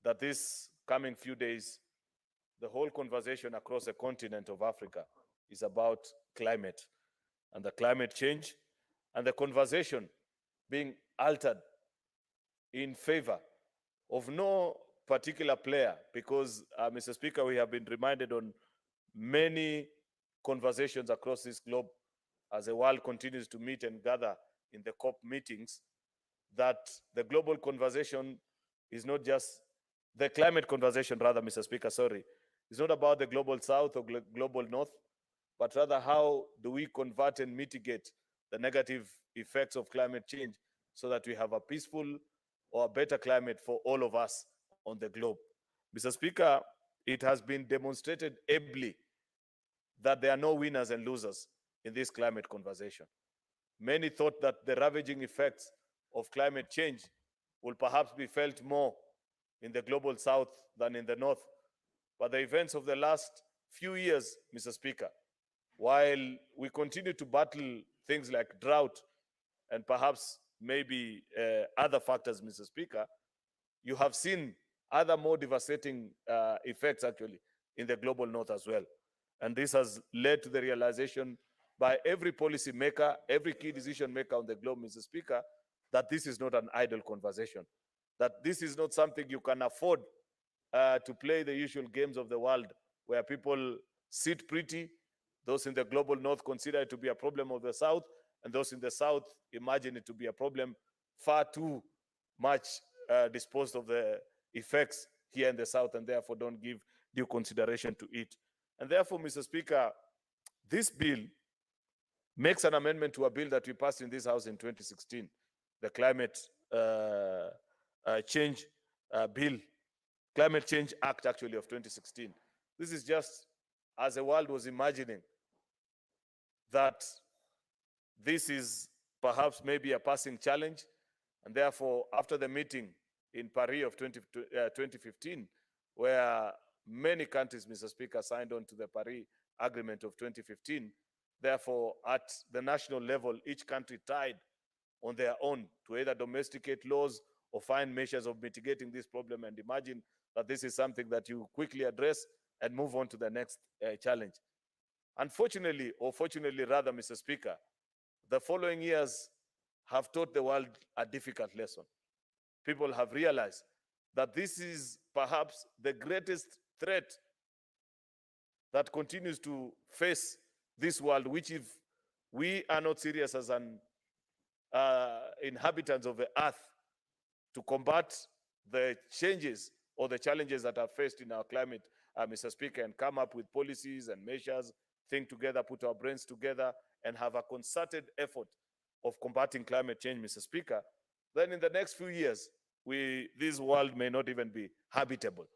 that this coming few days, the whole conversation across the continent of Africa is about climate and the climate change, and the conversation being altered in favor of no particular player, because, Mr. Speaker, we have been reminded on many conversations across this globe as the world continues to meet and gather in the COP meetings, that the global conversation is not just the climate conversation, rather, Mr. Speaker, sorry, is not about the global south or global north, but rather how do we convert and mitigate the negative effects of climate change so that we have a peaceful or a better climate for all of us on the globe. Mr. Speaker, it has been demonstrated ably that there are no winners and losers in this climate conversation. Many thought that the ravaging effects of climate change will perhaps be felt more in the global south than in the north. But the events of the last few years, Mr. Speaker, while we continue to battle things like drought and perhaps maybe other factors, Mr. Speaker, you have seen other more devastating effects actually in the global north as well. And this has led to the realization by every policy maker, every key decision maker on the globe, Mr. Speaker, that this is not an idle conversation, that this is not something you can afford to play the usual games of the world where people sit pretty. Those in the global north consider it to be a problem of the south, and those in the south imagine it to be a problem far too much disposed of the effects here in the south, and therefore don't give due consideration to it. And therefore, Mr. Speaker, this bill makes an amendment to a bill that we passed in this House in 2016, the Climate Change Bill, Climate Change Act, actually, of 2016. This is just as the world was imagining that this is perhaps maybe a passing challenge, and therefore, after the meeting in Paris of 2015, where many countries, Mr. Speaker, signed on to the Paris Agreement of 2015, therefore, at the national level, each country tied on their own to either domesticate laws or find measures of mitigating this problem, and imagine that this is something that you quickly address and move on to the next challenge. Unfortunately, or fortunately rather, Mr. Speaker, the following years have taught the world a difficult lesson. People have realized that this is perhaps the greatest threat that continues to face this world, which if we are not serious as an inhabitants of the earth to combat the changes or the challenges that are faced in our climate, Mr. Speaker, and come up with policies and measures, think together, put our brains together, and have a concerted effort of combating climate change, Mr. Speaker, then in the next few years, this world may not even be habitable.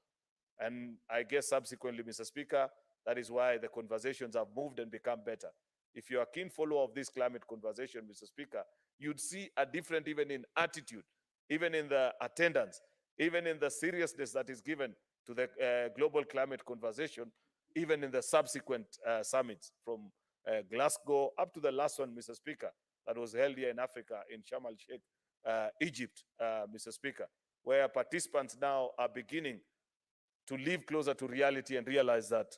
And I guess subsequently, Mr. Speaker, that is why the conversations have moved and become better. If you're a keen follower of this climate conversation, Mr. Speaker, you'd see a different even in attitude, even in the attendance, even in the seriousness that is given to the global climate conversation, even in the subsequent summits from Glasgow up to the last one, Mr. Speaker, that was held here in Africa in Sharm el-Sheikh, Egypt, Mr. Speaker, where participants now are beginning to live closer to reality and realize that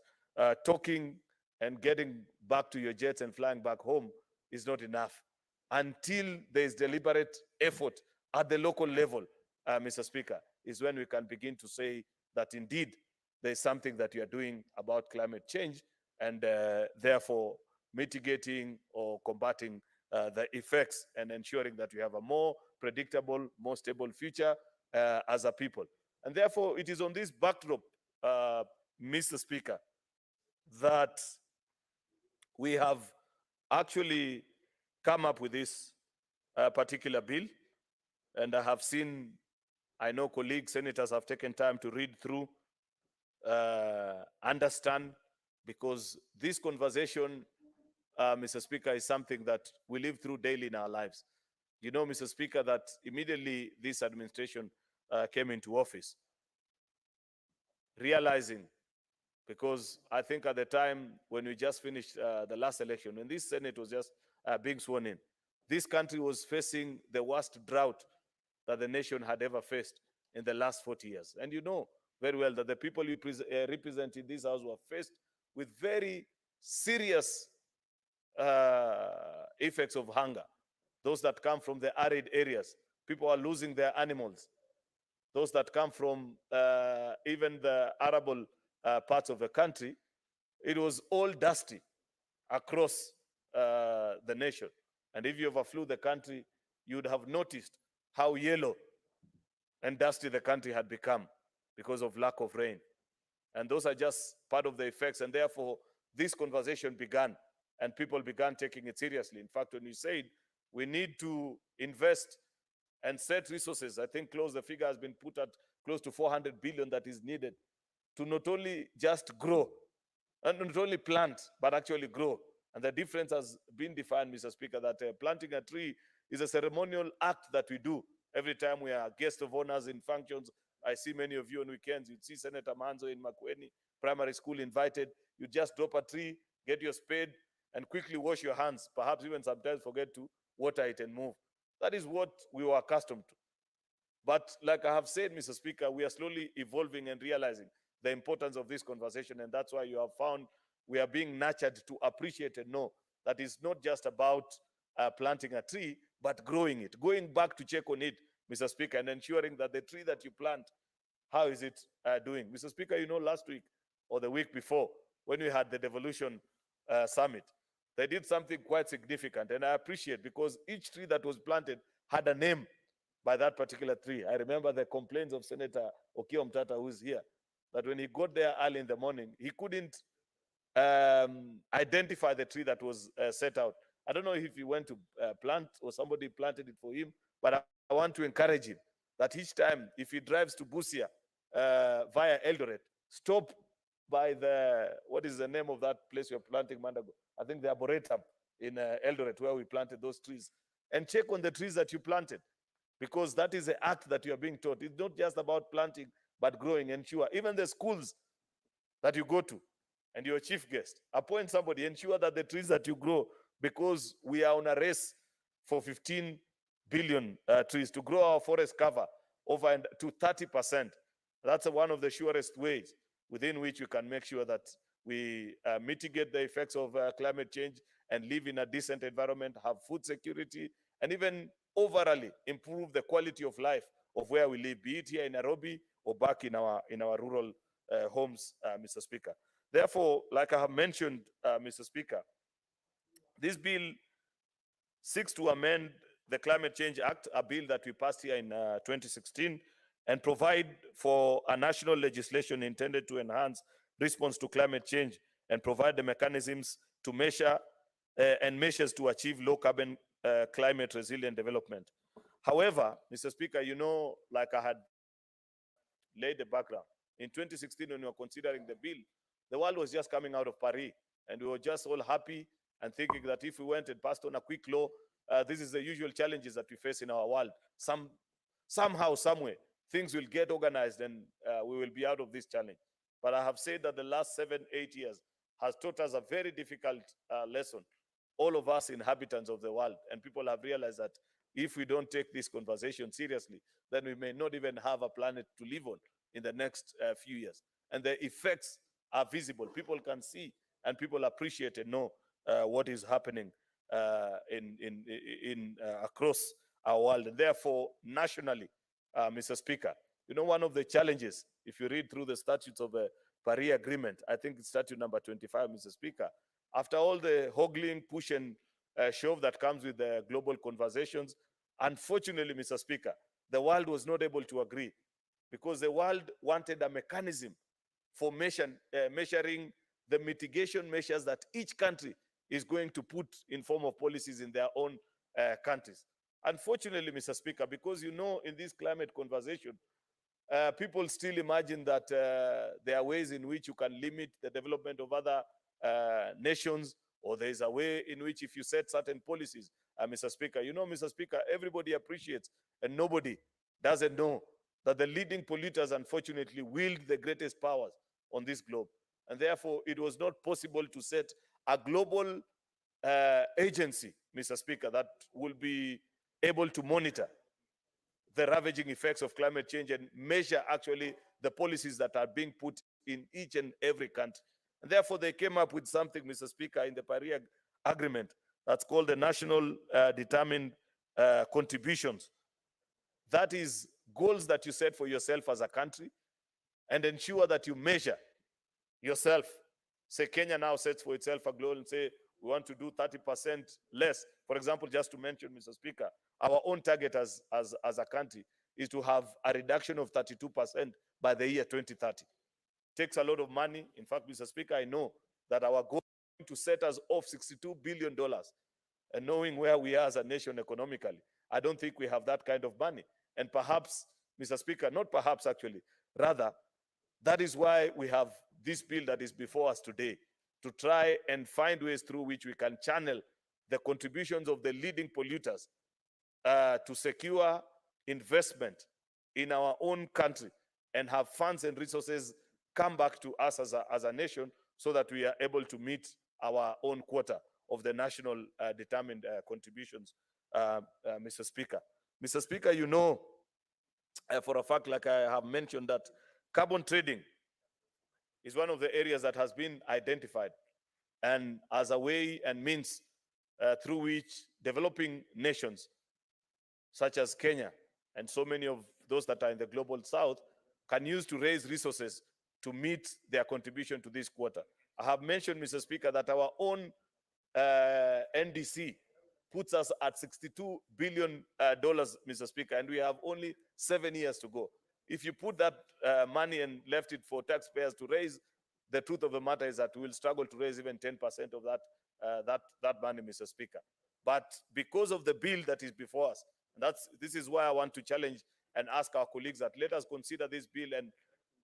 talking and getting back to your jets and flying back home is not enough until there is deliberate effort at the local level, Mr. Speaker, is when we can begin to say that indeed there is something that we are doing about climate change and therefore mitigating or combating the effects and ensuring that we have a more predictable, more stable future as a people. And therefore, it is on this backdrop, Mr. Speaker, that we have actually come up with this particular bill. And I have seen, I know colleagues, senators have taken time to read through, understand, because this conversation, Mr. Speaker, is something that we live through daily in our lives. You know, Mr. Speaker, that immediately this administration came into office, realizing, because I think at the time when we just finished the last election, when this Senate was just being sworn in, this country was facing the worst drought that the nation had ever faced in the last 40 years. And you know very well that the people you represent in this house were faced with very serious effects of hunger. Those that come from the arid areas, people are losing their animals. Those that come from even the arable parts of the country, it was all dusty across the nation. And if you ever flew the country, you would have noticed how yellow and dusty the country had become because of lack of rain. And those are just part of the effects. And therefore, this conversation began and people began taking it seriously. In fact, when you said we need to invest and set resources, I think the figure has been put at close to 400 billion that is needed to not only just grow, and not only plant, but actually grow. And the difference has been defined, Mr. Speaker, that planting a tree is a ceremonial act that we do every time we are guest of honors in functions. I see many of you on weekends. You'd see Senator Manzo in Makueni Primary School invited. You just drop a tree, get your spade, and quickly wash your hands. Perhaps even sometimes forget to water it and move. That is what we were accustomed to. But like I have said, Mr. Speaker, we are slowly evolving and realizing the importance of this conversation. And that's why you have found we are being nurtured to appreciate and know that it's not just about planting a tree, but growing it, going back to check on it, Mr. Speaker, and ensuring that the tree that you plant, how is it doing? Mr. Speaker, you know, last week or the week before, when we had the Devolution Summit, they did something quite significant, and I appreciate, because each tree that was planted had a name by that particular tree. I remember the complaints of Senator Okiya Omtata, who is here, that when he got there early in the morning, he couldn't identify the tree that was set out. I don't know if he went to plant or somebody planted it for him, but I want to encourage him that each time, if he drives to Busia via Eldoret, stop by the, what is the name of that place you're planting mandago? I think the Arboretum in Eldoret, where we planted those trees, and check on the trees that you planted, because that is the act that you are being taught. It's not just about planting, but growing. Ensure, even the schools that you go to, and you're chief guest, appoint somebody, ensure that the trees that you grow, because we are on a race for 15 billion trees to grow our forest cover over to 30%. That's one of the surest ways within which we can make sure that we mitigate the effects of climate change and live in a decent environment, have food security, and even overall improve the quality of life of where we live, be it here in Nairobi or back in our rural homes, Mr. Speaker. Therefore, like I have mentioned, Mr. Speaker, this bill seeks to amend the Climate Change Act, a bill that we passed here in 2016, and provide for a national legislation intended to enhance response to climate change and provide the mechanisms to measure and measures to achieve low carbon climate resilient development. However, Mr. Speaker, you know, like I had laid the background, in 2016 when we were considering the bill, the world was just coming out of Paris, and we were just all happy and thinking that if we went and passed on a quick law, this is the usual challenges that we face in our world. Somehow, somewhere, things will get organized and we will be out of this challenge. But I have said that the last 7-8 years has taught us a very difficult lesson, all of us inhabitants of the world. And people have realized that if we don't take this conversation seriously, then we may not even have a planet to live on in the next few years. And the effects are visible. People can see and people appreciate and know what is happening across our world. And therefore, nationally, Mr. Speaker, you know, one of the challenges, if you read through the statutes of the Paris Agreement, I think it's statute number 25, Mr. Speaker, after all the hoggling, push and shove that comes with the global conversations, unfortunately, Mr. Speaker, the world was not able to agree, because the world wanted a mechanism for measuring the mitigation measures that each country is going to put in form of policies in their own countries. Unfortunately, Mr. Speaker, because you know, in this climate conversation, people still imagine that there are ways in which you can limit the development of other nations, or there is a way in which if you set certain policies, Mr. Speaker, you know, Mr. Speaker, everybody appreciates and nobody doesn't know that the leading polluters, unfortunately, wield the greatest powers on this globe. And therefore, it was not possible to set a global agency, Mr. Speaker, that will be able to monitor the ravaging effects of climate change and measure actually the policies that are being put in each and every country. And therefore, they came up with something, Mr. Speaker, in the Paris Agreement that's called the National Determined Contributions. That is goals that you set for yourself as a country and ensure that you measure yourself. Say Kenya now sets for itself a goal and say, we want to do 30% less. For example, just to mention, Mr. Speaker, our own target as a country is to have a reduction of 32% by the year 2030. Takes a lot of money. In fact, Mr. Speaker, I know that our goal is to set us off $62 billion. And knowing where we are as a nation economically, I don't think we have that kind of money. And perhaps, Mr. Speaker, not perhaps actually, rather, that is why we have this bill that is before us today, to try and find ways through which we can channel the contributions of the leading polluters to secure investment in our own country and have funds and resources come back to us as a nation so that we are able to meet our own quota of the national determined contributions, Mr. Speaker. Mr. Speaker, you know for a fact, like I have mentioned, that carbon trading is one of the areas that has been identified and as a way and means through which developing nations such as Kenya and so many of those that are in the global south can use to raise resources to meet their contribution to this quota. I have mentioned, Mr. Speaker, that our own NDC puts us at $62 billion, Mr. Speaker, and we have only 7 years to go. If you put that money and left it for taxpayers to raise, the truth of the matter is that we will struggle to raise even 10% of that money, Mr. Speaker. But because of the bill that is before us, this is why I want to challenge and ask our colleagues that let us consider this bill and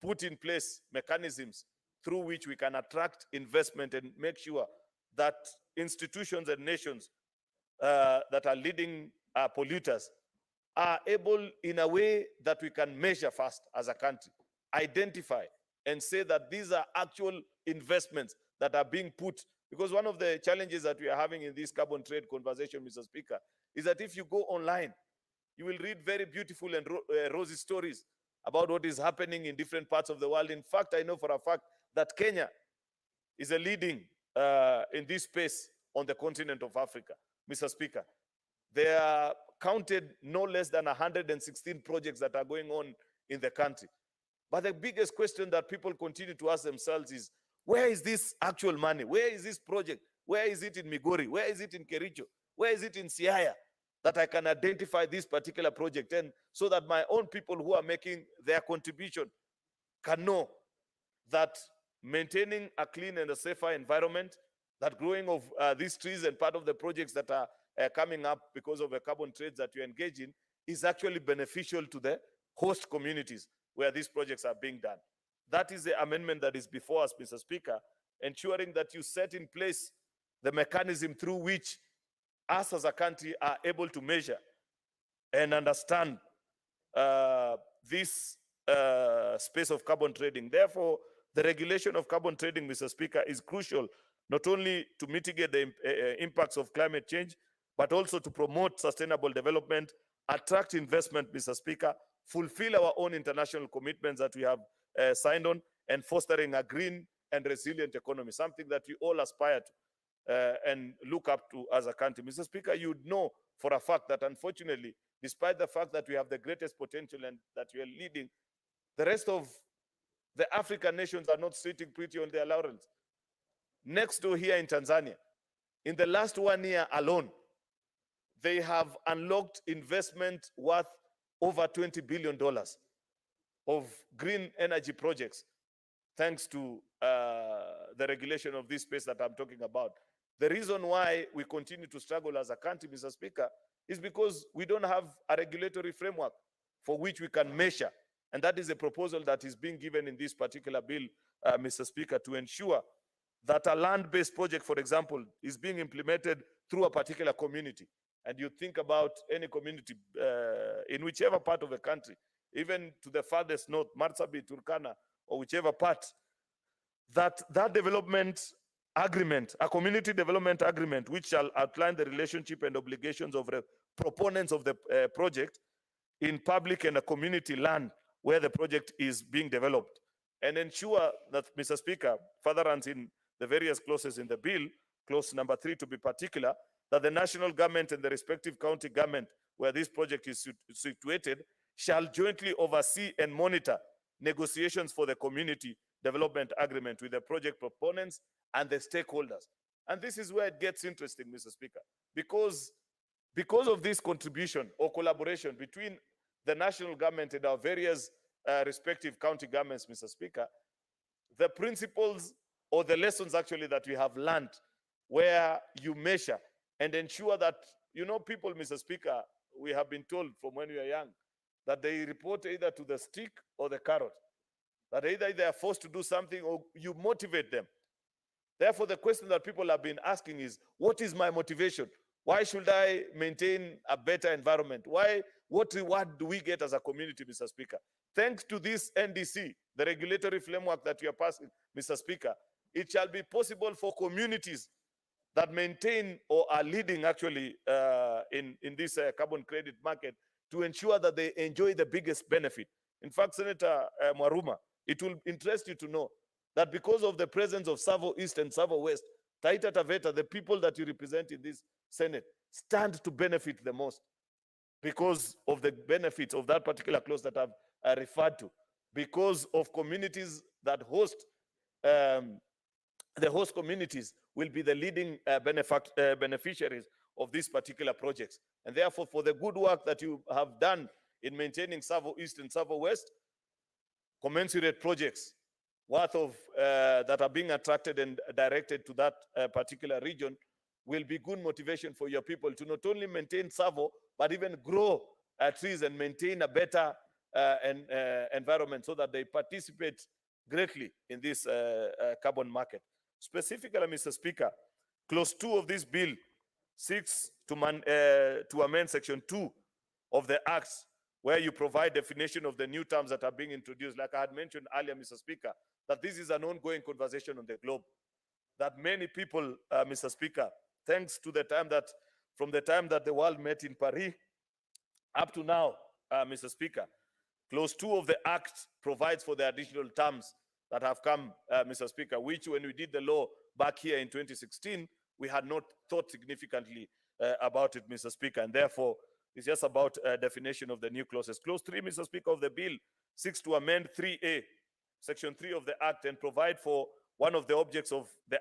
put in place mechanisms through which we can attract investment and make sure that institutions and nations that are leading polluters are able, in a way that we can measure fast as a country, identify and say that these are actual investments that are being put. Because one of the challenges that we are having in this carbon trade conversation, Mr. Speaker, is that if you go online, you will read very beautiful and rosy stories about what is happening in different parts of the world. In fact, I know for a fact that Kenya is a leading in this space on the continent of Africa, Mr. Speaker. There are counted no less than 116 projects that are going on in the country. But the biggest question that people continue to ask themselves is, where is this actual money? Where is this project? Where is it in Migori? Where is it in Kericho? Where is it in Siaya? That I can identify this particular project, and so that my own people who are making their contribution can know that maintaining a clean and a safer environment, that growing of these trees and part of the projects that are coming up because of the carbon trades that you engage in is actually beneficial to the host communities where these projects are being done. That is the amendment that is before us, Mr. Speaker, ensuring that you set in place the mechanism through which us as a country are able to measure and understand this space of carbon trading. Therefore, the regulation of carbon trading, Mr. Speaker, is crucial, not only to mitigate the impacts of climate change, but also to promote sustainable development, attract investment, Mr. Speaker, fulfill our own international commitments that we have signed on, and fostering a green and resilient economy, something that we all aspire to and look up to as a country. Mr. Speaker, you know for a fact that unfortunately, despite the fact that we have the greatest potential and that we are leading, the rest of the African nations are not sitting pretty on their laurels. Next door here in Tanzania, in the last 1 year alone, they have unlocked investment worth over $20 billion of green energy projects, thanks to the regulation of this space that I'm talking about. The reason why we continue to struggle as a country, Mr. Speaker, is because we don't have a regulatory framework for which we can measure. And that is a proposal that is being given in this particular bill, Mr. Speaker, to ensure that a land-based project, for example, is being implemented through a particular community. And you think about any community in whichever part of the country, even to the farthest north, Marsabit, Turkana, or whichever part, that development agreement, a community development agreement, which shall outline the relationship and obligations of the proponents of the project, in public and a community land where the project is being developed, and ensure that, Mr. Speaker, furtherance in the various clauses in the bill, clause number 3 to be particular, that the national government and the respective county government where this project is situated shall jointly oversee and monitor negotiations for the community development agreement with the project proponents and the stakeholders. And this is where it gets interesting, Mr. Speaker, because of this contribution or collaboration between the national government and our various respective county governments, Mr. Speaker, the principles or the lessons actually that we have learned, where you measure and ensure that, people, Mr. Speaker, we have been told from when we are young that they report either to the stick or the carrot, that either they are forced to do something or you motivate them. Therefore, the question that people have been asking is, what is my motivation? Why should I maintain a better environment? What reward do we get as a community, Mr. Speaker? Thanks to this NDC, the regulatory framework that we are passing, Mr. Speaker, it shall be possible for communities that maintain or are leading actually in this carbon credit market to ensure that they enjoy the biggest benefit. In fact, Senator Mwaruma, it will interest you to know that because of the presence of Savo East and Savo West, Taita Taveta, the people that you represent in this Senate, stand to benefit the most because of the benefits of that particular clause that I've referred to, because of communities that host, the host communities will be the leading beneficiaries of these particular projects. And therefore, for the good work that you have done in maintaining Savo East and Savo West, commensurate projects worth of that are being attracted and directed to that particular region will be good motivation for your people to not only maintain Savo, but even grow trees and maintain a better environment so that they participate greatly in this carbon market. Specifically, Mr. Speaker, clause 2 of this bill seeks to amend section 2 of the Acts, where you provide definition of the new terms that are being introduced. Like I had mentioned earlier, Mr. Speaker, that this is an ongoing conversation on the globe, that many people, Mr. Speaker, thanks to the time that, from the time that the world met in Paris up to now, Mr. Speaker, clause 2 of the Act provides for the additional terms that have come, Mr. Speaker, which when we did the law back here in 2016, we had not thought significantly about it, Mr. Speaker, and therefore it's just about definition of the new clauses. Clause 3, Mr. Speaker, of the bill seeks to amend 3A, section 3 of the Act, and provide for one of the objects of the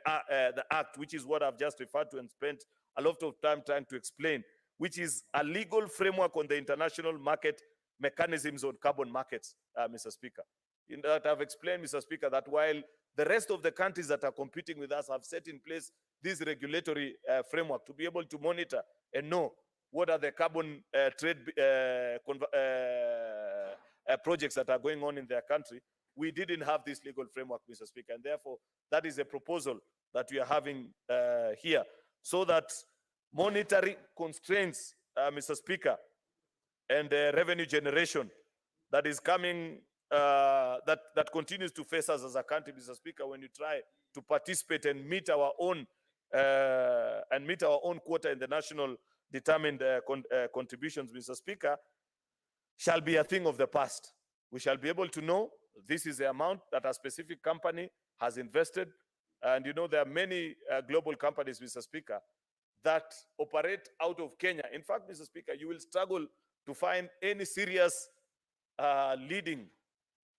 Act, which is what I've just referred to and spent a lot of time trying to explain, which is a legal framework on the international market mechanisms on carbon markets, Mr. Speaker. In that I've explained, Mr. Speaker, that while the rest of the countries that are competing with us have set in place this regulatory framework to be able to monitor and know what are the carbon trade projects that are going on in their country, we didn't have this legal framework, Mr. Speaker, and therefore that is a proposal that we are having here, so that monetary constraints, Mr. Speaker, and revenue generation that is coming, that continues to face us as a country, Mr. Speaker, when you try to participate and meet our own quota in the national determined contributions, Mr. Speaker, shall be a thing of the past. We shall be able to know this is the amount that a specific company has invested. And there are many global companies, Mr. Speaker, that operate out of Kenya. In fact, Mr. Speaker, you will struggle to find any serious leading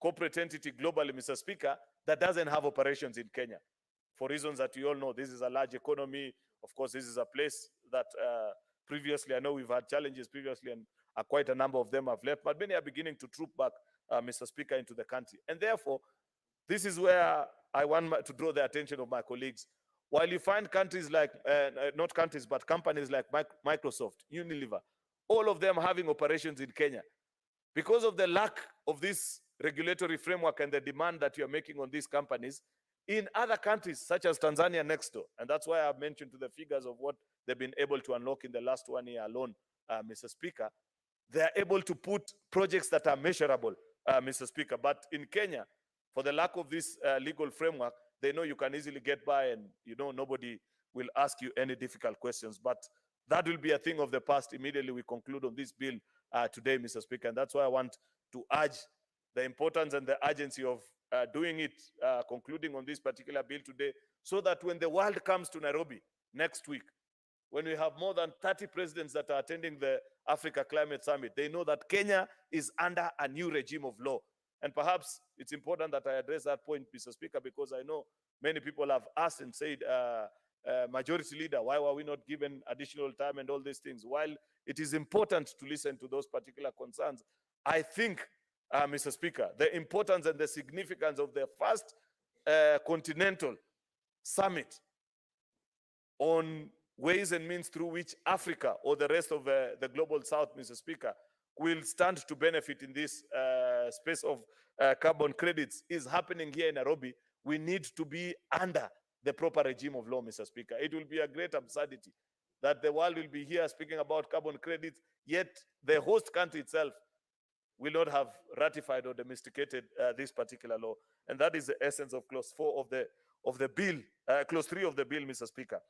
corporate entity globally, Mr. Speaker, that doesn't have operations in Kenya. For reasons that you all know, this is a large economy. Of course, this is a place that previously, I know we've had challenges previously, and quite a number of them have left, but many are beginning to troop back, Mr. Speaker, into the country. And therefore, this is where I want to draw the attention of my colleagues. While you find countries like, not countries, but companies like Microsoft, Unilever, all of them having operations in Kenya, because of the lack of this regulatory framework and the demand that you are making on these companies, in other countries such as Tanzania next door, and that's why I've mentioned to the figures of what they've been able to unlock in the last 1 year alone, Mr. Speaker, they are able to put projects that are measurable, Mr. Speaker. But in Kenya, for the lack of this legal framework, they know you can easily get by and nobody will ask you any difficult questions. But that will be a thing of the past immediately we conclude on this bill, today, Mr. Speaker. And that's why I want to urge the importance and the urgency of doing it, concluding on this particular bill today, so that when the world comes to Nairobi next week, when we have more than 30 presidents that are attending the Africa Climate Summit, they know that Kenya is under a new regime of law. And perhaps it's important that I address that point, Mr. Speaker, because I know many people have asked and said, Majority Leader, why were we not given additional time and all these things? While it is important to listen to those particular concerns, I think, Mr. Speaker, the importance and the significance of the first continental summit on ways and means through which Africa or the rest of the global south, Mr. Speaker, will stand to benefit in this space of carbon credits is happening here in Nairobi. We need to be under the proper regime of law, Mr. Speaker. It will be a great absurdity that the world will be here speaking about carbon credits, yet the host country itself will not have ratified or domesticated this particular law. And that is the essence of clause 4 of the bill, clause 3 of the bill, Mr. Speaker.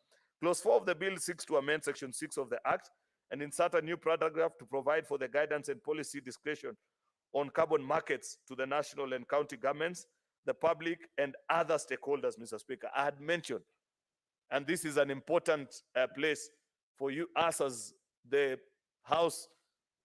Clause 4 of the bill seeks to amend section 6 of the Act and insert a new paragraph to provide for the guidance and policy discretion on carbon markets to the national and county governments, the public, and other stakeholders, Mr. Speaker. I had mentioned, and this is an important place for you, us as the House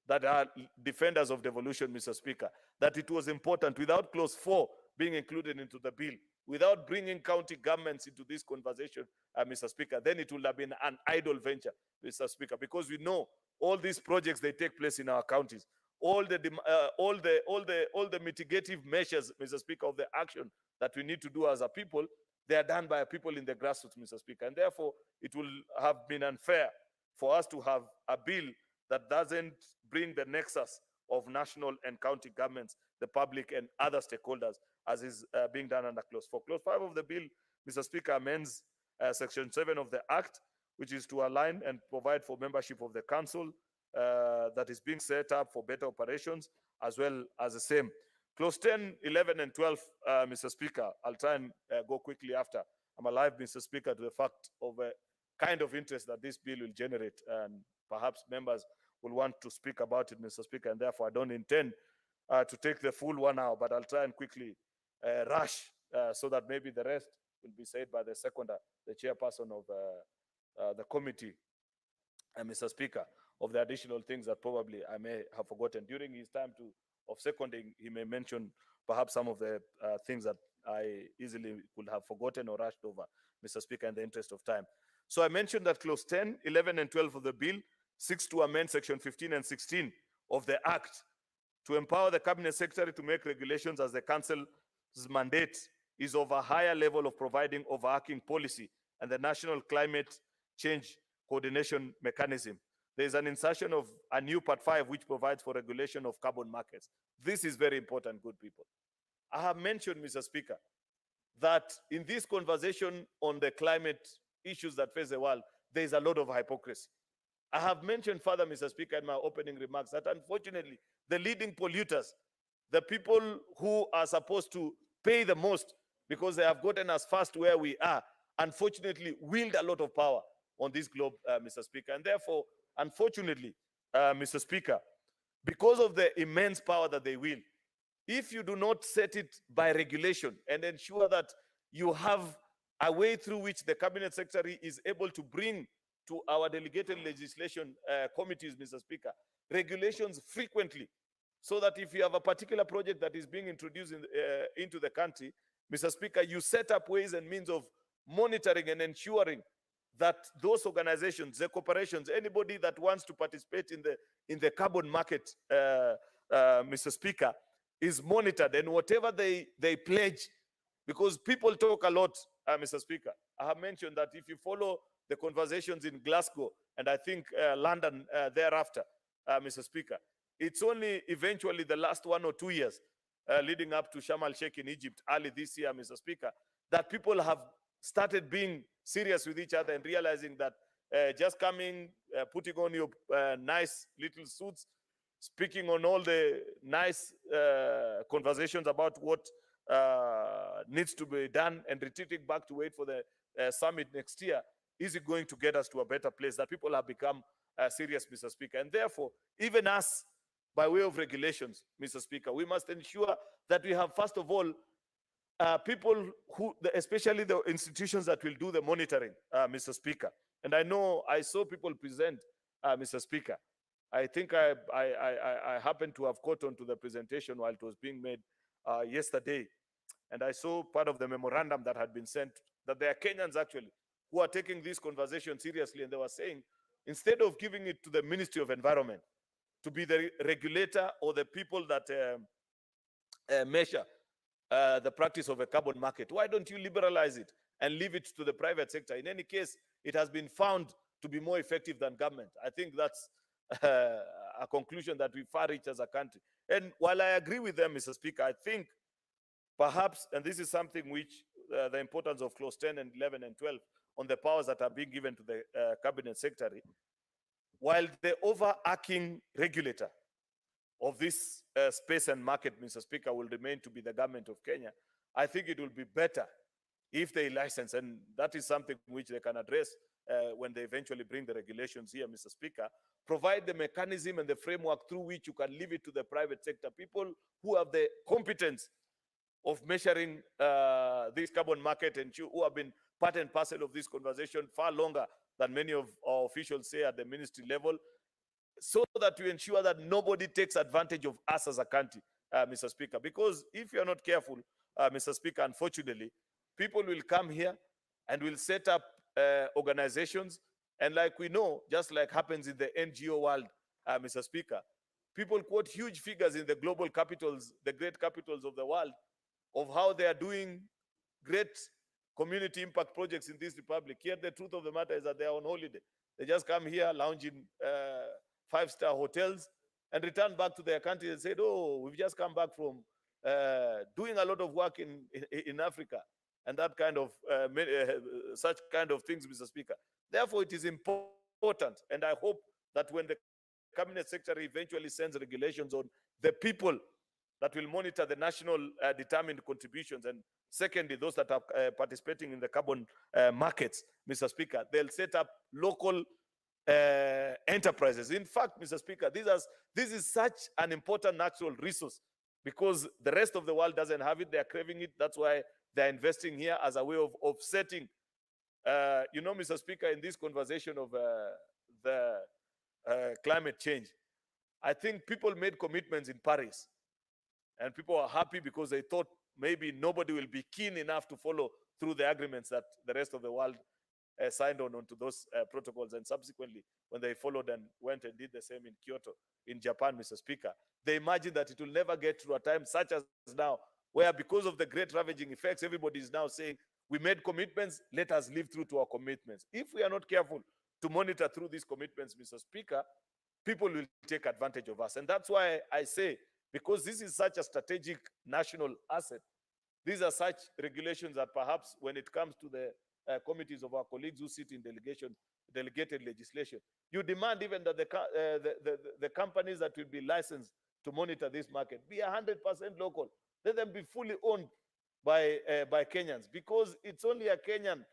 that are defenders of devolution, Mr. Speaker, that it was important, without clause 4 being included into the bill, without bringing county governments into this conversation, Mr. Speaker, then it would have been an idle venture, Mr. Speaker, because we know all these projects, they take place in our counties. All the mitigative measures, Mr. Speaker, of the action that we need to do as a people, they are done by people in the grassroots, Mr. Speaker. And therefore, it will have been unfair for us to have a bill that doesn't bring the nexus of national and county governments, the public, and other stakeholders, as is being done under clause 4. Clause 5 of the bill, Mr. Speaker, amends section 7 of the Act, which is to align and provide for membership of the council that is being set up for better operations, as well as the same. Clause 10, 11, and 12, Mr. Speaker, I'll try and go quickly after. I'm alive, Mr. Speaker, to the fact of kind of interest that this bill will generate, and perhaps members will want to speak about it, Mr. Speaker, and therefore I don't intend to take the full 1 hour, but I'll try and quickly rush so that maybe the rest will be said by the seconder, the chairperson of the committee, Mr. Speaker, of the additional things that probably I may have forgotten. During his time of seconding, he may mention perhaps some of the things that I easily could have forgotten or rushed over, Mr. Speaker, in the interest of time. So I mentioned that clause 10, 11, and 12 of the bill seeks to amend section 15 and 16 of the Act to empower the Cabinet Secretary to make regulations as the Council's mandate is of a higher level of providing overarching policy and the National Climate Change Coordination Mechanism. There is an insertion of a new Part 5 which provides for regulation of carbon markets. This is very important, good people. I have mentioned, Mr. Speaker, that in this conversation on the climate issues that face the world, there is a lot of hypocrisy. I have mentioned further, Mr. Speaker, in my opening remarks that unfortunately, the leading polluters, the people who are supposed to pay the most because they have gotten us fast where we are, unfortunately wield a lot of power on this globe, Mr. Speaker. And therefore, unfortunately, Mr. Speaker, because of the immense power that they wield, if you do not set it by regulation and ensure that you have a way through which the Cabinet Secretary is able to bring to our delegated legislation committees, Mr. Speaker, regulations frequently, so that if you have a particular project that is being introduced into the country, Mr. Speaker, you set up ways and means of monitoring and ensuring that those organizations, the corporations, anybody that wants to participate in the carbon market, Mr. Speaker, is monitored, and whatever they pledge, because people talk a lot, Mr. Speaker. I have mentioned that if you follow the conversations in Glasgow and I think London thereafter, Mr. Speaker, it's only eventually the last 1 or 2 years leading up to Sharm el-Sheikh in Egypt early this year, Mr. Speaker, that people have started being serious with each other and realizing that just coming, putting on your nice little suits, speaking on all the nice conversations about what needs to be done and retreating back to wait for the summit next year, is it going to get us to a better place? That people have become serious, Mr. Speaker. And therefore, even us by way of regulations, Mr. Speaker. We must ensure that we have, first of all, people who, especially the institutions that will do the monitoring, Mr. Speaker. And I know I saw people present, Mr. Speaker. I think I happened to have caught on to the presentation while it was being made yesterday. And I saw part of the memorandum that had been sent, that there are Kenyans actually who are taking this conversation seriously. And they were saying, instead of giving it to the Ministry of Environment to be the regulator or the people that measure the practice of a carbon market, why don't you liberalize it and leave it to the private sector? In any case, it has been found to be more effective than government. I think that's a conclusion that we far reach as a country. And while I agree with them, Mr. Speaker, I think perhaps, and this is something which the importance of clause 10 and 11 and 12 on the powers that are being given to the cabinet secretary, while the overarching regulator of this space and market, Mr. Speaker, will remain to be the government of Kenya, I think it will be better if they license, and that is something which they can address when they eventually bring the regulations here, Mr. Speaker, provide the mechanism and the framework through which you can leave it to the private sector, people who have the competence of measuring this carbon market and who have been part and parcel of this conversation far longer than many of our officials say at the ministry level, so that we ensure that nobody takes advantage of us as a country, Mr. Speaker. Because if you're not careful, Mr. Speaker, unfortunately, people will come here and will set up organizations. And like we know, just like happens in the NGO world, Mr. Speaker, people quote huge figures in the global capitals, the great capitals of the world, of how they are doing great community impact projects in this republic. Yet the truth of the matter is that they are on holiday. They just come here, lounge in five-star hotels, and return back to their country and said, oh, we've just come back from doing a lot of work in Africa, and that kind of, such kind of things, Mr. Speaker. Therefore, it is important, and I hope that when the cabinet secretary eventually sends regulations on the people that will monitor the national determined contributions, and secondly, those that are participating in the carbon markets, Mr. Speaker, they'll set up local enterprises. In fact, Mr. Speaker, this is such an important natural resource because the rest of the world doesn't have it. They're craving it. That's why they're investing here as a way of offsetting. You know, Mr. Speaker, in this conversation of the climate change, I think people made commitments in Paris, and people are happy because they thought maybe nobody will be keen enough to follow through the agreements that the rest of the world signed on to those protocols. And subsequently, when they followed and went and did the same in Kyoto, in Japan, Mr. Speaker, they imagined that it will never get to a time such as now, where because of the great ravaging effects, everybody is now saying, we made commitments, let us live through to our commitments. If we are not careful to monitor through these commitments, Mr. Speaker, people will take advantage of us. And that's why I say, because this is such a strategic national asset, these are such regulations that perhaps when it comes to the committees of our colleagues who sit in delegated legislation, you demand even that the companies that will be licensed to monitor this market be 100% local. Let them be fully owned by Kenyans, because it's only a Kenyan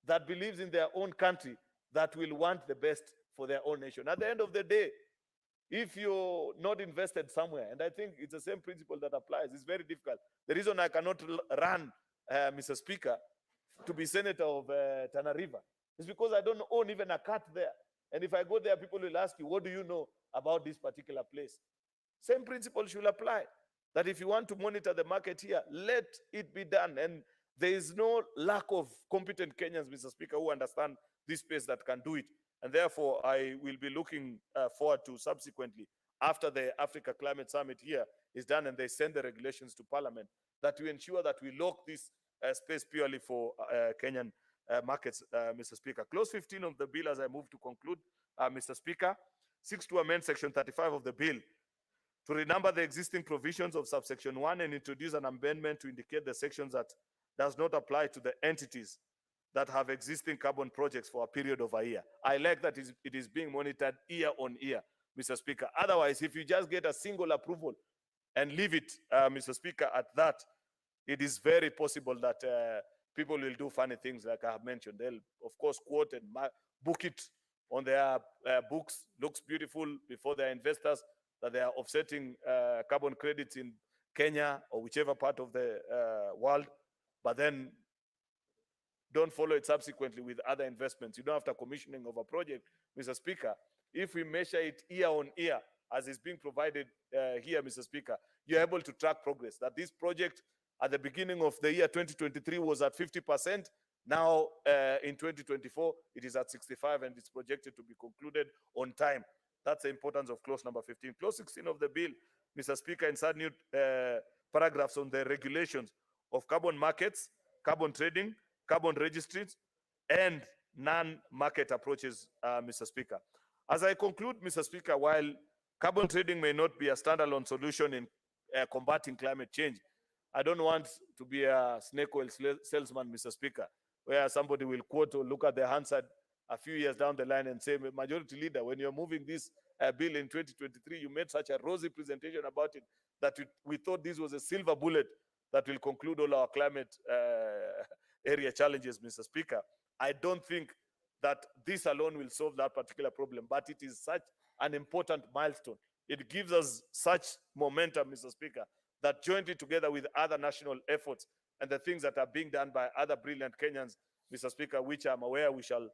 that believes in their own country that will want the best for their own nation. At the end of the day, if you're not invested somewhere, and I think it's the same principle that applies, it's very difficult. The reason I cannot run, Mr. Speaker, to be senator of Tana River is because I don't own even a cat there. And if I go there, people will ask you, what do you know about this particular place? Same principle should apply, that if you want to monitor the market here, let it be done. And there is no lack of competent Kenyans, Mr. Speaker, who understand this space that can do it. And therefore, I will be looking forward to subsequently, after the Africa Climate Summit here is done and they send the regulations to Parliament, that we ensure that we lock this space purely for Kenyan markets, Mr. Speaker. Clause 15 of the bill, as I move to conclude, Mr. Speaker, seeks to amend Section 35 of the bill to renumber the existing provisions of subsection 1 and introduce an amendment to indicate the sections that does not apply to the entities that have existing carbon projects for a period of a year. I like that it is being monitored year on year, Mr. Speaker. Otherwise, if you just get a single approval and leave it, Mr. Speaker, at that, it is very possible that people will do funny things like I have mentioned. They'll, of course, quote and book it on their books, looks beautiful before their investors, that they are offsetting carbon credits in Kenya or whichever part of the world, but then don't follow it subsequently with other investments. You know, after commissioning of a project, Mr. Speaker, if we measure it year on year, as is being provided here, Mr. Speaker, you're able to track progress. That this project at the beginning of the year 2023 was at 50%. Now, in 2024, it is at 65 and it's projected to be concluded on time. That's the importance of clause number 15. Clause 16 of the bill, Mr. Speaker, insert new paragraphs on the regulations of carbon markets, carbon trading, carbon registries, and non-market approaches, Mr. Speaker. As I conclude, Mr. Speaker, while carbon trading may not be a standalone solution in combating climate change, I don't want to be a snake oil salesman, Mr. Speaker, where somebody will quote or look at the Hansard a few years down the line and say, Majority Leader, when you're moving this bill in 2023, you made such a rosy presentation about it that we thought this was a silver bullet that will conclude all our climate area challenges, Mr. Speaker. I don't think that this alone will solve that particular problem, but it is such an important milestone. It gives us such momentum, Mr. Speaker, that jointly together with other national efforts and the things that are being done by other brilliant Kenyans, Mr. Speaker, which I'm aware we shall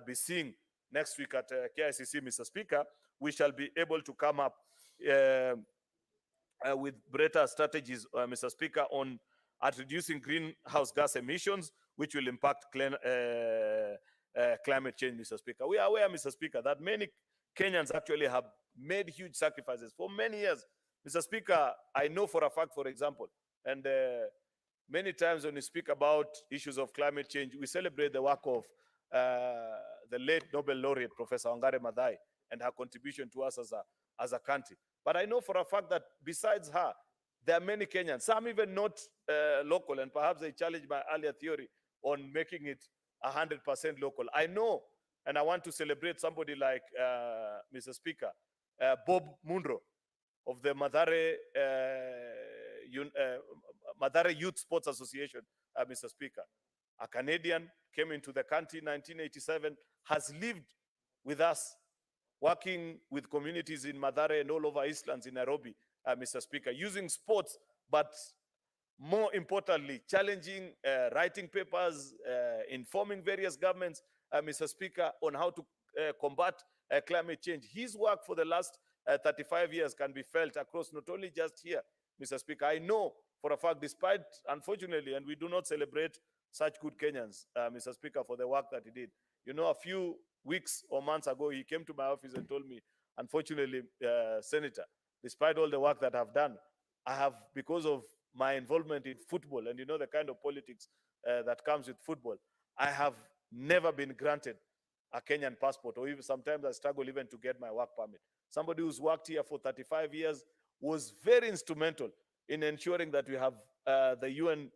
be seeing next week at KICC, Mr. Speaker, we shall be able to come up with better strategies, Mr. Speaker, on at reducing greenhouse gas emissions, which will impact climate change, Mr. Speaker. We are aware, Mr. Speaker, that many Kenyans actually have made huge sacrifices for many years. Mr. Speaker, I know for a fact, for example, and many times when we speak about issues of climate change, we celebrate the work of the late Nobel laureate, Professor Wangari Maathai, and her contribution to us as a country. But I know for a fact that besides her, there are many Kenyans, some even not local, and perhaps they challenge my earlier theory on making it 100% local. I know, and I want to celebrate somebody like, Mr. Speaker, Bob Munro of the Mathare Youth Sports Association, Mr. Speaker. A Canadian, came into the country in 1987, has lived with us, working with communities in Mathare and all over Eastlands in Nairobi, Mr. Speaker, using sports, but more importantly, challenging, writing papers, informing various governments, Mr. Speaker, on how to combat climate change. His work for the last 35 years can be felt across not only just here, Mr. Speaker. I know for a fact, despite, unfortunately, and we do not celebrate such good Kenyans, Mr. Speaker, for the work that he did. You know, a few weeks or months ago, he came to my office and told me, unfortunately, Senator, despite all the work that I've done, I have, because of my involvement in football, and you know the kind of politics that comes with football, I have never been granted a Kenyan passport, or even sometimes I struggle even to get my work permit. Somebody who's worked here for 35 years was very instrumental in ensuring that we have the UN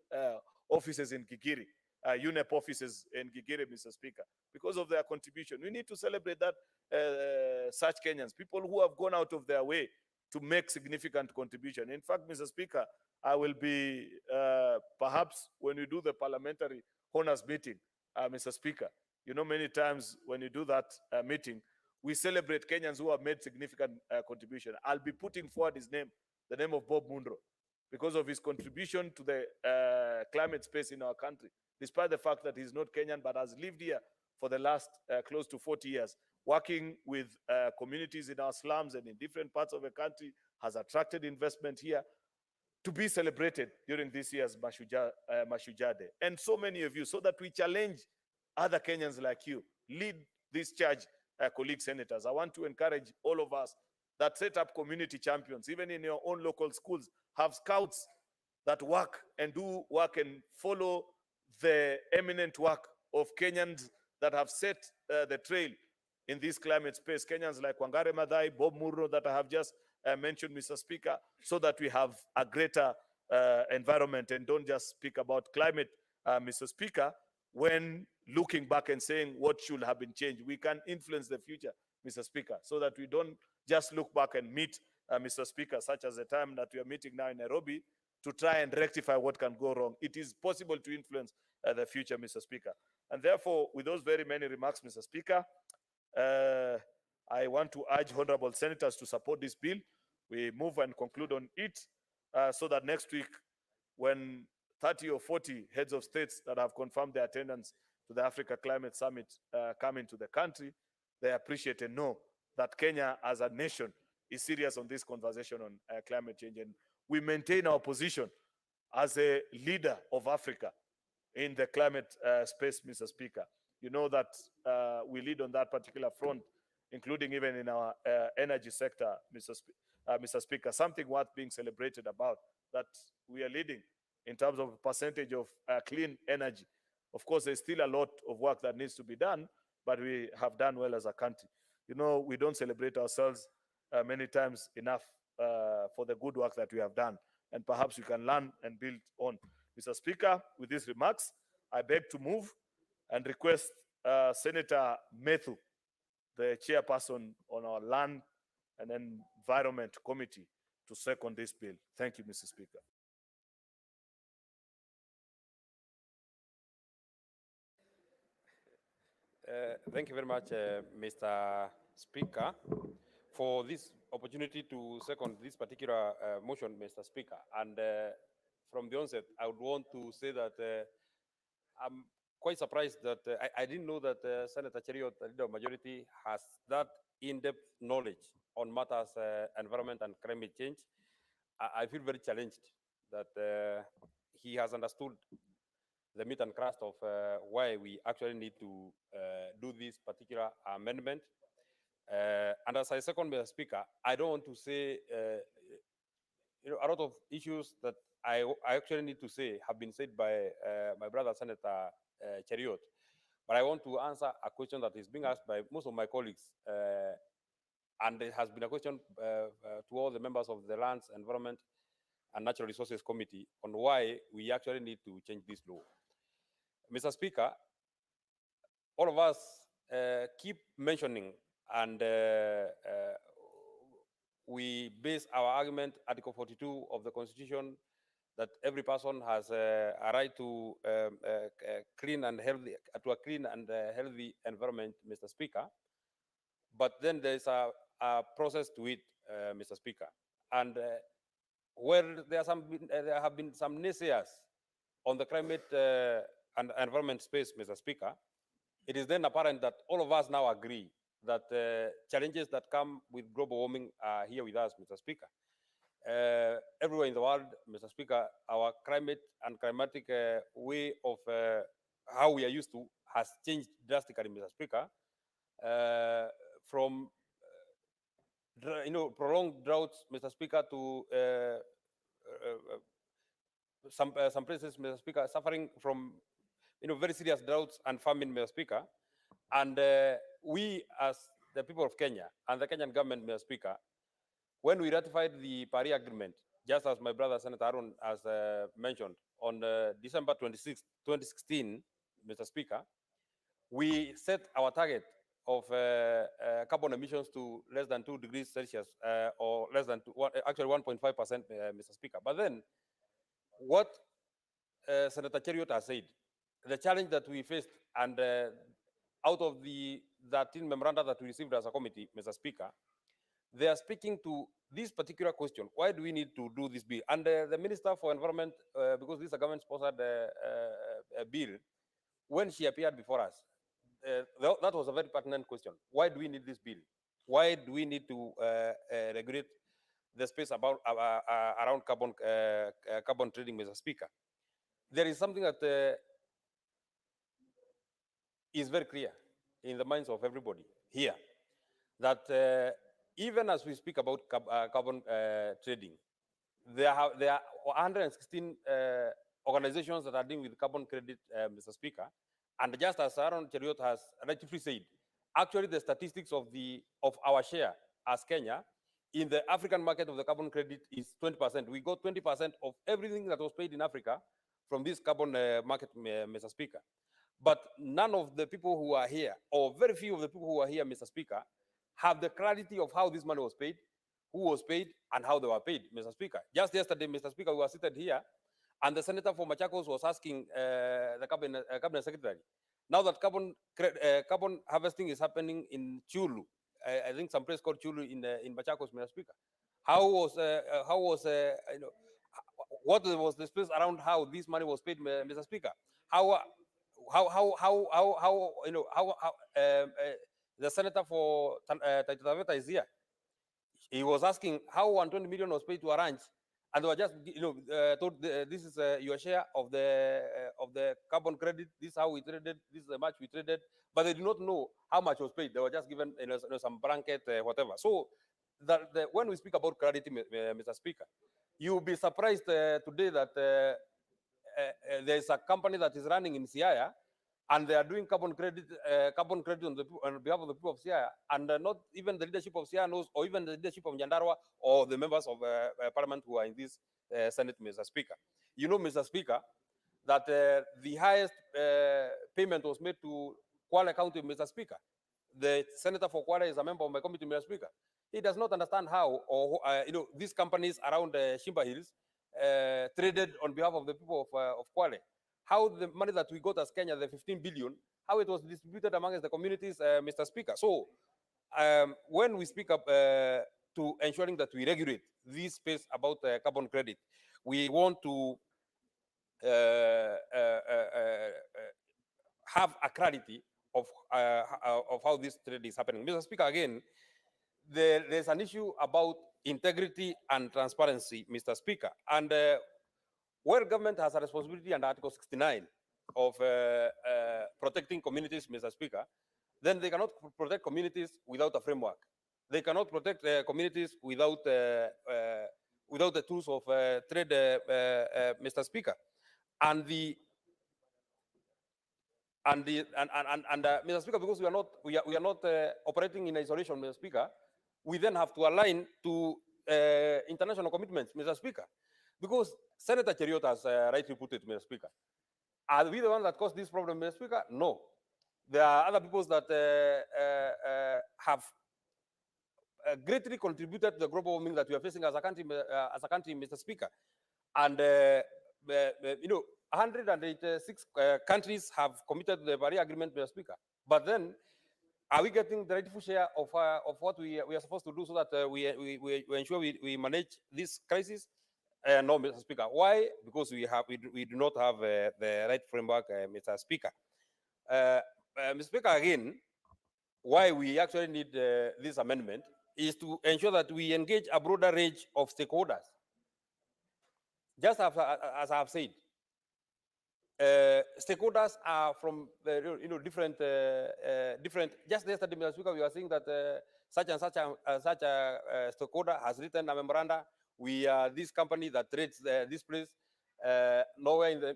offices in Gigiri, UNEP offices in Gigiri, Mr. Speaker, because of their contribution. We need to celebrate that such Kenyans, people who have gone out of their way to make significant contribution. In fact, Mr. Speaker, I will be, perhaps when we do the parliamentary honors meeting, Mr. Speaker, you know, many times when you do that meeting, we celebrate Kenyans who have made significant contribution. I'll be putting forward his name, the name of Bob Munro, because of his contribution to the climate space in our country, despite the fact that he's not Kenyan, but has lived here for the last close to 40 years, working with communities in our slums and in different parts of the country, has attracted investment here, to be celebrated during this year's Mashujaa Day. And so many of you, so that we challenge other Kenyans like you, lead this charge, colleague senators. I want to encourage all of us that set up community champions, even in your own local schools, have scouts that work and do work and follow the eminent work of Kenyans that have set the trail in this climate space. Kenyans like Wangari Maathai, Bob Murro that I have just mentioned, Mr. Speaker, so that we have a greater environment and don't just speak about climate, Mr. Speaker, when looking back and saying what should have been changed. We can influence the future, Mr. Speaker, so that we don't just look back and meet, Mr. Speaker, such as the time that we are meeting now in Nairobi, to try and rectify what can go wrong. It is possible to influence the future, Mr. Speaker. And therefore, with those very many remarks, Mr. Speaker, I want to urge honorable senators to support this bill we move and conclude on it, so that next week, when 30 or 40 heads of states that have confirmed their attendance to the Africa Climate Summit come into the country, they appreciate and know that Kenya as a nation is serious on this conversation on climate change. And we maintain our position as a leader of Africa in the climate space, Mr. Speaker. You know that we lead on that particular front, including even in our energy sector, Mr. Speaker, something worth being celebrated about, that we are leading in terms of percentage of clean energy. Of course, there's still a lot of work that needs to be done, but we have done well as a country. You know, we don't celebrate ourselves many times enough for the good work that we have done, and perhaps we can learn and build on. Mr. Speaker, with these remarks, I beg to move and request Senator Methu, the chairperson on our Land and Environment Committee, to second this bill. Thank you, Mr. Speaker. Thank you very much, Mr. Speaker, for this opportunity to second this particular motion, Mr. Speaker. And from the onset, I would want to say that I'm quite surprised that I didn't know that Senator Cheriot, the leader of majority, has that in-depth knowledge on matters environment and climate change. I feel very challenged that he has understood the meat and crust of why we actually need to do this particular amendment. And as I second Mr. Speaker, I don't want to say, a lot of issues that I actually need to say have been said by my brother, Senator Cheriot. But I want to answer a question that is being asked by most of my colleagues. And it has been a question to all the members of the Lands, Environment, and Natural Resources Committee on why we actually need to change this law. Mr. Speaker, all of us keep mentioning, and we base our argument, Article 42 of the Constitution, that every person has a right to clean and healthy, to a clean and healthy environment, Mr. Speaker. But then there's a process to it, Mr. Speaker. And where there have been some naysayers on the climate and environment space, Mr. Speaker, it is then apparent that all of us now agree that challenges that come with global warming are here with us, Mr. Speaker. Everywhere in the world, Mr. Speaker, our climate and climatic way of how we are used to has changed drastically, Mr. Speaker, from prolonged droughts, Mr. Speaker, to some places, Mr. Speaker, suffering from very serious droughts and famine, Mr. Speaker. And we, as the people of Kenya and the Kenyan government, Mr. Speaker, when we ratified the Paris Agreement, just as my brother Senator Aaron has mentioned, on December 26, 2016, Mr. Speaker, we set our target of carbon emissions to less than 2 degrees Celsius, or less than actually 1.5%, Mr. Speaker. But then, what Senator Cheriot has said, the challenge that we faced, and out of the 13 memoranda that we received as a committee, Mr. Speaker, they are speaking to this particular question: why do we need to do this bill? And the Minister for Environment, because this is a government-sponsored bill, when she appeared before us, that was a very pertinent question. Why do we need this bill? Why do we need to regulate the space about around carbon trading, Mr. Speaker? There is something that is very clear in the minds of everybody here, that even as we speak about carbon trading, there are 116 organizations that are dealing with carbon credit, Mr. Speaker. And just as Aaron Cheriot has rightfully said, actually the statistics of our share as Kenya in the African market of the carbon credit is 20%. We got 20% of everything that was paid in Africa from this carbon market, Mr. Speaker. But none of the people who are here, or very few of the people who are here, Mr. Speaker, have the clarity of how this money was paid, who was paid, and how they were paid, Mr. Speaker. Just yesterday, Mr. Speaker, we were seated here, and the senator for Machakos was asking the cabinet secretary, now that carbon harvesting is happening in Chulu, I think some place called Chulu in Machakos, Mr. Speaker, How was what was the space around how this money was paid, Mr. Speaker? How the senator for Taita Taveta is here. He was asking how 120 million was paid to a ranch, and they were just told this is your share of the carbon credit. This is how we traded. This is the much we traded, but they did not know how much was paid. They were just given some blanket whatever. So that when we speak about clarity, Mr. Speaker, you will be surprised today that there is a company that is running in Siaya, and they are doing carbon credit on behalf of the people of Siaya, and not even the leadership of Siaya knows, or even the leadership of Nyandarua, or the members of parliament who are in this Senate, Mr. Speaker. You know, Mr. Speaker, that the highest payment was made to Kwale County, Mr. Speaker. The senator for Kwale is a member of my committee, Mr. Speaker. He does not understand how, or these companies around Shimba Hills traded on behalf of the people of Kwale. How the money that we got as Kenya, the 15 billion, how it was distributed amongst the communities, Mr. Speaker. So when we speak up to ensuring that we regulate this space about carbon credit, we want to have a clarity of how this trade is happening. Mr. Speaker, again, there's an issue about integrity and transparency, Mr. Speaker. And where government has a responsibility under Article 69 of protecting communities, Mr. Speaker, then they cannot protect communities without a framework. They cannot protect communities without the tools of trade, Mr. Speaker. And Mr. Speaker, because we are not operating in isolation, Mr. Speaker, we then have to align to international commitments, Mr. Speaker. Because Senator Cheriot has rightly put it, Mr. Speaker. Are we the ones that caused this problem, Mr. Speaker? No. There are other peoples that have greatly contributed to the global warming that we are facing as a country, Mr. Speaker. And 186 countries have committed to the Paris Agreement, Mr. Speaker. But then, are we getting the rightful share of what we are supposed to do so that we ensure we manage this crisis? No, Mr. Speaker. Why? Because we do not have the right framework, Mr. Speaker. Mr. Speaker, again, why we actually need this amendment is to ensure that we engage a broader range of stakeholders. Just as I have said, stakeholders are from different. Just yesterday, Mr. Speaker, we were saying that such and such a stakeholder has written a memoranda. We are this company that trades this place. Nowhere in the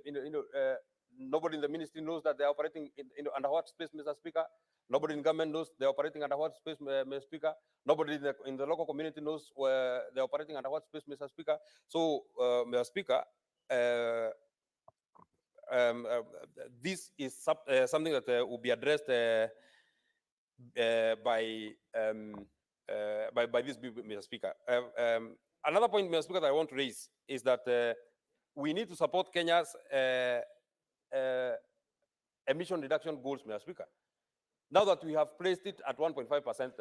nobody in the ministry knows that they are operating under what space, Mr. Speaker. Nobody in government knows they're operating under what space, Mr. Speaker. Nobody in the local community knows where they're operating under what space, Mr. Speaker. So, Mr. Speaker, this is something that will be addressed by this bill, Mr. Speaker. Another point, Mr. Speaker, that I want to raise is that we need to support Kenya's emission reduction goals, Mr. Speaker. Now that we have placed it at 1.5%,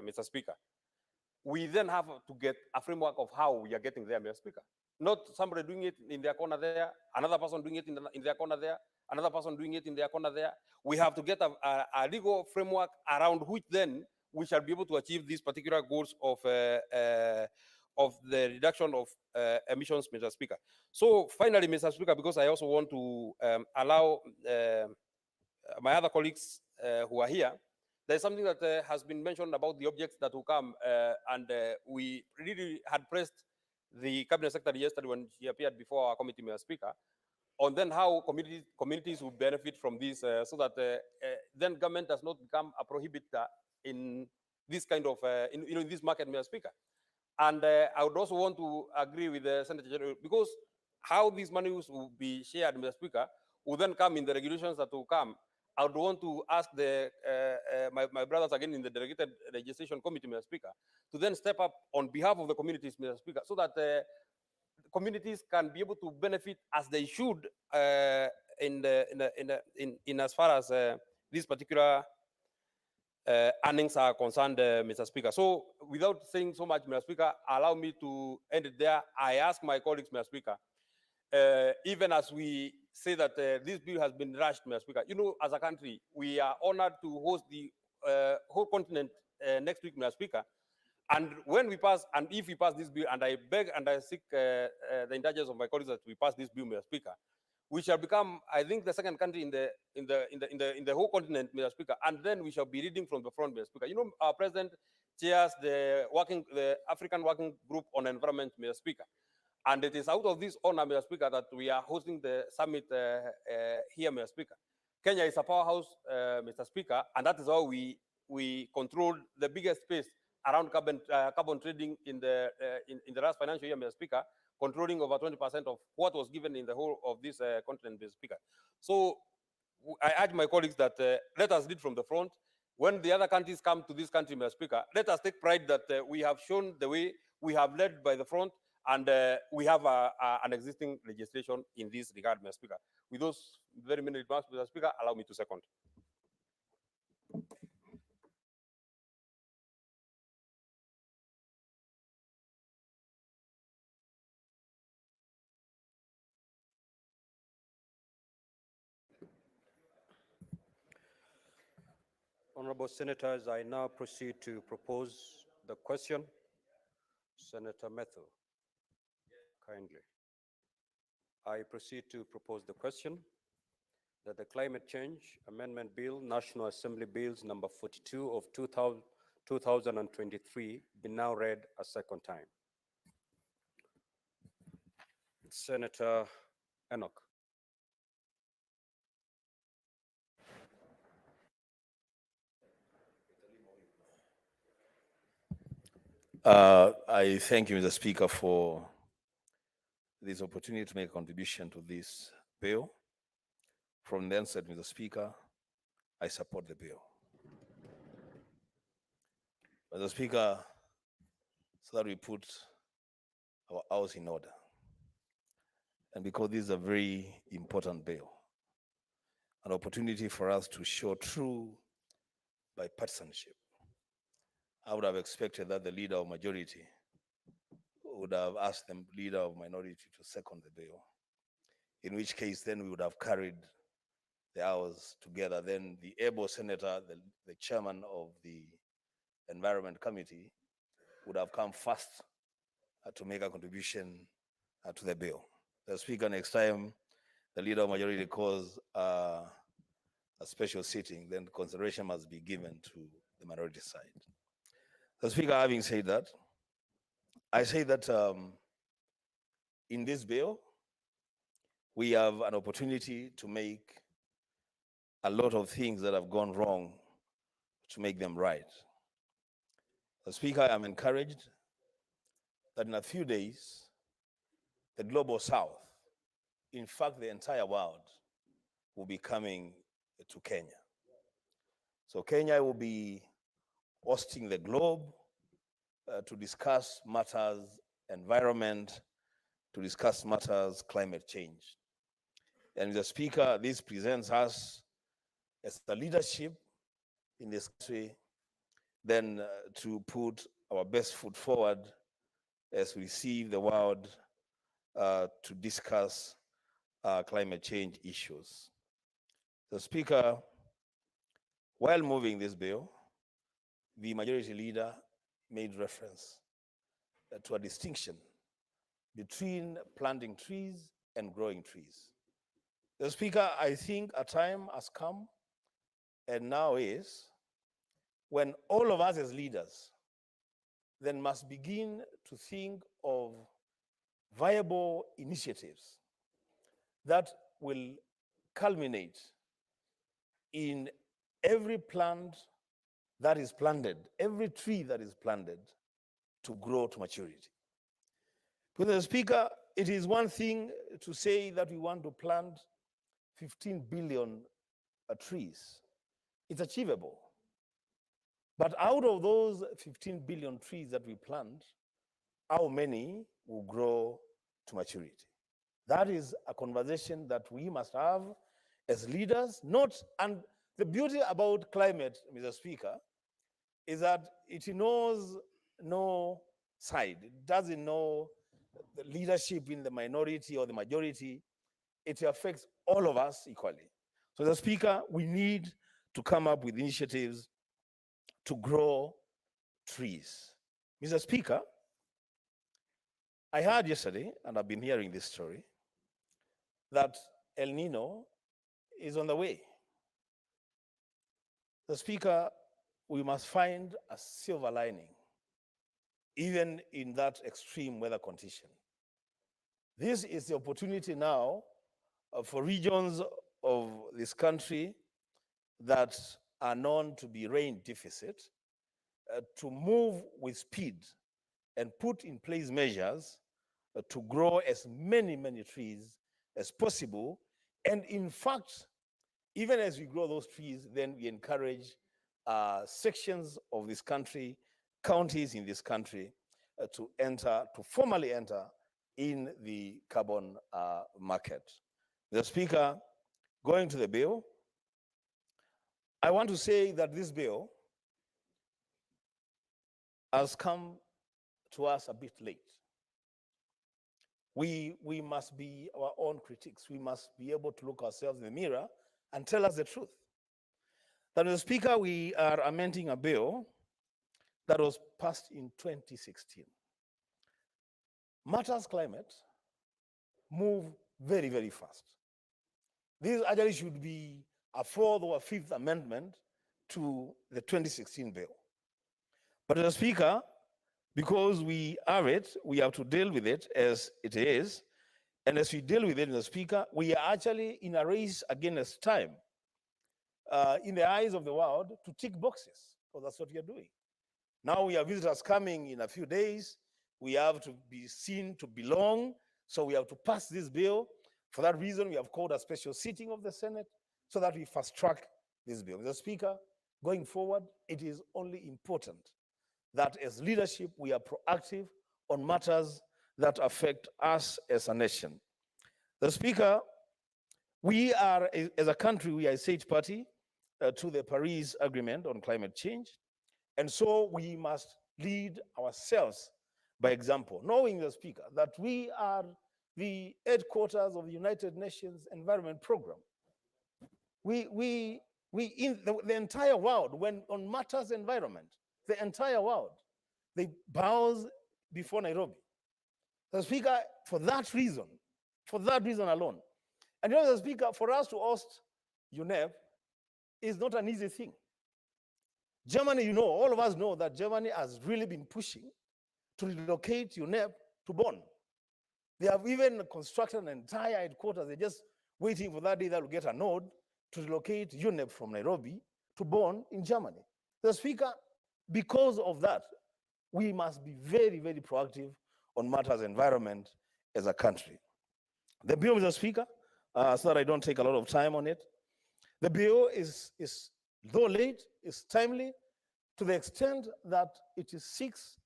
Mr. Speaker, we then have to get a framework of how we are getting there, Mr. Speaker. Not somebody doing it in their corner there, another person doing it in their corner there, another person doing it in their corner there. We have to get a legal framework around which then we shall be able to achieve these particular goals of the reduction of emissions, Mr. Speaker. So finally, Mr. Speaker, because I also want to allow my other colleagues who are here, there's something that has been mentioned about the objects that will come, and we really had pressed the cabinet secretary yesterday when she appeared before our committee, Mr. Speaker, on then how communities will benefit from this, so that then government does not become a prohibitor in this kind of in this market, Mr. Speaker. And I would also want to agree with the Senator General, because how these monies will be shared, Mr. Speaker, will then come in the regulations that will come. I would want to ask my brothers again in the delegated legislation committee, Mr. Speaker, to then step up on behalf of the communities, Mr. Speaker, so that communities can be able to benefit as they should in as far as this particular earnings are concerned, Mr. Speaker. So without saying so much, Mr. Speaker, allow me to end it there. I ask my colleagues, Mr. Speaker, even as we say that this bill has been rushed, Mr. Speaker, you know, as a country, we are honored to host the whole continent next week, Mr. Speaker. And when we pass, and if we pass this bill, and I beg and I seek the indulgence of my colleagues that we pass this bill, Mr. Speaker, we shall become, I think, the second country in the whole continent, Mr. Speaker, and then we shall be reading from the front, Mr. Speaker. You know, our president chairs the African Working Group on Environment, Mr. Speaker, and it is out of this honor, Mr. Speaker, that we are hosting the summit here, Mr. Speaker. Kenya is a powerhouse, Mr. Speaker, and that is how we control the biggest space around carbon trading in the last financial year, Mr. Speaker, controlling over 20% of what was given in the whole of this continent, Mr. Speaker. So I urge my colleagues that let us lead from the front. When the other countries come to this country, Mr. Speaker, let us take pride that we have shown the way, we have led by the front, and we have an existing legislation in this regard, Mr. Speaker. With those very many remarks, Mr. Speaker, allow me to second. Honorable Senators, I now proceed to propose the question. Senator Methu, kindly. I proceed to propose the question that the Climate Change Amendment Bill, National Assembly Bills number 42 of 2023 be now read a second time. Senator Enoch. I thank you, Mr. Speaker, for this opportunity to make a contribution to this bill. From the onset, Mr. Speaker, I support the bill. Mr. Speaker, so that we put our house in order, and because this is a very important bill, an opportunity for us to show true bipartisanship, I would have expected that the leader of majority would have asked the leader of minority to second the bill, in which case then we would have carried the hours together. Then the able senator, the chairman of the Environment Committee, would have come first to make a contribution to the bill. The Speaker, next time the leader of majority calls a special sitting, then consideration must be given to the minority side. The Speaker, having said that, I say that in this bill, we have an opportunity to make a lot of things that have gone wrong to make them right. The Speaker, I am encouraged that in a few days, the global south, in fact, the entire world, will be coming to Kenya. So Kenya will be hosting the globe to discuss matters environment, to discuss matters climate change. And Mr. Speaker, this presents us as the leadership in this country, then to put our best foot forward as we see the world to discuss climate change issues. The Speaker, while moving this bill, the majority leader made reference to a distinction between planting trees and growing trees. The Speaker, I think a time has come, and now is, when all of us as leaders then must begin to think of viable initiatives that will culminate in every plant that is planted, every tree that is planted, to grow to maturity. Mr. Speaker, it is one thing to say that we want to plant 15 billion trees. It's achievable. But out of those 15 billion trees that we plant, how many will grow to maturity? That is a conversation that we must have as leaders, and the beauty about climate, Mr. Speaker, is that it knows no side. It doesn't know the leadership in the minority or the majority. It affects all of us equally. So, the Speaker, we need to come up with initiatives to grow trees. Mr. Speaker, I heard yesterday, and I've been hearing this story, that El Nino is on the way. The Speaker, we must find a silver lining, even in that extreme weather condition. This is the opportunity now for regions of this country that are known to be rain deficit to move with speed and put in place measures to grow as many trees as possible. And in fact, even as we grow those trees, then we encourage sections of this country, counties in this country, to formally enter in the carbon market. The Speaker, going to the bill, I want to say that this bill has come to us a bit late. We must be our own critics. We must be able to look ourselves in the mirror and tell us the truth. That, Mr. Speaker, we are amending a bill that was passed in 2016. Matters climate move very fast. This actually should be a fourth or a fifth amendment to the 2016 bill. But, Mr. Speaker, because we have to deal with it as it is. And as we deal with it, Mr. Speaker, we are actually in a race against time in the eyes of the world to tick boxes, because that's what we are doing. Now we have visitors coming in a few days. We have to be seen to belong, so we have to pass this bill. For that reason, we have called a special sitting of the Senate so that we fast track this bill. Mr. Speaker, going forward, it is only important that as leadership, we are proactive on matters that affect us as a nation. The Speaker, we are, as a country, we are a state party to the Paris Agreement on climate change. And so we must lead ourselves by example, knowing, the Speaker, that we are the headquarters of the United Nations Environment Program. We in the entire world, when on matters environment, the entire world, they bows before Nairobi. The Speaker, for that reason alone, and you know, the Speaker, for us to host UNEP is not an easy thing. Germany, you know, all of us know that Germany has really been pushing to relocate UNEP to Bonn. They have even constructed an entire headquarters. They're just waiting for that day that will get a node to relocate UNEP from Nairobi to Bonn in Germany. The Speaker, because of that, we must be very proactive on matters environment as a country. The bill, Mr. Speaker, so that I don't take a lot of time on it, the bill is though late, is timely to the extent that it seeks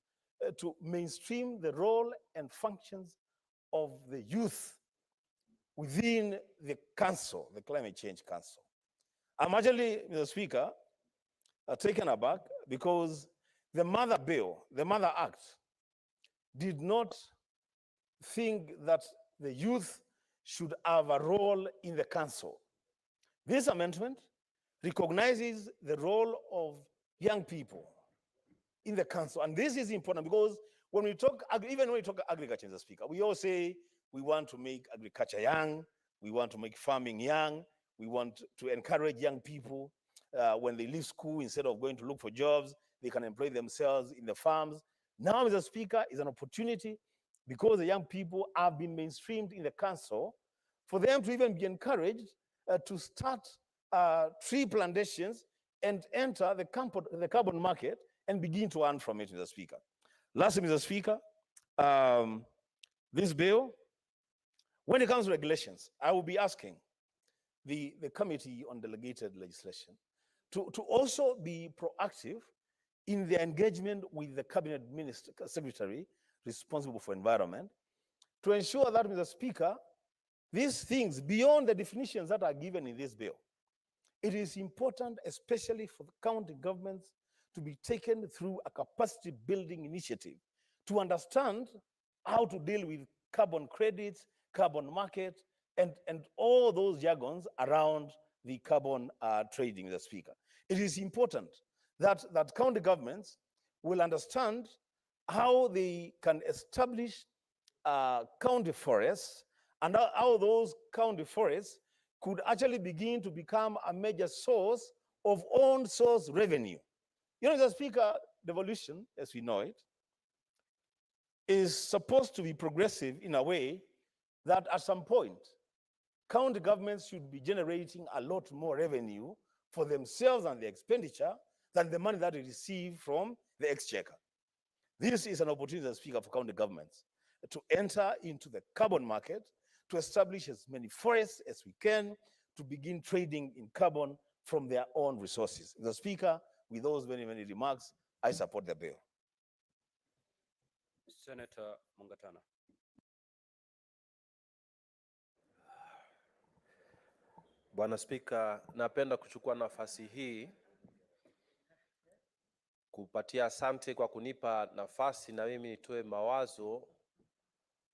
to mainstream the role and functions of the youth within the council, the Climate Change Council. I'm actually, Mr. Speaker, taken aback because the Mother Bill, the Mother Act, did not think that the youth should have a role in the council. This amendment recognizes the role of young people in the council. And this is important because when we talk, even when we talk agriculture, Mr. Speaker, we all say we want to make agriculture young, we want to make farming young, we want to encourage young people when they leave school, instead of going to look for jobs, they can employ themselves in the farms. Now, Mr. Speaker, is an opportunity because the young people have been mainstreamed in the council for them to even be encouraged to start tree plantations and enter the carbon market and begin to earn from it, Mr. Speaker. Lastly, Mr. Speaker, this bill, when it comes to regulations, I will be asking the Committee on Delegated Legislation to also be proactive in their engagement with the Cabinet Minister, Secretary responsible for environment, to ensure that, Mr. Speaker, these things, beyond the definitions that are given in this bill, it is important, especially for the county governments, to be taken through a capacity building initiative to understand how to deal with carbon credits, carbon market, and all those jargons around the carbon trading, Mr. Speaker. It is important that county governments will understand how they can establish county forests and how those county forests could actually begin to become a major source of own source revenue. You know, Mr. Speaker, devolution, as we know it, is supposed to be progressive in a way that at some point, county governments should be generating a lot more revenue for themselves and their expenditure than the money that they receive from the exchequer. This is an opportunity, Mr. Speaker, for county governments to enter into the carbon market, to establish as many forests as we can, to begin trading in carbon from their own resources. Mr. Speaker, with those many remarks, I support the bill. Senator Mungatana. Bwana Spika, napenda kuchukua nafasi hii kupatia asante kwa kunipa nafasi na mimi nitoe mawazo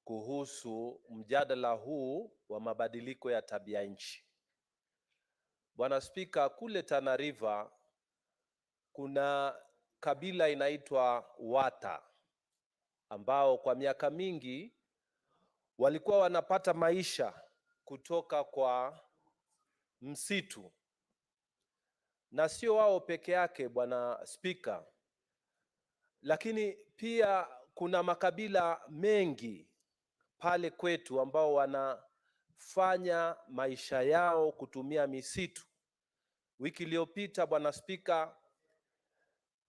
kuhusu mjadala huu wa mabadiliko ya tabia nchi. Bwana Spika, kule Tana River kuna kabila inaitwa Wata ambao kwa miaka mingi walikuwa wanapata maisha kutoka kwa msitu, na sio wao peke yake Bwana Spika, lakini pia kuna makabila mengi pale kwetu ambao wanafanya maisha yao kutumia misitu. Wiki iliyopita Bwana Spika,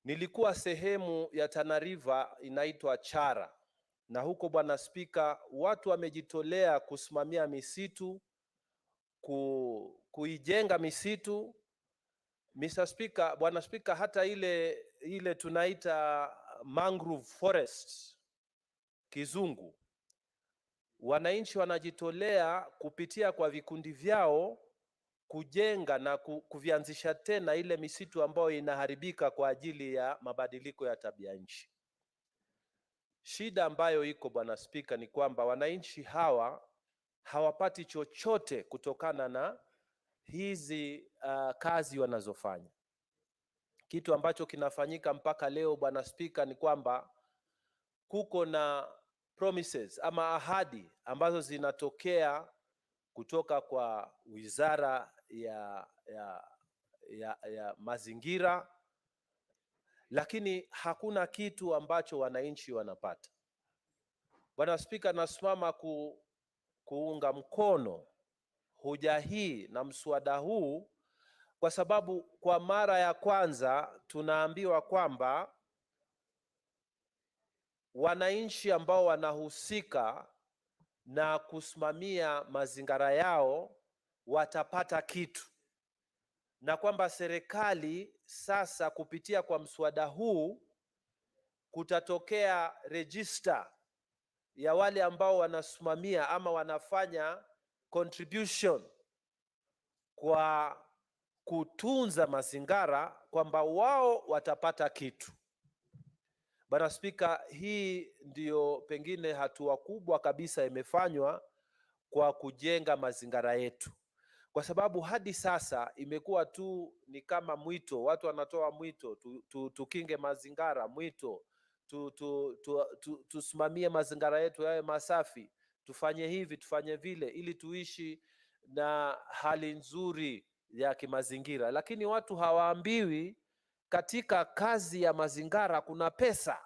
nilikuwa sehemu ya Tana River inaitwa Chara, na huko Bwana Spika, watu wamejitolea kusimamia misitu, kuijenga misitu. Mr. Speaker, Bwana Spika, hata ile tunaita mangrove forest kizungu, wananchi wanajitolea kupitia kwa vikundi vyao kujenga na kuvianzisha tena ile misitu ambayo inaharibika kwa ajili ya mabadiliko ya tabia nchi. Shida ambayo iko Bwana Spika ni kwamba wananchi hawa hawapati chochote kutokana na hizi kazi wanazofanya. Kitu ambacho kinafanyika mpaka leo Bwana Spika ni kwamba kuko na promises ama ahadi ambazo zinatokea kutoka kwa Wizara ya Mazingira, lakini hakuna kitu ambacho wananchi wanapata. Bwana Spika, nasimama kuunga mkono hoja hii na mswada huu kwa sababu kwa mara ya kwanza tunaambiwa kwamba wananchi ambao wanahusika na kusimamia mazingira yao watapata kitu, na kwamba serikali sasa kupitia kwa mswada huu kutatokea register ya wale ambao wanasimamia ama wanafanya contribution kwa kutunza mazingira, kwamba wao watapata kitu. Bwana Spika, hii ndio pengine hatua kubwa kabisa imefanywa kwa kujenga mazingira yetu, kwa sababu hadi sasa imekuwa tu ni kama mwito, watu wanatoa mwito tukinge mazingira, mwito tusimamie mazingira yetu yawe masafi, tufanye hivi tufanye vile ili tuishi na hali nzuri ya kimazingira, lakini watu hawaambiwi katika kazi ya mazingira kuna pesa,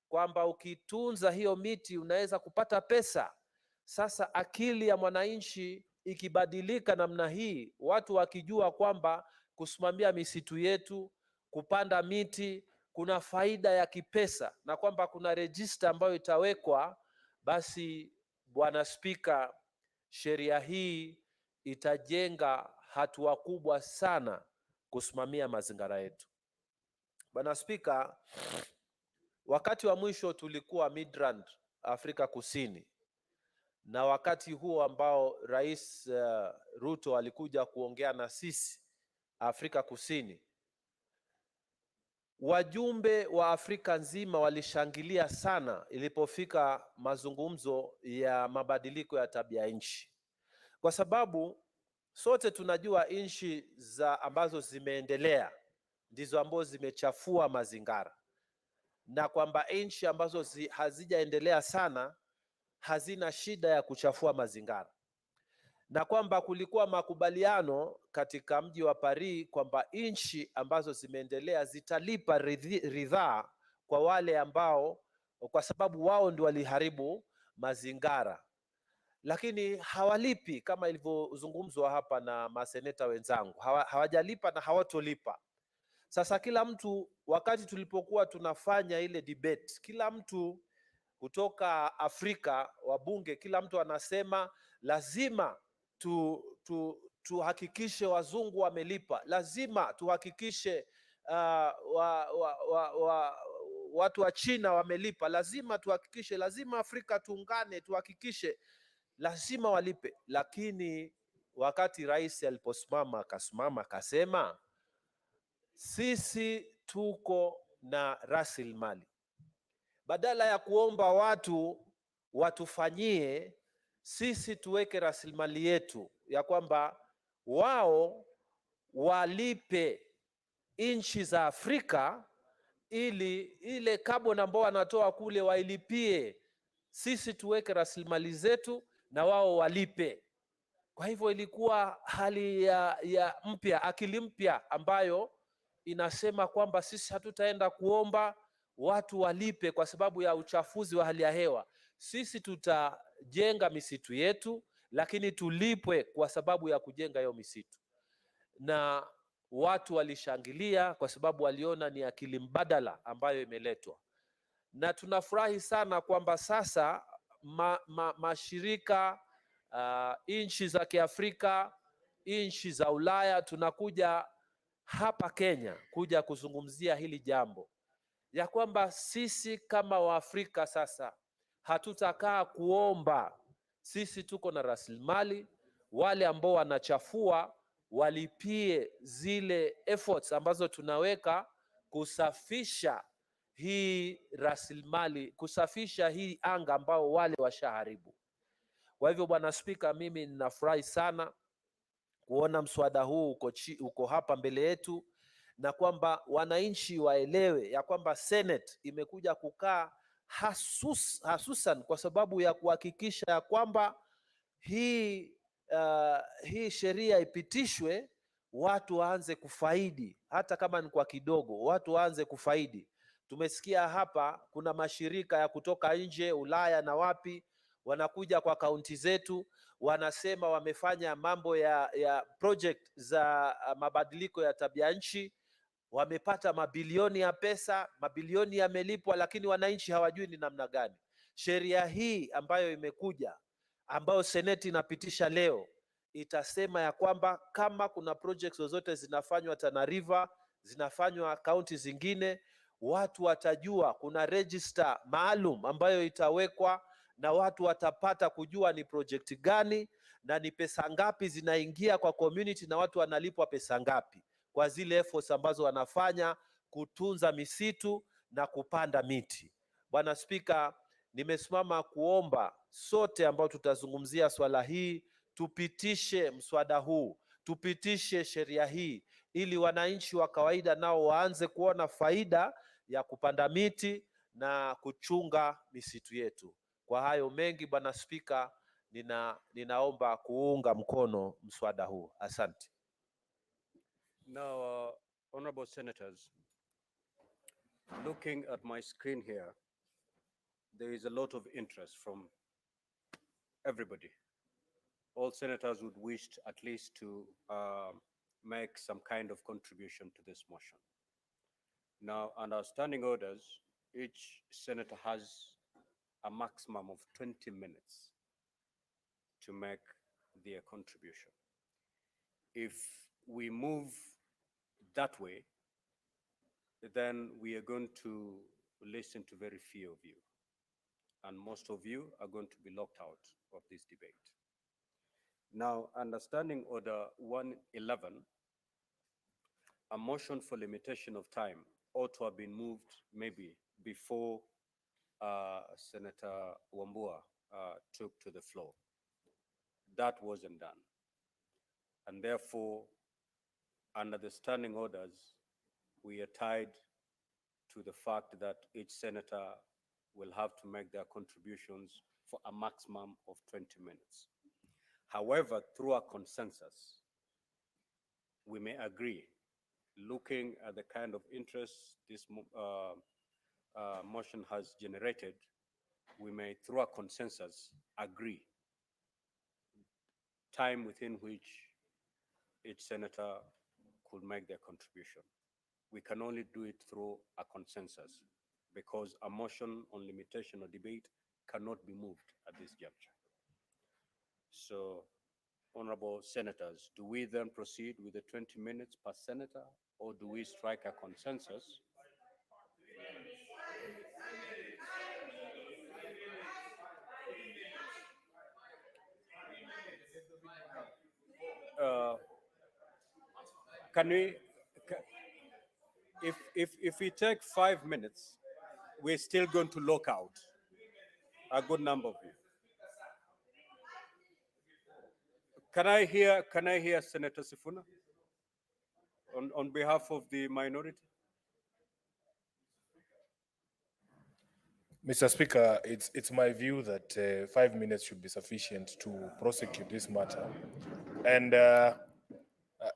kwamba ukitunza hiyo miti unaweza kupata pesa. Sasa akili ya mwananchi ikibadilika namna hii, watu wakijua kwamba kusimamia misitu yetu, kupanda miti kuna faida ya kipesa na kwamba kuna register ambayo itawekwa, basi Bwana Spika, sheria hii itajenga hatua kubwa sana kusimamia mazingira yetu. Bwana Spika, wakati wa mwisho tulikuwa Midrand, Afrika Kusini, na wakati huo ambao Rais Ruto alikuja kuongea na sisi Afrika Kusini, wajumbe wa Afrika nzima walishangilia sana ilipofika mazungumzo ya mabadiliko ya tabia nchi, kwa sababu sote tunajua nchi ambazo zimeendelea ndizo ambazo zimechafua mazingira, na kwamba nchi ambazo hazijaendelea sana hazina shida ya kuchafua mazingira, na kwamba kulikuwa makubaliano katika mji wa Paris kwamba nchi ambazo zimeendelea zitalipa ridhaa kwa wale ambao, kwa sababu wao ndio waliharibu mazingira, lakini hawalipi kama ilivyozungumzwa hapa na maseneta wenzangu, hawajalipa na hawatolipa. Sasa kila mtu, wakati tulipokuwa tunafanya ile debate, kila mtu kutoka Afrika, wabunge, kila mtu anasema lazima tuhakikishe wazungu wamelipa, lazima tuhakikishe watu wa China wamelipa, lazima tuhakikishe, lazima Afrika tuungane, tuhakikishe, lazima walipe. Lakini wakati rais aliposimama akasema sisi tuko na rasilimali, badala ya kuomba watu watufanyie, sisi tuweke rasilimali yetu ya kwamba wao walipe nchi za Afrika ili ile carbon ambao wanatoa kule wailipie, sisi tuweke rasilimali zetu na wao walipe. Kwa hivyo ilikuwa hali ya mpya, akili mpya ambayo inasema kwamba sisi hatutaenda kuomba watu walipe kwa sababu ya uchafuzi wa hali ya hewa. Sisi tutajenga misitu yetu, lakini tulipwe kwa sababu ya kujenga hiyo misitu. Na watu walishangilia kwa sababu waliona ni akili mbadala ambayo imeletwa, na tunafurahi sana kwamba sasa mashirika nchi za Kiafrika, nchi za Ulaya, tunakuja hapa Kenya kuja kuzungumzia hili jambo, ya kwamba sisi kama Waafrika sasa hatutakaa kuomba. Sisi tuko na rasilimali, wale ambao wanachafua walipie zile efforts ambazo tunaweka kusafisha hii rasilimali, kusafisha hii anga ambao wale washaharibu. Kwa hivyo Bwana Spika, mimi ninafurahi sana kuona mswada huu uko hapa mbele yetu, na kwamba wananchi waelewe ya kwamba Senate imekuja kukaa hasusan kwa sababu ya kuhakikisha ya kwamba hii sheria ipitishwe, watu waanze kufaidi, hata kama ni kwa kidogo, watu waanze kufaidi. Tumesikia hapa kuna mashirika ya kutoka nje, Ulaya na wapi, wanakuja kwa kaunti zetu, wanasema wamefanya mambo ya project za mabadiliko ya tabia nchi, wamepata mabilioni ya pesa, mabilioni yamelipwa, lakini wananchi hawajui ni namna gani. Sheria hii ambayo imekuja, ambayo Seneti inapitisha leo, itasema ya kwamba kama kuna projects zozote zinafanywa Tana River, zinafanywa kaunti zingine, watu watajua, kuna register maalum ambayo itawekwa na watu watapata kujua ni project gani na ni pesa ngapi zinaingia kwa community na watu wanalipwa pesa ngapi kwa zile efforts ambazo wanafanya kutunza misitu na kupanda miti. Bwana Spika, nimesimama kuomba sote ambao tutazungumzia swala hii tupitishe mswada huu, tupitishe sheria hii ili wananchi wa kawaida nao waanze kuona faida ya kupanda miti na kuchunga misitu yetu. Kwa hayo mengi Bwana Spika, ninaomba kuunga mkono mswada huu. Asante. Now, honorable senators, looking at my screen here, there is a lot of interest from everybody. All senators would wish at least to make some kind of contribution to this motion. Now, under standing orders, each senator has a maximum of 20 minutes to make their contribution. If we move that way, then we are going to listen to very few of you, and most of you are going to be locked out of this debate. Now, under Standing Order 111, a motion for limitation of time ought to have been moved maybe before Senator Wambua took to the floor. That wasn't done. And therefore, under the standing orders, we are tied to the fact that each senator will have to make their contributions for a maximum of 20 minutes. However, through a consensus, we may agree, looking at the kind of interest this motion has generated, we may, through a consensus, agree time within which each senator could make their contribution. We can only do it through a consensus because a motion on limitation or debate cannot be moved at this juncture. So, honorable senators, do we then proceed with the 20 minutes per senator, or do we strike a consensus? Can we, if we take 5 minutes, we're still going to lock out a good number of you. Can I hear Senator Sifuna on behalf of the minority? Mr. Speaker, it's my view that 5 minutes should be sufficient to prosecute this matter. And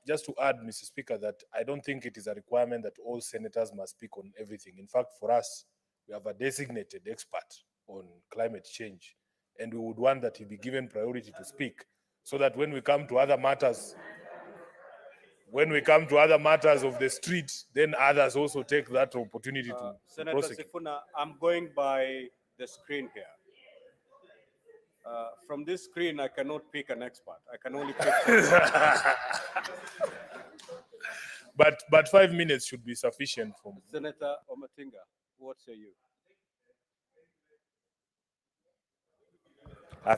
just to add, Mr. Speaker, that I don't think it is a requirement that all senators must speak on everything. In fact, for us, we have a designated expert on climate change, and we would want that he be given priority to speak, so that when we come to other matters, of the street, then others also take that opportunity to Senator prosecute. Sifuna, I'm going by the screen here. From this screen, I cannot pick an expert. I can only pick But 5 minutes should be sufficient for me. Senator Omatinga, what say you?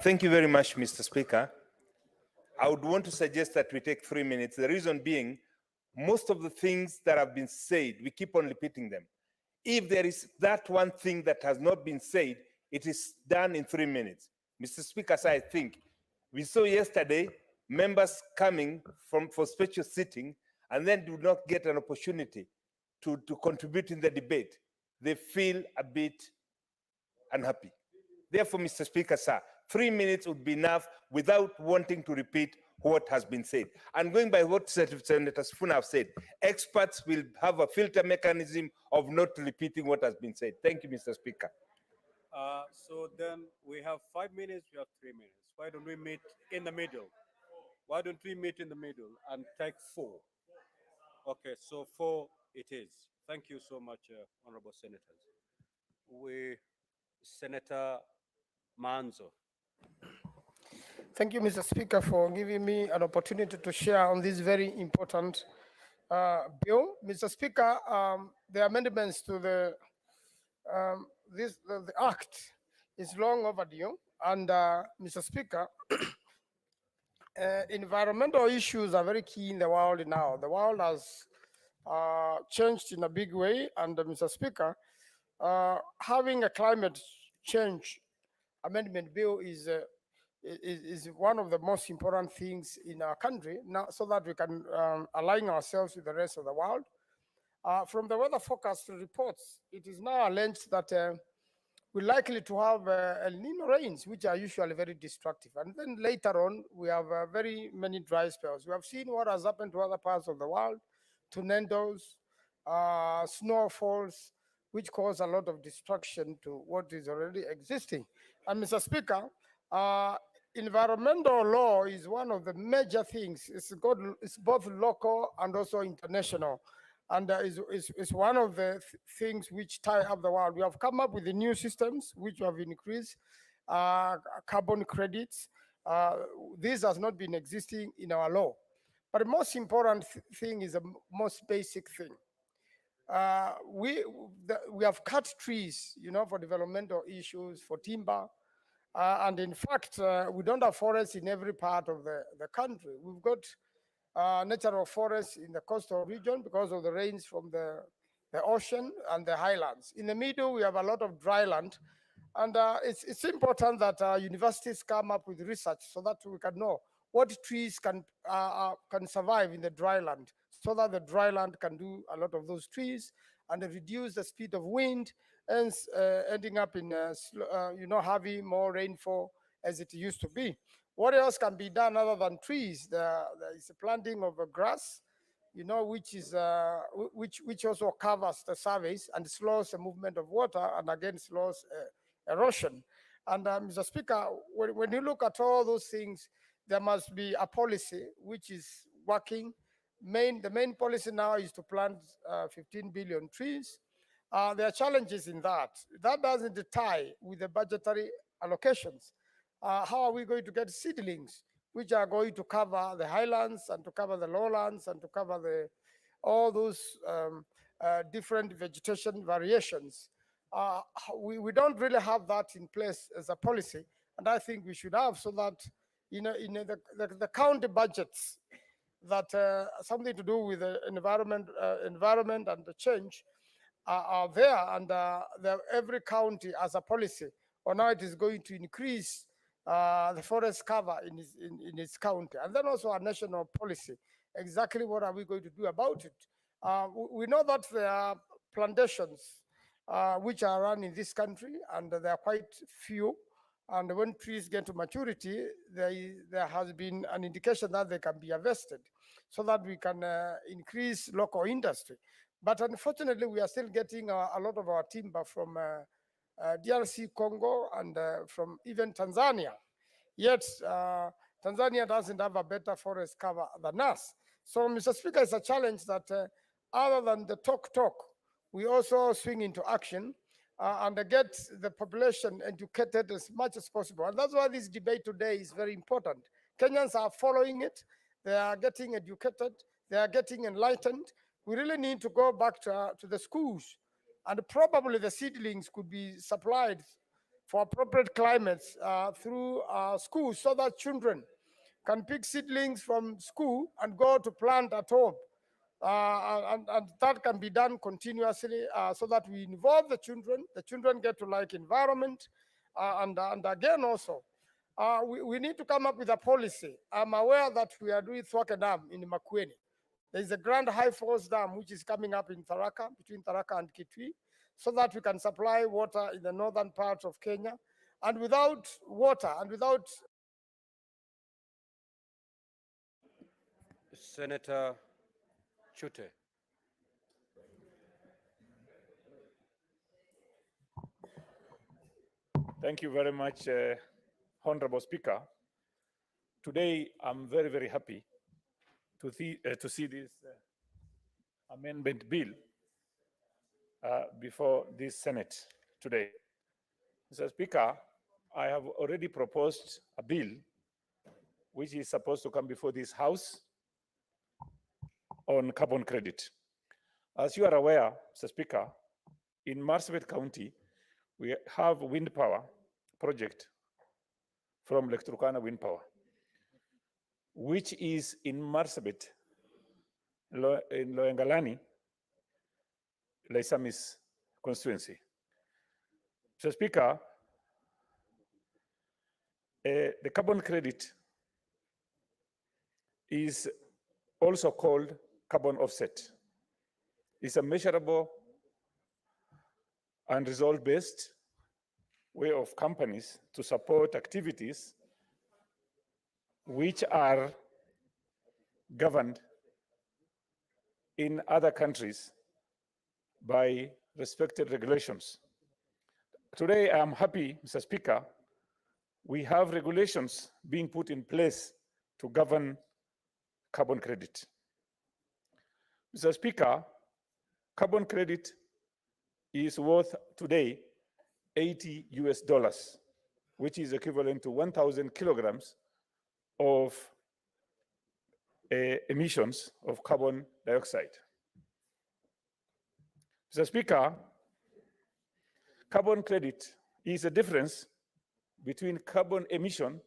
Thank you very much, Mr. Speaker. I would want to suggest that we take 3 minutes. The reason being, most of the things that have been said, we keep on repeating them. If there is that one thing that has not been said, it is done in 3 minutes. Mr. Speaker, so I think we saw yesterday members coming for special sitting and then do not get an opportunity to contribute in the debate. They feel a bit unhappy. Therefore, Mr. Speaker, sir, 3 minutes would be enough without wanting to repeat what has been said. And going by what Senator Sifuna have said, experts will have a filter mechanism of not repeating what has been said. Thank you, Mr. Speaker. So then we have 5 minutes, we have 3 minutes. Why don't we meet in the middle? Why don't we meet in the middle and take 4? Okay, so 4 it is. Thank you so much, honorable senators. Senator Manzo. Thank you, Mr. Speaker, for giving me an opportunity to share on this very important bill. Mr. Speaker, the amendments to the act is long overdue, and Mr. Speaker, environmental issues are very key in the world now. The world has changed in a big way, and Mr. Speaker, having a climate change amendment bill is one of the most important things in our country now, so that we can align ourselves with the rest of the world. From the weather forecast reports, it is now alleged that we're likely to have El Nino rains, which are usually very destructive. And then later on, we have very many dry spells. We have seen what has happened to other parts of the world, tornadoes, snowfalls, which cause a lot of destruction to what is already existing. And Mr. Speaker, environmental law is one of the major things. It's both local and also international, and is one of the things which tie up the world. We have come up with the new systems which have increased carbon credits. This has not been existing in our law. But the most important thing is the most basic thing. We have cut trees, for developmental issues, for timber. And in fact, we don't have forests in every part of the country. We've got natural forests in the coastal region because of the rains from the the ocean and the highlands. In the middle, we have a lot of dry land. And it's important that universities come up with research so that we can know what trees can survive in the dry land, so that the dry land can do a lot of those trees and reduce the speed of wind, and ending up in having more rainfall as it used to be. What else can be done other than trees? There is a planting of a grass, which also covers the surface and slows the movement of water, and again slows erosion. And Mr. Speaker, when you look at all those things, there must be a policy which is working. The main policy now is to plant 15 billion trees. There are challenges in that. That doesn't tie with the budgetary allocations. How are we going to get seedlings which are going to cover the highlands and to cover the lowlands and to cover all those different vegetation variations? We don't really have that in place as a policy, and I think we should have, so that the county budgets that something to do with the environment and the change are there, and every county has a policy on how it is going to increase the forest cover in its county, and then also a national policy. Exactly what are we going to do about it? We know that there are plantations which are run in this country, and there are quite few. And when trees get to maturity, there has been an indication that they can be harvested so that we can increase local industry. But unfortunately, we are still getting a lot of our timber from DRC Congo and from even Tanzania. Yet Tanzania doesn't have a better forest cover than us. So, Mr. Speaker, it's a challenge that other than the talk, we also swing into action and get the population educated as much as possible. And that's why this debate today is very important. Kenyans are following it. They are getting educated. They are getting enlightened. We really need to go back to the schools, and probably the seedlings could be supplied for appropriate climates through schools, so that children can pick seedlings from school and go to plant at home. And that can be done continuously so that we involve the children get to like environment. And again also, we need to come up with a policy. I'm aware that we are doing Thwake Dam in Makueni. There is a Grand High Force Dam which is coming up in Tharaka, between Tharaka and Kitui, so that we can supply water in the northern part of Kenya. And without water and without... Senator Chute. Thank you very much, Honorable Speaker. Today, I'm very, very happy to see this amendment bill before this Senate today. Mr. Speaker, I have already proposed a bill which is supposed to come before this House on carbon credit. As you are aware, Mr. Speaker, in Marsabit County, we have wind power project from Lake Turkana Wind Power, which is in Marsabit, in Loengalani, Laisamis constituency. Mr. Speaker, the carbon credit is also called carbon offset. It's a measurable and result-based way of companies to support activities which are governed in other countries by respected regulations. Today, I am happy, Mr. Speaker, we have regulations being put in place to govern carbon credit. Mr. Speaker, carbon credit is worth today $80 US, which is equivalent to 1,000 kilograms of emissions of carbon dioxide. Mr. Speaker, carbon credit is a difference between carbon emission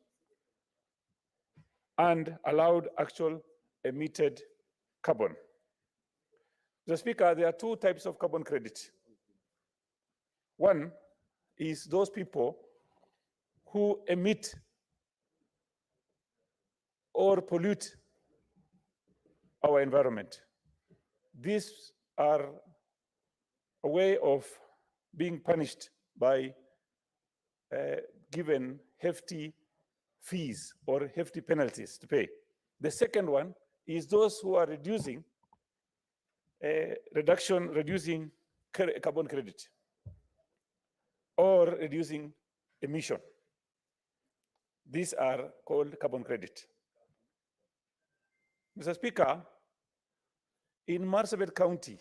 and allowed actual emitted carbon. Mr. Speaker, there are two types of carbon credit. One is those people who emit or pollute our environment. These are a way of being punished by given hefty fees or hefty penalties to pay. The second one is those who are reducing carbon credit or reducing emission. These are called carbon credit. Mr. Speaker, in Marsabit County,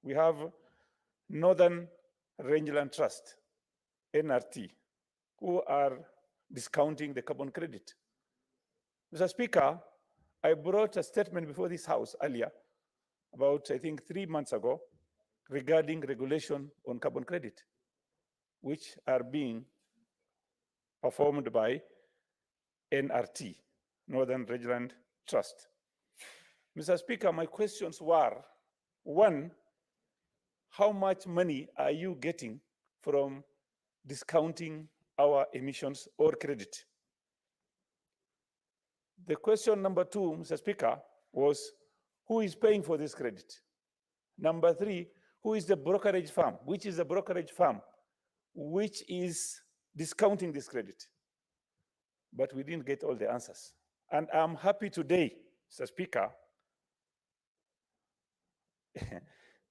we have Northern Rangeland Trust, NRT, who are discounting the carbon credit. Mr. Speaker, I brought a statement before this House earlier, about, I think, 3 months ago, regarding regulation on carbon credit, which are being performed by NRT, Northern Rangeland Trust. Mr. Speaker, my questions were, one, how much money are you getting from discounting our emissions or credit? The question number two, Mr. Speaker, was who is paying for this credit? Number three, who is the brokerage firm? Which is the brokerage firm which is discounting this credit? But we didn't get all the answers. And I'm happy today, Mr. Speaker,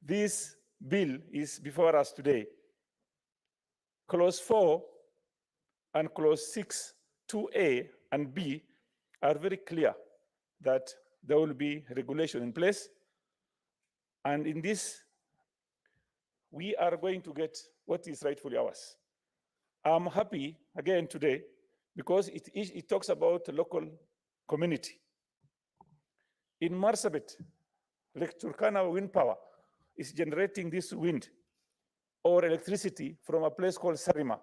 this bill is before us today. Clause 4 and clause 6, 2A and B are very clear that there will be regulation in place. And in this, we are going to get what is rightfully ours. I'm happy again today because it talks about the local community. In Marsabit, Lake Turkana wind power is generating this wind or electricity from a place called Sarima.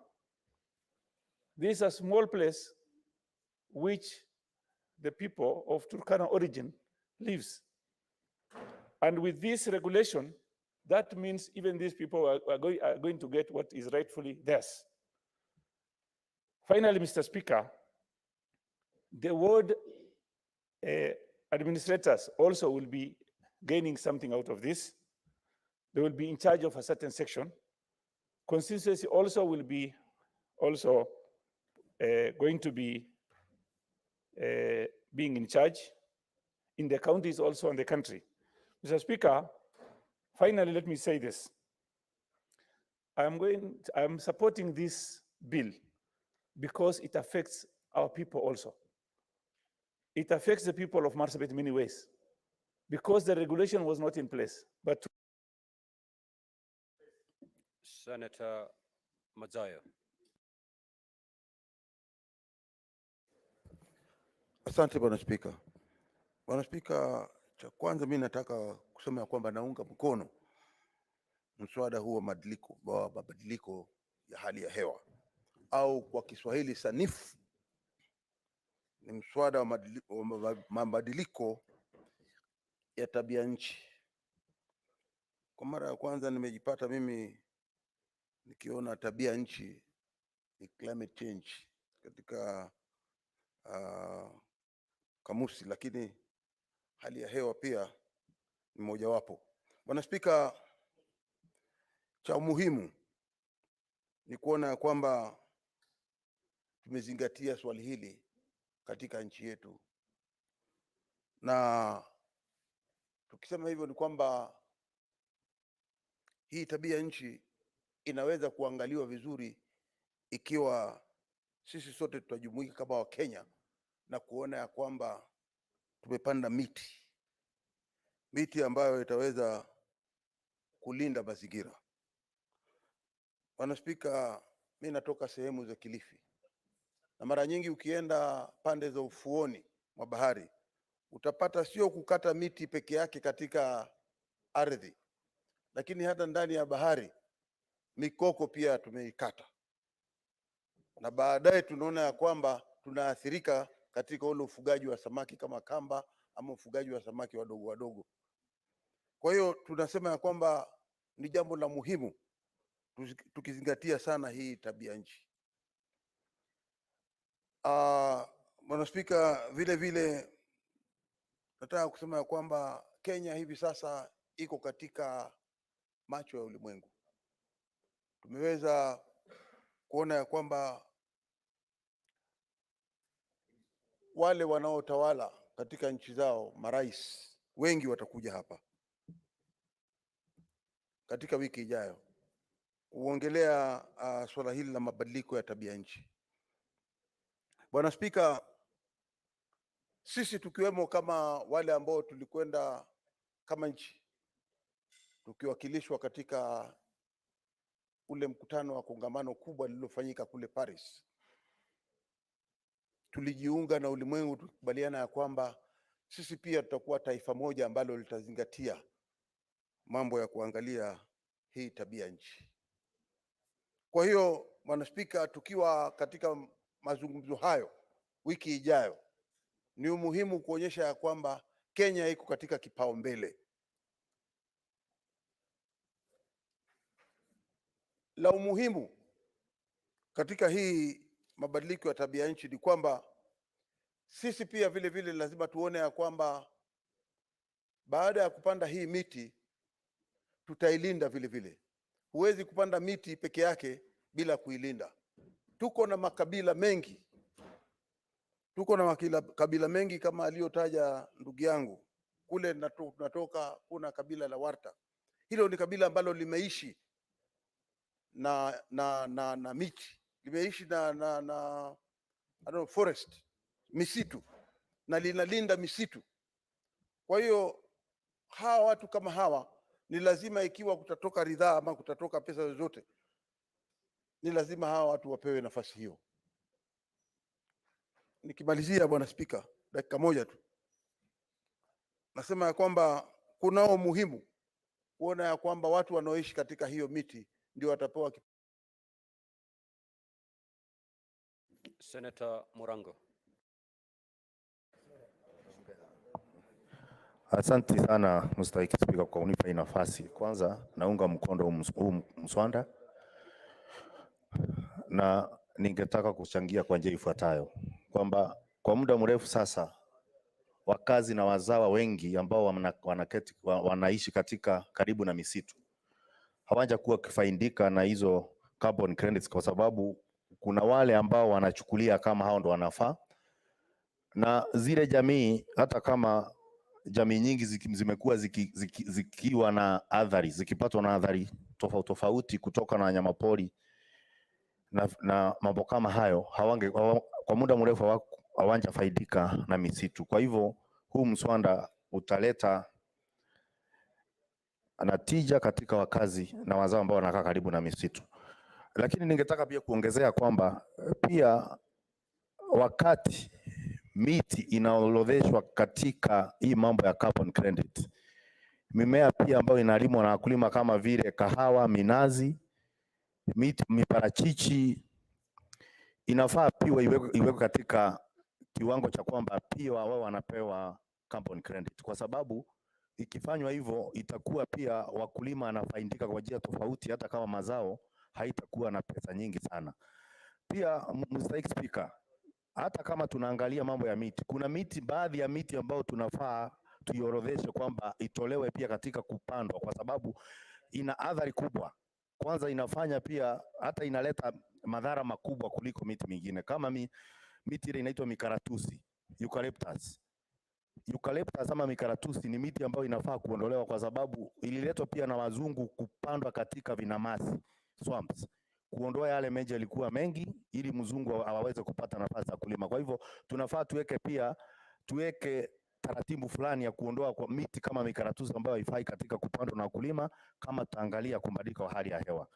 This is a small place which the people of Turkana origin lives. And with this regulation, that means even these people are going to get what is rightfully theirs. Finally, Mr. Speaker, the ward administrators also will be gaining something out of this. They will be in charge of a certain section. Constituency also will be going to be being in charge in the counties also in the country. Mr. Speaker, finally, let me say this. I'm supporting this bill because it affects our people also. It affects the people of Marsabit in many ways because the regulation was not in place. But Senator Mazayo. Asante Bwana Spika. Bwana Spika, cha kwanza mimi nataka kusema ya kwamba naunga mkono mswada huu wa mabadiliko ya hali ya hewa, au kwa Kiswahili sanifu ni mswada wa mabadiliko ya tabia nchi. Kwa mara ya kwanza nimejipata mimi nikiona tabia nchi ni climate change katika kamusi, lakini hali ya hewa pia ni mojawapo. Bwana Spika, cha muhimu ni kuona ya kwamba tumezingatia swali hili katika nchi yetu, na tukisema hivyo ni kwamba hii tabia nchi inaweza kuangaliwa vizuri ikiwa sisi sote tutajumuika kama Wakenya na kuona ya kwamba tumepanda miti ambayo itaweza kulinda mazingira. Bwana Spika, mimi natoka sehemu za Kilifi, na mara nyingi ukienda pande za ufuoni mwa bahari utapata sio kukata miti peke yake katika ardhi, lakini hata ndani ya bahari mikoko pia tumeikata, na baadaye tunaona ya kwamba tunaathirika katika ule ufugaji wa samaki kama kamba ama ufugaji wa samaki wadogo wadogo. Kwa hiyo tunasema ya kwamba ni jambo la muhimu tukizingatia sana hii tabia nchi. Bwana Spika, vile vile nataka kusema ya kwamba Kenya hivi sasa iko katika macho ya ulimwengu. Tumeweza kuona ya kwamba wale wanaotawala katika nchi zao, marais wengi watakuja hapa katika wiki ijayo kuongelea swala hili la mabadiliko ya tabia nchi. Bwana Spika, sisi tukiwemo kama wale ambao tulikwenda kama nchi tukiwakilishwa katika ule mkutano wa kongamano kubwa lililofanyika kule Paris, tulijiunga na ulimwengu tukubaliana ya kwamba sisi pia tutakuwa taifa moja ambalo litazingatia mambo ya kuangalia hii tabia nchi. Kwa hiyo Bwana Spika, tukiwa katika mazungumzo hayo wiki ijayo, ni umuhimu kuonyesha ya kwamba Kenya iko katika kipaumbele. La umuhimu katika hii mabadiliko ya tabia nchi ni kwamba sisi pia vile vile lazima tuone ya kwamba baada ya kupanda hii miti tutailinda vile vile. Huwezi kupanda miti peke yake bila kuilinda. Tuko na makabila mengi, kabila mengi kama aliyotaja ndugu yangu kule natoka, kuna kabila la Warta. Hilo ni kabila ambalo limeishi na miti, limeishi na forest, misitu, na linalinda misitu. Kwa hiyo hawa watu kama hawa ni lazima, ikiwa kutatoka ridhaa ama kutatoka pesa zozote, ni lazima hawa watu wapewe nafasi hiyo. Nikimalizia Bwana Spika, dakika moja tu, nasema ya kwamba kunao muhimu kuona ya kwamba watu wanaoishi katika hiyo miti ndio watapewa. Senator Morango. Asante sana Mstahiki Spika kwa kunipa hii nafasi. Kwanza naunga mkono huu mswada na ningetaka kuchangia kwa njia ifuatayo, kwamba kwa muda mrefu sasa wakazi na wazawa wengi ambao wanaishi katika karibu na misitu hawaja kuwa kifaidika na hizo carbon credits, kwa sababu kuna wale ambao wanachukulia kama hao ndo wanafaa, na zile jamii, hata kama jamii nyingi zimekuwa zikiwa na athari, zikipatwa na athari tofauti kutoka na wanyamapori na mambo kama hayo, kwa muda mrefu hawanja faidika na misitu. Kwa hivyo huu mswada utaleta natija katika wakazi na wazao ambao wanakaa karibu na misitu. Lakini ningetaka pia kuongezea kwamba pia wakati miti inaorodheshwa katika hii mambo ya carbon credit, mimea pia ambayo inalimwa na wakulima kama vile kahawa, minazi, miti, miparachichi, inafaa pia iwekwe katika kiwango cha kwamba pia wao wanapewa carbon credit, kwa sababu ikifanywa hivyo itakuwa pia wakulima wanafaidika kwa njia tofauti, hata kama mazao haitakuwa na pesa nyingi sana. Pia Mstahiki Spika, hata kama tunaangalia mambo ya miti, kuna miti, baadhi ya miti ambayo tunafaa tuiorodheshe kwamba itolewe pia katika kupandwa, kwa sababu ina athari kubwa. Kwanza inafanya pia hata inaleta madhara makubwa kuliko miti mingine, kama miti ile inaitwa mikaratusi, eucalyptus. Eucalyptus ama mikaratusi ni miti ambayo inafaa kuondolewa, kwa sababu ililetwa pia na wazungu kupandwa katika vinamasi, swamps, kuondoa yale meja yalikuwa mengi ili mzungu aweze kupata nafasi ya kulima. Kwa hivyo tunafaa tuweke taratibu fulani ya kuondoa kwa miti kama mikaratusi ambayo haifai katika kupandwa na wakulima, kama tutaangalia kubadilika kwa hali ya hewa.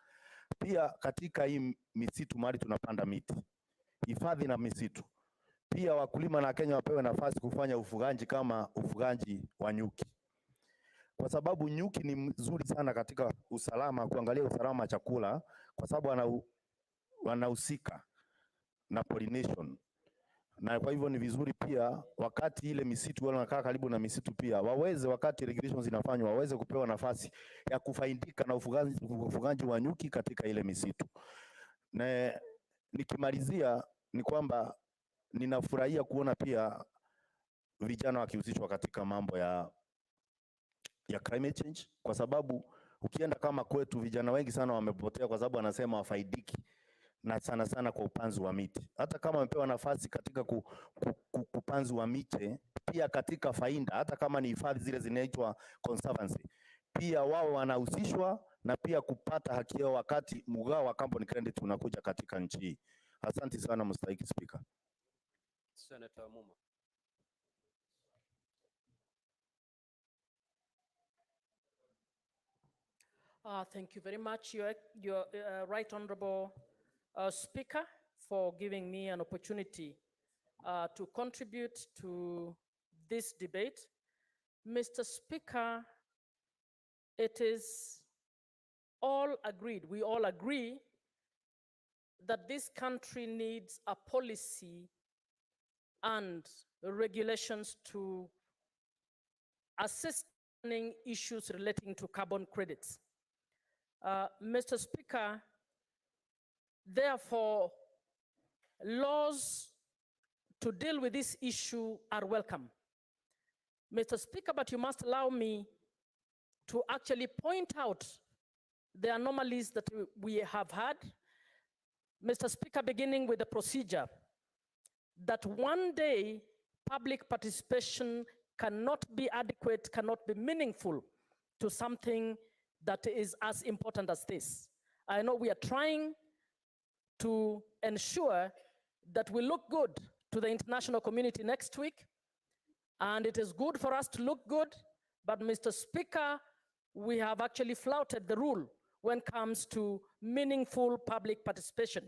Pia katika hii misitu, mahali tunapanda miti, hifadhi na misitu, pia wakulima na Kenya wapewe nafasi kufanya ufugaji kama ufugaji wa nyuki, kwa sababu nyuki ni mzuri sana katika usalama, kuangalia usalama wa chakula, kwa sababu wanahusika na pollination. na kwa hivyo ni vizuri pia wakati ile misitu wale wanakaa karibu na misitu pia waweze, wakati regulations zinafanywa, waweze kupewa nafasi ya kufaidika na ufugaji wa nyuki katika ile misitu. Na nikimalizia ni kwamba ninafurahia kuona pia vijana wakihusishwa katika mambo ya climate change, kwa sababu ukienda kama kwetu vijana wengi sana wamepotea kwa sababu wanasema wafaidiki na sana sana kwa upanzi wa miti. Hata kama wamepewa nafasi katika upanzi wa miche, pia katika faida, hata kama ni hifadhi zile zinaitwa conservancy, pia wao wanahusishwa na pia kupata haki yao wakati mgao wa carbon credit unakuja katika nchi hii. Asante sana mstahiki Speaker. Senator Muma. Thank you very much, Your Right Honorable Speaker, for giving me an opportunity to contribute to this debate. Mr. Speaker, it is all agreed, we all agree that this country needs a policy and regulations to assist in issues relating to carbon credits. Mr. Speaker, therefore, laws to deal with this issue are welcome. Mr. Speaker, but you must allow me to actually point out the anomalies that we have had. Mr. Speaker, beginning with the procedure, that one day public participation cannot be adequate, cannot be meaningful to something that is as important as this. I know we are trying to ensure that we look good to the international community next week, and it is good for us to look good, but Mr. Speaker, we have actually flouted the rule when it comes to meaningful public participation.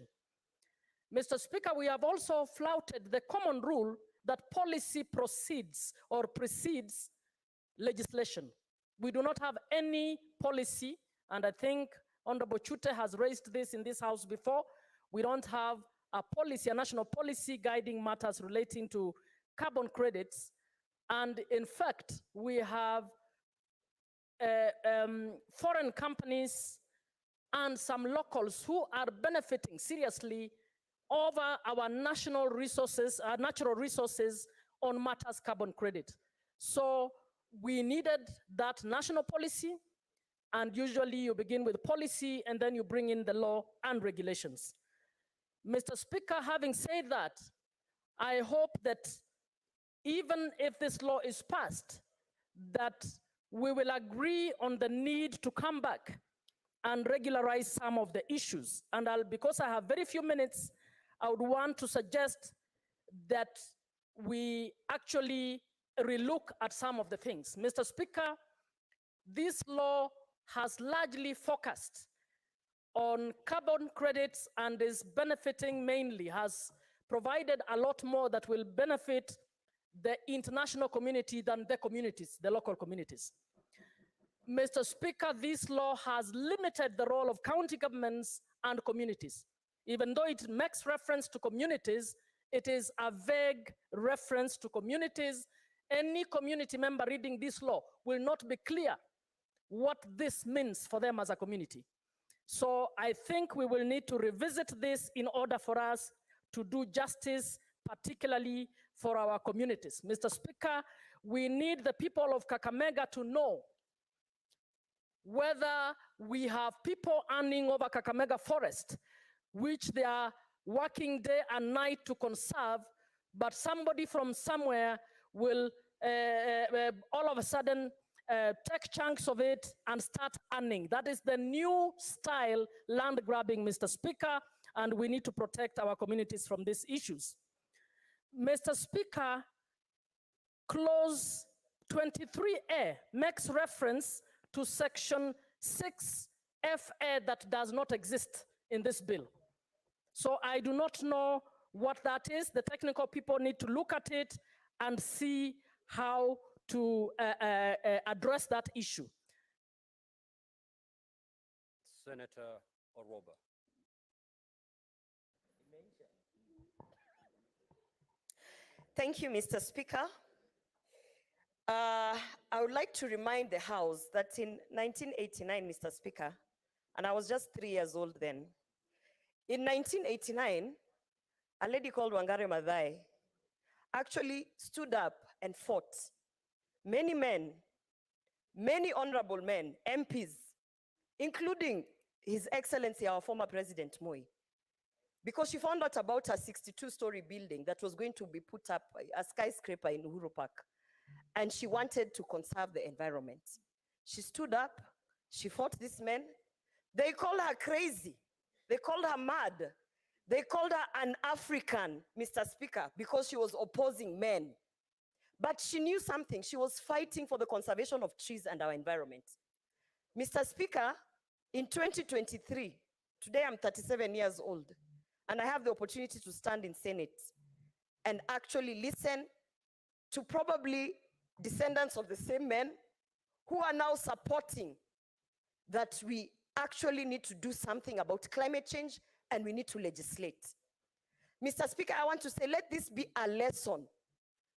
Mr. Speaker, we have also flouted the common rule that policy proceeds or precedes legislation. We do not have any policy, and I think Honorable Chute has raised this in this house before. We don't have a policy, a national policy guiding matters relating to carbon credits. And in fact, we have foreign companies and some locals who are benefiting seriously over our national resources, our natural resources on matters carbon credit. So we needed that national policy, and usually you begin with policy and then you bring in the law and regulations. Mr. Speaker, having said that, I hope that even if this law is passed, that we will agree on the need to come back and regularize some of the issues. And because I have very few minutes, I would want to suggest that we actually relook at some of the things. Mr. Speaker, this law has largely focused on carbon credits and is benefiting mainly, has provided a lot more that will benefit the international community than the communities, the local communities. Mr. Speaker, this law has limited the role of county governments and communities. Even though it makes reference to communities, it is a vague reference to communities. Any community member reading this law will not be clear what this means for them as a community. So I think we will need to revisit this in order for us to do justice, particularly for our communities. Mr. Speaker, we need the people of Kakamega to know whether we have people earning over Kakamega forest, which they are working day and night to conserve, but somebody from somewhere will all of a sudden take chunks of it and start earning. That is the new style land grabbing, Mr. Speaker, and we need to protect our communities from these issues. Mr. Speaker, clause 23A makes reference to section 6FA that does not exist in this bill. So I do not know what that is. The technical people need to look at it and see how to address that issue. Senator Oroba. Thank you, Mr. Speaker. I would like to remind the House that in 1989, Mr. Speaker, and I was just 3 years old then, in 1989, a lady called Wangari Maathai actually stood up and fought. Many men, many honorable men, MPs, including His Excellency, our former President Moi, because she found out about a 62-story building that was going to be put up, a skyscraper in Uhuru Park, and she wanted to conserve the environment. She stood up, she fought these men. They called her crazy, they called her mad, they called her an African, Mr. Speaker, because she was opposing men. But she knew something. She was fighting for the conservation of trees and our environment. Mr. Speaker, in 2023, today I'm 37 years old, and I have the opportunity to stand in Senate and actually listen to probably descendants of the same men who are now supporting that we actually need to do something about climate change and we need to legislate. Mr. Speaker, I want to say, let this be a lesson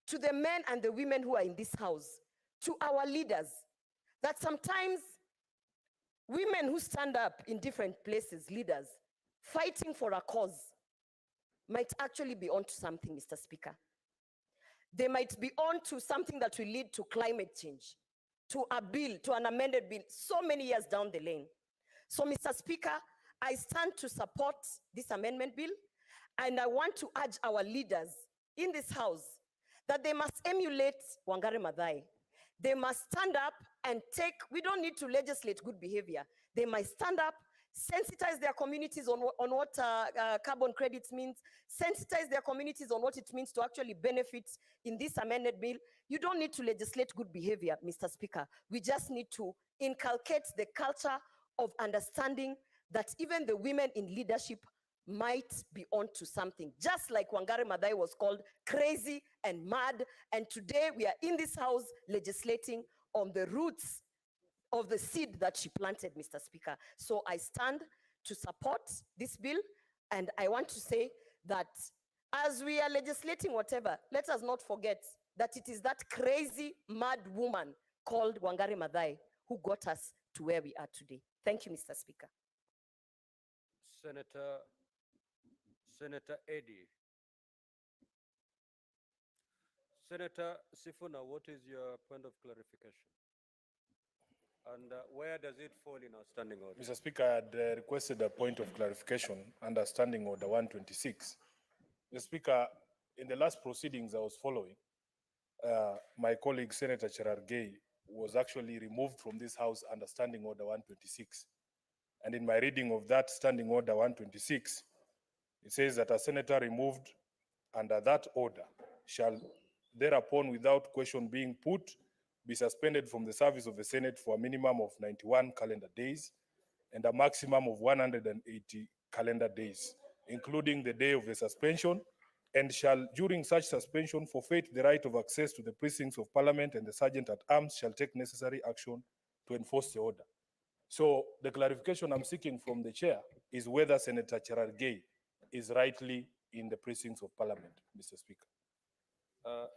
to the men and the women who are in this house, to our leaders, that sometimes women who stand up in different places, leaders, fighting for a cause, might actually be onto something, Mr. Speaker. They might be onto something that will lead to climate change, to a bill, to an amended bill, so many years down the lane. So, Mr. Speaker, I stand to support this amendment bill, and I want to urge our leaders in this house that they must emulate Wangari Maathai. They must stand up and take, we don't need to legislate good behavior. They must stand up, sensitize their communities on what carbon credits means, sensitize their communities on what it means to actually benefit in this amended bill. You don't need to legislate good behavior, Mr. Speaker. We just need to inculcate the culture of understanding that even the women in leadership might be onto something. Just like Wangari Maathai was called crazy and mad, and today we are in this house legislating on the roots of the seed that she planted, Mr. Speaker. So I stand to support this bill, and I want to say that as we are legislating whatever, let us not forget that it is that crazy, mad woman called Wangari Maathai who got us to where we are today. Thank you, Mr. Speaker. Senator Eddy. Senator Sifuna, what is your point of clarification? And where does it fall in our standing order? Mr. Speaker, I had requested a point of clarification under Standing Order 126. Mr. Speaker, in the last proceedings I was following, my colleague Senator Cherargei was actually removed from this House under Standing Order 126. And in my reading of that Standing Order 126, it says that a senator removed under that order shall thereupon, without question being put, be suspended from the service of the Senate for a minimum of 91 calendar days and a maximum of 180 calendar days, including the day of the suspension, and shall, during such suspension, forfeit the right of access to the precincts of Parliament, and the Sergeant at Arms shall take necessary action to enforce the order. So the clarification I'm seeking from the chair is whether Senator Cherargei is rightly in the precincts of Parliament, Mr. Speaker.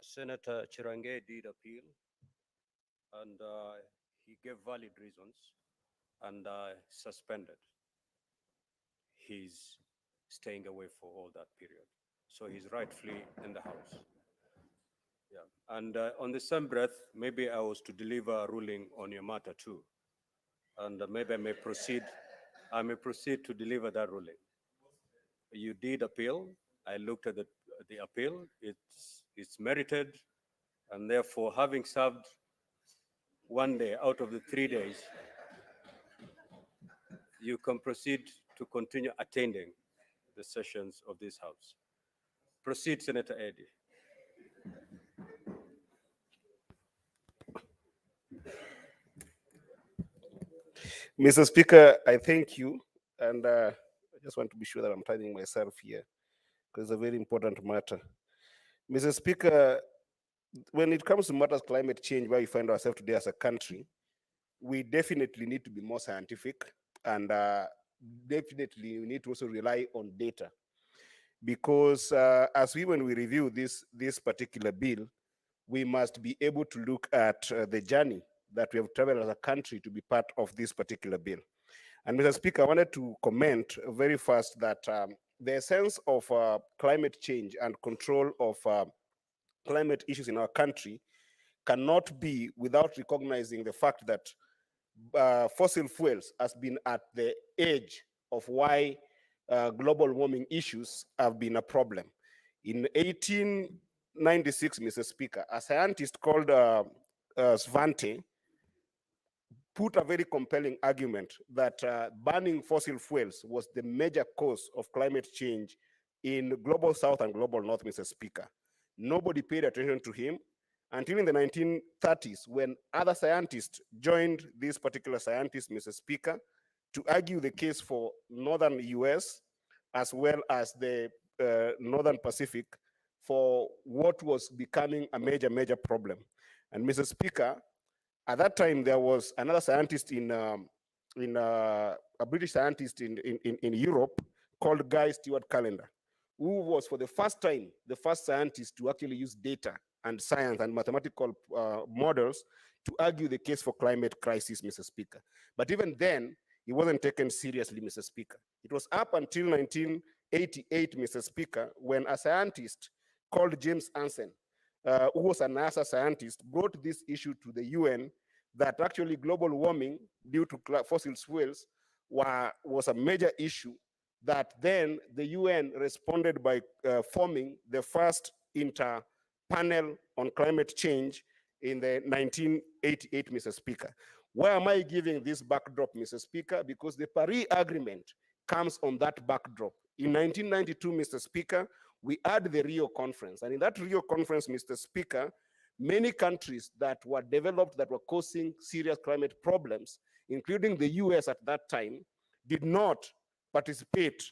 Senator Cherargei did appeal, and he gave valid reasons, and suspended. He's staying away for all that period. So he's rightfully in the House. Yeah. And on the same breath, maybe I was to deliver a ruling on your matter too. And maybe I may proceed to deliver that ruling. You did appeal. I looked at the appeal. It's merited, and therefore, having served 1 day out of the 3 days, you can proceed to continue attending the sessions of this House. Proceed, Senator Eddy. Mr. Speaker, I thank you, and I just want to be sure that I'm timing myself here, because it's a very important matter. Mr. Speaker, when it comes to matters climate change, where we find ourselves today as a country, we definitely need to be more scientific, and definitely we need to also rely on data. because when we review this particular bill, we must be able to look at the journey that we have traveled as a country to be part of this particular bill. And Mr. Speaker, I wanted to comment very fast that the essence of climate change and control of climate issues in our country cannot be without recognizing the fact that fossil fuels has been at the edge of why global warming issues have been a problem. In 1896, Mr. Speaker, a scientist called Svante put a very compelling argument that burning fossil fuels was the major cause of climate change in global south and global north, Mr. Speaker. Nobody paid attention to him until in the 1930s, when other scientists joined this particular scientist, Mr. Speaker, to argue the case for northern US as well as the northern Pacific for what was becoming a major problem. And Mr. Speaker, at that time, there was another scientist a British scientist in Europe called Guy Stewart Callender, who was for the first time, the first scientist to actually use data and science and mathematical models to argue the case for climate crisis, Mr. Speaker. But even then, he wasn't taken seriously, Mr. Speaker. It was up until 1988, Mr. Speaker, when a scientist called James Hansen, who was a NASA scientist, brought this issue to the UN that actually global warming due to fossil fuels was a major issue, that then the UN responded by forming the first inter-panel on climate change in the 1988, Mr. Speaker. Why am I giving this backdrop, Mr. Speaker? Because the Paris Agreement comes on that backdrop. In 1992, Mr. Speaker, we had the Rio Conference. And in that Rio Conference, Mr. Speaker, many countries that were developed that were causing serious climate problems, including the US at that time, did not participate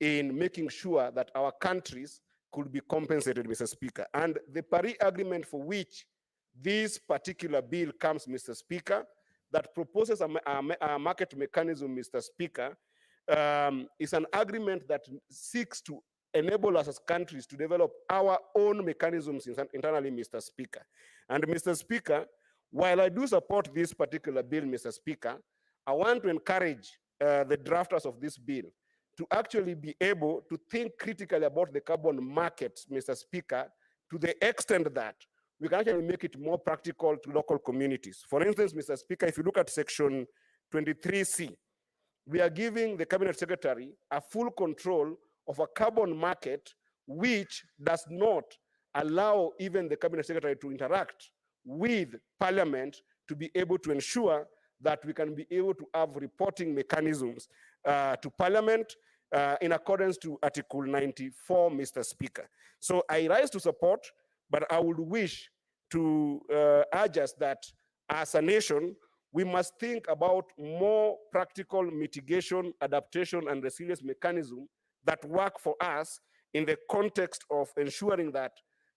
in making sure that our countries could be compensated, Mr. Speaker. And the Paris Agreement, for which this particular bill comes, Mr. Speaker, that proposes a market mechanism, Mr. Speaker, is an agreement that seeks to enable us as countries to develop our own mechanisms internally, Mr. Speaker. And Mr. Speaker, while I do support this particular bill, Mr. Speaker, I want to encourage the drafters of this bill to actually be able to think critically about the carbon market, Mr. Speaker, to the extent that we can actually make it more practical to local communities. For instance, Mr. Speaker, if you look at section 23C, we are giving the Cabinet Secretary a full control of a carbon market which does not allow even the Cabinet Secretary to interact with Parliament to be able to ensure that we can be able to have reporting mechanisms to Parliament in accordance to Article 94, Mr. Speaker. So I rise to support, but I would wish to urge us that as a nation, we must think about more practical mitigation, adaptation, and resilience mechanism that work for us in the context of ensuring that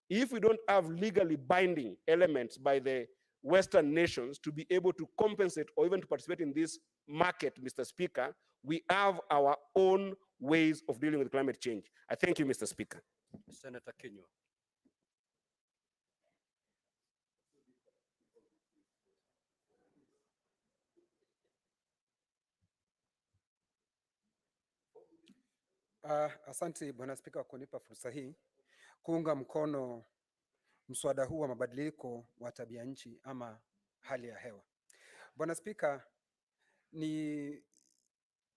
if we don't have legally binding elements by the Western nations to be able to compensate or even to participate in this market, Mr. Speaker, we have our own ways of dealing with climate change. I thank you, Mr. Speaker. Senator Kinyua. Asante Bwana Spika kwa kunipa fursa hii kuunga mkono mswada huu wa mabadiliko wa tabia nchi ama hali ya hewa. Bwana Spika, ni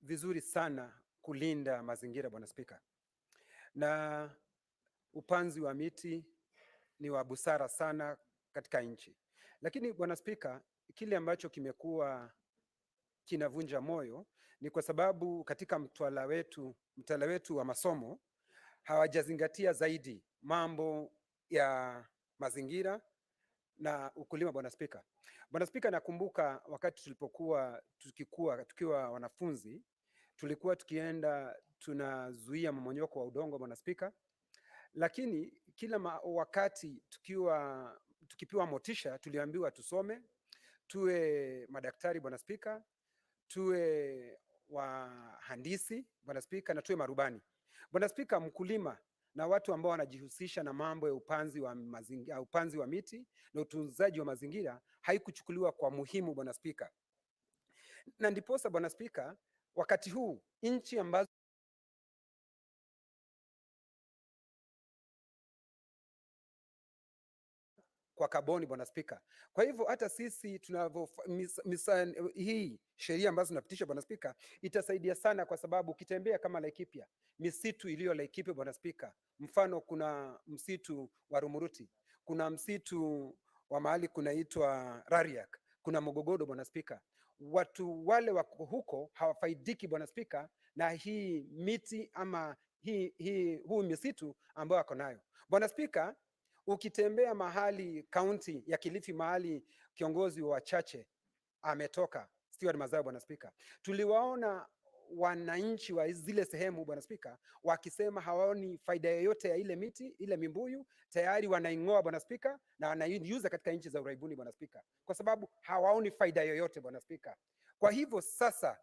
vizuri sana kulinda mazingira Bwana Spika, na upanzi wa miti ni wa busara sana katika nchi. Lakini Bwana Spika, kile ambacho kimekuwa kinavunja moyo ni kwa sababu katika mtaala wetu wa masomo hawajazingatia zaidi mambo ya mazingira na ukulima Bwana Spika. Bwana Spika, nakumbuka wakati tukiwa wanafunzi tulikuwa tukienda tunazuia mmonyoko wa udongo Bwana Spika, lakini kila wakati tukipewa motisha tuliambiwa tusome, tuwe madaktari Bwana Spika, tuwe wahandisi Bwana Spika, na tuwe marubani. Bwana Spika, mkulima na watu ambao wanajihusisha na mambo ya upanzi wa miti na utunzaji wa mazingira haikuchukuliwa kwa muhimu, Bwana Spika. Na ndiposa Bwana Spika, wakati huu nchi ambazo kwa kaboni, Bwana Spika. Kwa hivyo hata sisi hii sheria ambazo tunapitisha, Bwana Spika, itasaidia sana, kwa sababu ukitembea kama Laikipia, misitu iliyo Laikipia, Bwana Spika, mfano kuna msitu wa Rumuruti, kuna msitu wa mahali kunaitwa Rariak, kuna Mogogodo, Bwana Spika. Watu wale wako huko hawafaidiki, Bwana Spika, na hii miti ama huu misitu ambayo wako nayo, Bwana Spika. Ukitembea mahali kaunti ya Kilifi, mahali kiongozi wa chache ametoka, Stewart Mazao, Bwana Spika, tuliwaona wananchi wa zile sehemu, Bwana Spika, wakisema hawaoni faida yoyote ya ile miti, ile mimbuyu tayari wanaing'oa, Bwana Spika, na wanaiuza katika nchi za uraibuni, Bwana Spika, kwa sababu hawaoni faida yoyote, Bwana Spika. Kwa hivyo sasa,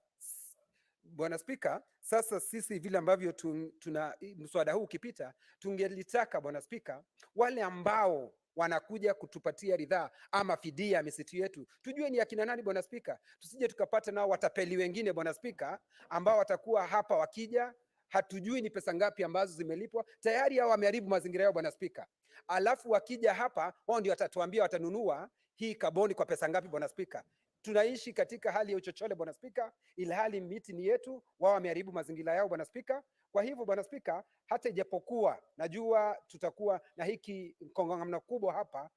Bwana Spika, sasa sisi vile ambavyo tuna mswada huu ukipita, tungelitaka Bwana Spika, wale ambao wanakuja kutupatia ridhaa ama fidia ya misitu yetu, tujue ni akina nani, Bwana Spika. Tusije tukapata nao watapeli wengine, Bwana Spika, ambao watakuwa hapa wakija, hatujui ni pesa ngapi ambazo zimelipwa, tayari hao wameharibu mazingira yao, Bwana Spika. Alafu wakija hapa, wao ndio watatuambia watanunua hii kaboni kwa pesa ngapi, Bwana Spika. Tunaishi katika hali ya uchochole, Bwana Spika, ila hali miti ni yetu, wao wameharibu mazingira yao, Bwana Spika. Kwa hivyo Bwana Spika, hata ijapokuwa najua tutakuwa na hiki kongamano kubwa hapa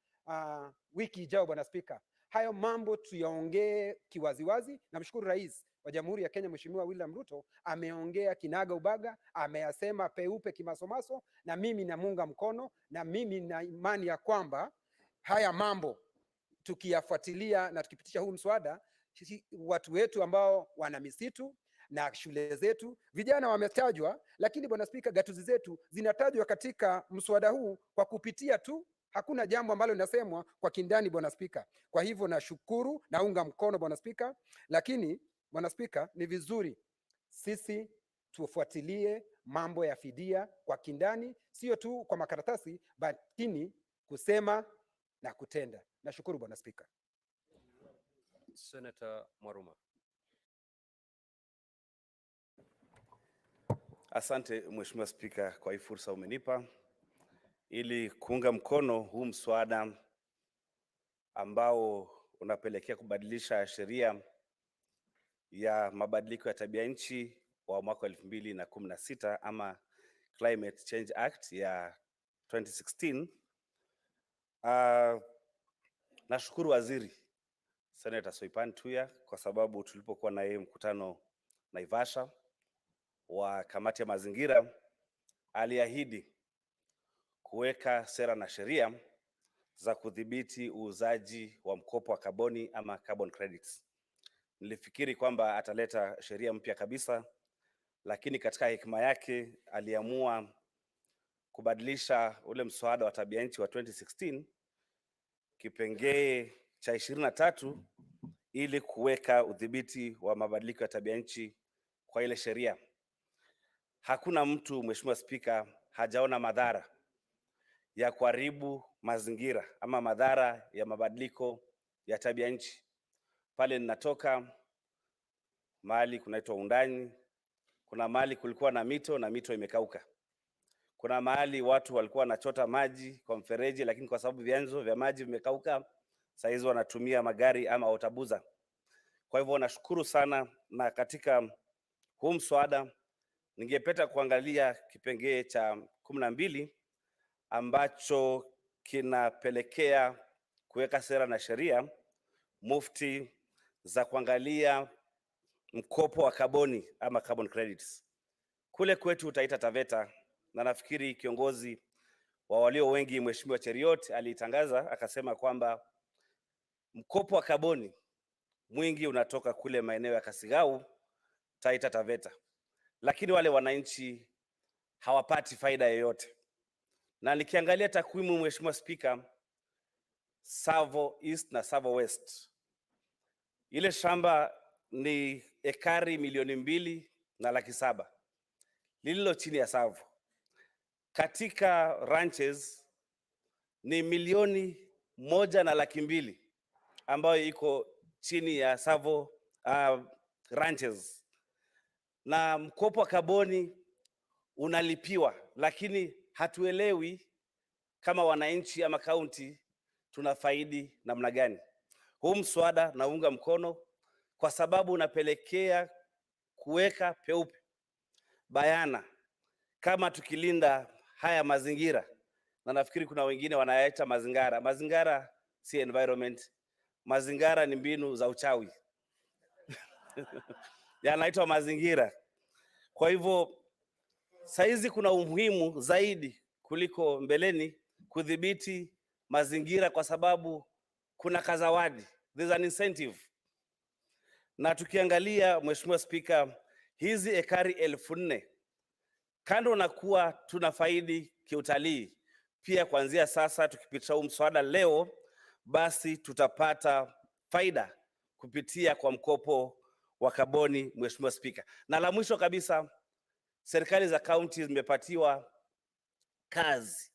wiki ijayo, Bwana Spika, hayo mambo tuyaongee kiwaziwazi. Namshukuru Rais wa Jamhuri ya Kenya Mheshimiwa William Ruto, ameongea kinaga ubaga, ameyasema peupe kimasomaso, na mimi namunga mkono, na mimi na imani ya kwamba haya mambo tukiyafuatilia na tukipitisha huu mswada, watu wetu ambao wana misitu na shule zetu, vijana wametajwa, lakini Bwana Spika, gatuzi zetu zinatajwa katika mswada huu kwa kupitia tu, hakuna jambo ambalo linasemwa kwa kindani, Bwana Spika. Kwa hivyo nashukuru, naunga mkono, Bwana Spika, lakini Bwana Spika, ni vizuri sisi tufuatilie mambo ya fidia kwa kindani, sio tu kwa makaratasi, lakini kusema na kutenda. Nashukuru Bwana Spika. Senator Mwaruma. Asante Mheshimiwa Spika kwa hii fursa umenipa ili kuunga mkono huu mswada ambao unapelekea kubadilisha sheria ya mabadiliko ya tabia nchi wa mwaka 2016 ama Climate Change Act ya 2016. Nashukuru Waziri Senator Soipan Tuya kwa sababu tulipokuwa na yeye mkutano Naivasha wa kamati ya mazingira, aliahidi kuweka sera na sheria za kudhibiti uuzaji wa mkopo wa kaboni ama carbon credits. Nilifikiri kwamba ataleta sheria mpya kabisa, lakini katika hekima yake aliamua kubadilisha ule mswada wa tabia nchi wa 2016 kipengee cha 23 ili kuweka udhibiti wa mabadiliko ya tabia nchi kwa ile sheria. Hakuna mtu, Mheshimiwa Spika, hajaona madhara ya kuharibu mazingira ama madhara ya mabadiliko ya tabia nchi. Pale ninatoka mahali kunaitwa Undani, kuna mahali kulikuwa na mito na mito imekauka. Kuna mahali watu walikuwa wanachota maji kwa mfereji, lakini kwa sababu vyanzo vya maji vimekauka, saa hizi wanatumia magari ama otabuza. Kwa hivyo nashukuru sana, na katika huu mswada ningependa kuangalia kipengee cha 12 ambacho kinapelekea kuweka sera na sheria mufti za kuangalia mkopo wa kaboni ama carbon credits. Kule kwetu Taita Taveta, na nafikiri kiongozi wa walio wengi Mheshimiwa Cheriot alitangaza akasema kwamba mkopo wa kaboni mwingi unatoka kule maeneo ya Kasigau, Taita Taveta, lakini wale wananchi hawapati faida yoyote. Na nikiangalia takwimu, Mheshimiwa Spika, Savo East na Savo West, ile shamba ni ekari 2,700,000, lililo chini ya SAVO. Katika ranches ni milioni 1.2 ambayo iko chini ya SAVO ranches, na mkopo wa kaboni unalipiwa, lakini hatuelewi kama wananchi ama kaunti tunafaidi namna gani. Huu mswada naunga mkono kwa sababu unapelekea kuweka peupe bayana kama tukilinda haya mazingira, na nafikiri kuna wengine wanayaita mazingara. Mazingara si environment, mazingara ni mbinu za uchawi yanaitwa mazingira. Kwa hivyo saizi kuna umuhimu zaidi kuliko mbeleni kudhibiti mazingira, kwa sababu kuna kazawadi, there's an incentive. Na tukiangalia, Mheshimiwa Spika, hizi ekari 4,000 kando na kuwa tunafaidi kiutalii, pia kuanzia sasa tukipitisha huu mswada leo, basi tutapata faida kupitia kwa mkopo wa kaboni, Mheshimiwa Spika. Na la mwisho kabisa, serikali za kaunti zimepatiwa kazi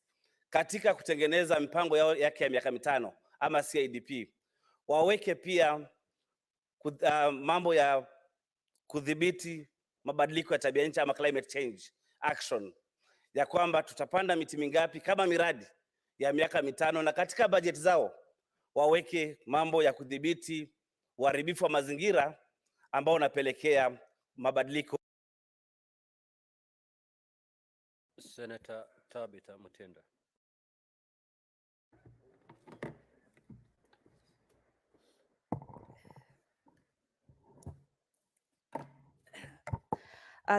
katika kutengeneza mipango yao yake ya miaka 5 ama CIDP. Waweke pia mambo ya kudhibiti mabadiliko ya tabia nchi ama climate change action, ya kwamba tutapanda miti mingapi kama miradi ya miaka 5, na katika bajeti zao waweke mambo ya kudhibiti uharibifu wa mazingira ambao unapelekea mabadiliko. Senator Tabitha Mutenda.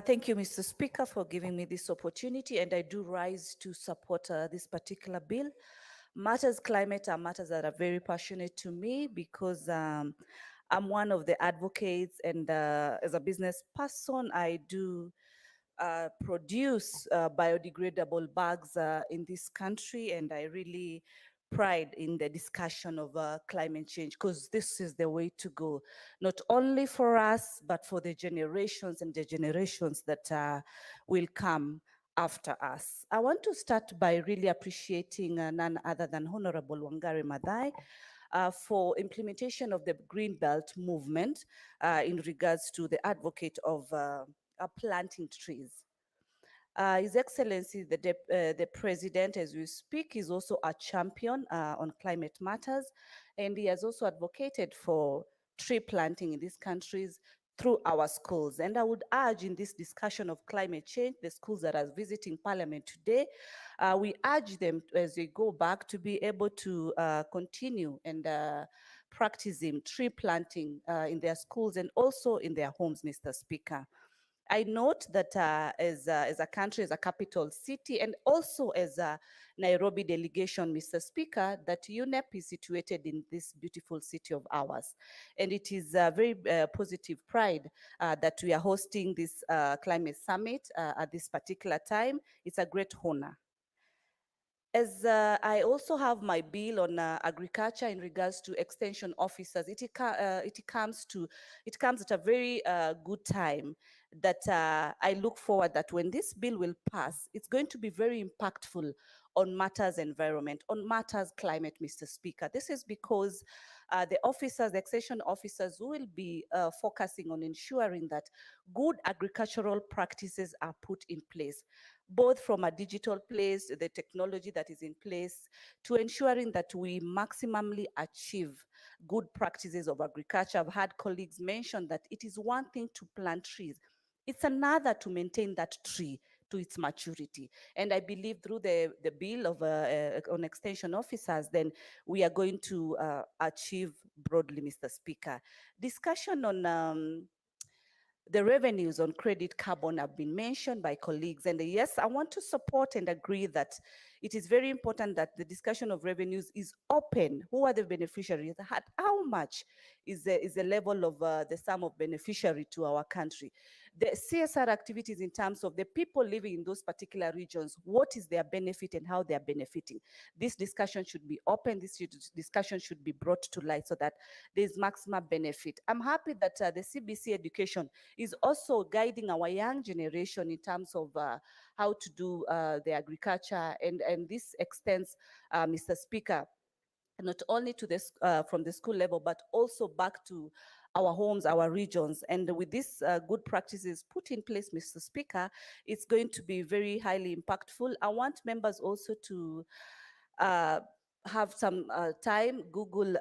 Thank you, Mr. Speaker, for giving me this opportunity, and I do rise to support this particular bill. Matters climate are matters that are very passionate to me because I'm one of the advocates, and as a business person, I do produce biodegradable bags in this country, and I really pride in the discussion of climate change, because this is the way to go, not only for us, but for the generations and the generations that will come after us. I want to start by really appreciating none other than Honorable Wangari Maathai for implementation of the Green Belt movement in regards to the advocate of planting trees. His Excellency, the President, as we speak, is also a champion on climate matters, and he has also advocated for tree planting in these countries through our schools. And I would urge in this discussion of climate change, the schools that are visiting Parliament today, we urge them as they go back to be able to continue and practicing tree planting in their schools and also in their homes, Mr. Speaker. I note that as a country, as a capital city, and also as a Nairobi delegation, Mr. Speaker, that UNEP is situated in this beautiful city of ours. And it is a very positive pride that we are hosting this climate summit at this particular time. It's a great honor. As I also have my bill on agriculture in regards to extension officers, it comes at a very good time that I look forward that when this bill will pass, it's going to be very impactful on matters environment, on matters climate, Mr. Speaker. This is because the officers, the extension officers will be focusing on ensuring that good agricultural practices are put in place, both from a digital place, the technology that is in place, to ensuring that we maximally achieve good practices of agriculture. I've had colleagues mention that it is one thing to plant trees. It's another to maintain that tree to its maturity. And I believe through the bill of on extension officers, then we are going to achieve broadly, Mr. Speaker. Discussion on the revenues on credit carbon have been mentioned by colleagues. And yes, I want to support and agree that it is very important that the discussion of revenues is open. Who are the beneficiaries? How much is the level of the sum of beneficiary to our country? The CSR activities in terms of the people living in those particular regions, what is their benefit and how they are benefiting? This discussion should be open, discussion should be brought to light so that there's maximum benefit. I'm happy that the CBC education is also guiding our young generation in terms of how to do the agriculture, and this extends, Mr. Speaker, not only to this from the school level, but also back to our homes, our regions. And with these good practices put in place, Mr. Speaker, it's going to be very highly impactful. I want members also to have some time, Google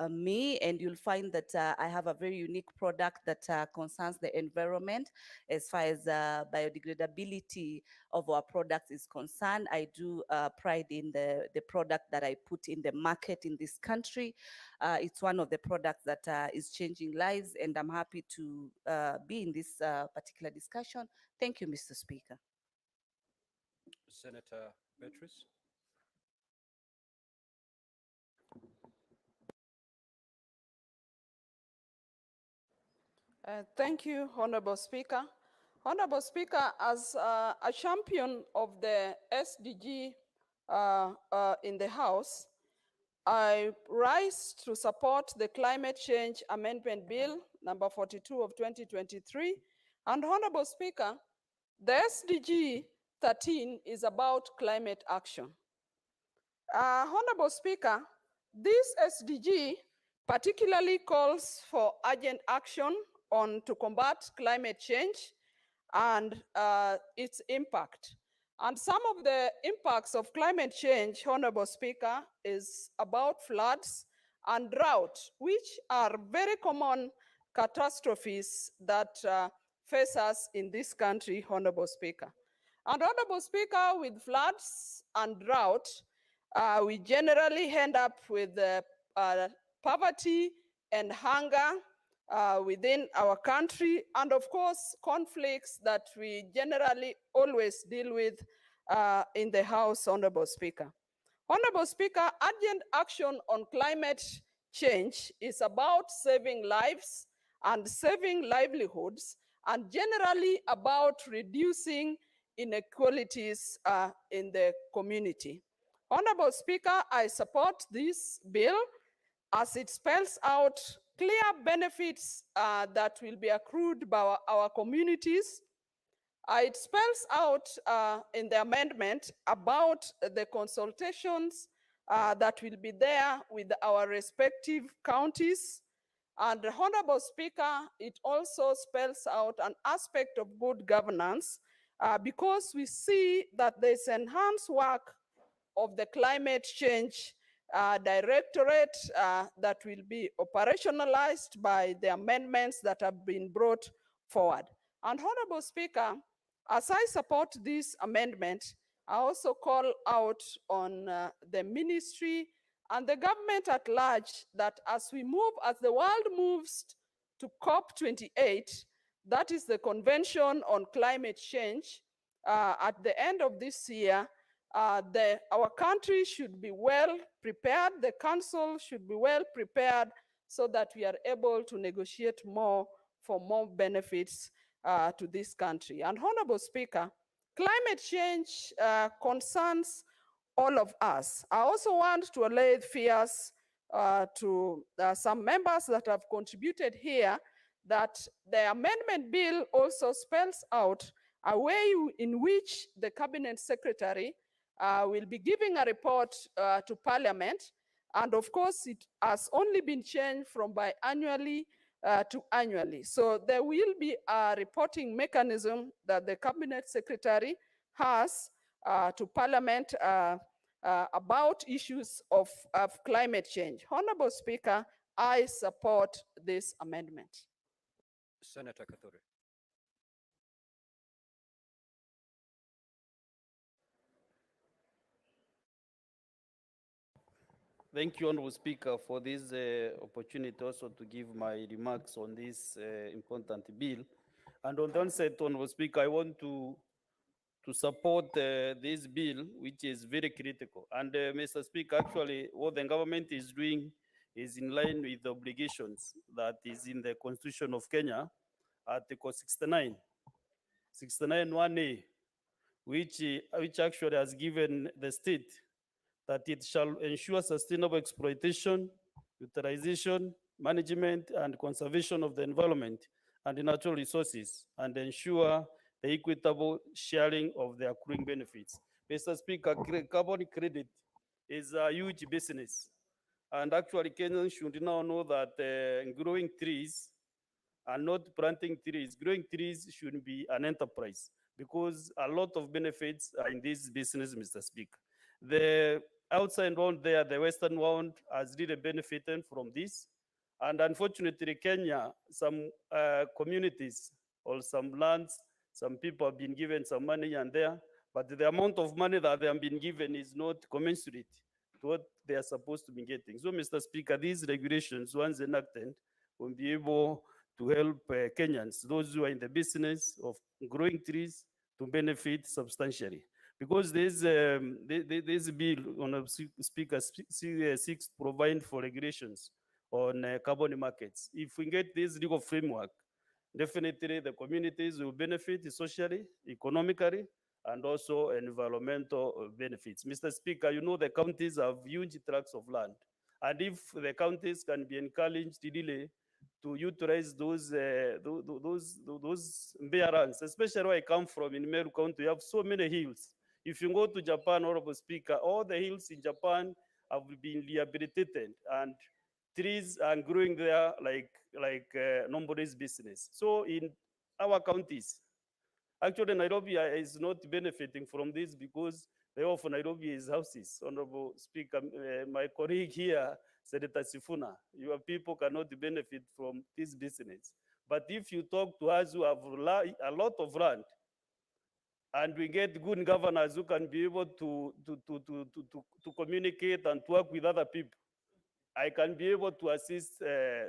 me, and you'll find that I have a very unique product that concerns the environment as far as biodegradability of our products is concerned. I do pride in the product that I put in the market in this country. It's one of the products that is changing lives, and I'm happy to be in this particular discussion. Thank you, Mr. Speaker. Senator Beatrice. Thank you, Honorable Speaker. Honorable Speaker, as a champion of the SDG in the House, I rise to support the Climate Change Amendment Bill number 42 of 2023. And Honorable Speaker, the SDG 13 is about climate action. Honorable Speaker, this SDG particularly calls for urgent action to combat climate change and its impact. And some of the impacts of climate change, Honorable Speaker, is about floods and drought, which are very common catastrophes that face us in this country, Honorable Speaker. And Honorable Speaker, with floods and drought, we generally end up with poverty and hunger within our country, and of course, conflicts that we generally always deal with in the House, Honorable Speaker. Honorable Speaker, urgent action on climate change is about saving lives and saving livelihoods, and generally about reducing inequalities in the community. Honorable Speaker, I support this bill as it spells out clear benefits that will be accrued by our communities. It spells out in the amendment about the consultations that will be there with our respective counties. And Honorable Speaker, it also spells out an aspect of good governance because we see that there's enhanced work of the climate change directorate that will be operationalized by the amendments that have been brought forward. And Honorable Speaker, as I support this amendment, I also call out on the ministry and the government at large that as the world moves to COP28, that is the Convention on Climate Change, at the end of this year, our country should be well prepared, the council should be well prepared so that we are able to negotiate more for more benefits to this country. And Honorable Speaker, climate change concerns all of us. I also want to allay fears to some members that have contributed here that the amendment bill also spells out a way in which the Cabinet Secretary will be giving a report to Parliament. And of course, it has only been changed from biannually to annually. So there will be a reporting mechanism that the Cabinet Secretary has to Parliament about issues of climate change. Honorable Speaker, I support this amendment. Senator Kathuri. Thank you, Honorable Speaker, for this opportunity also to give my remarks on this important bill. And on the onset, Honorable Speaker, I want to to support this bill, which is very critical. And Mr. Speaker, actually, what the government is doing is in line with the obligations that is in the Constitution of Kenya, Article 69, 1A, which actually has given the state that it shall ensure sustainable exploitation, utilization, management, and conservation of the environment and the natural resources, and ensure the equitable sharing of the accruing benefits. Mr. Speaker, carbon credit is a huge business. And actually, Kenyans should now know that growing trees and not planting trees. Growing trees should be an enterprise because a lot of benefits are in this business, Mr. Speaker. The outside world there, the Western world has really benefited from this. And unfortunately, Kenya, some communities or some lands, some people have been given some money and there, but the amount of money that they have been given is not commensurate to what they are supposed to be getting. So, Mr. Speaker, these regulations, once enacted, will be able to help Kenyans, those who are in the business of growing trees, to benefit substantially. Because there's a bill on a speaker seeks to provide for regulations on carbon markets. If we get this legal framework, definitely the communities will benefit socially, economically, and also environmental benefits. Mr. Speaker, you know the counties have huge tracts of land. And if the counties can be encouraged really to utilize those bare lands, especially where I come from in Meru County, you have so many hills. If you go to Japan, Honorable Speaker, all the hills in Japan have been rehabilitated and trees are growing there like nobody's business. So in our counties, actually Nairobi is not benefiting from this because the whole of Nairobi is houses. Honorable Speaker, my colleague here, Senator Sifuna, your people cannot benefit from this business. But if you talk to us who have a lot of land, and we get good governors who can be able to communicate and to work with other people, I can be able to assist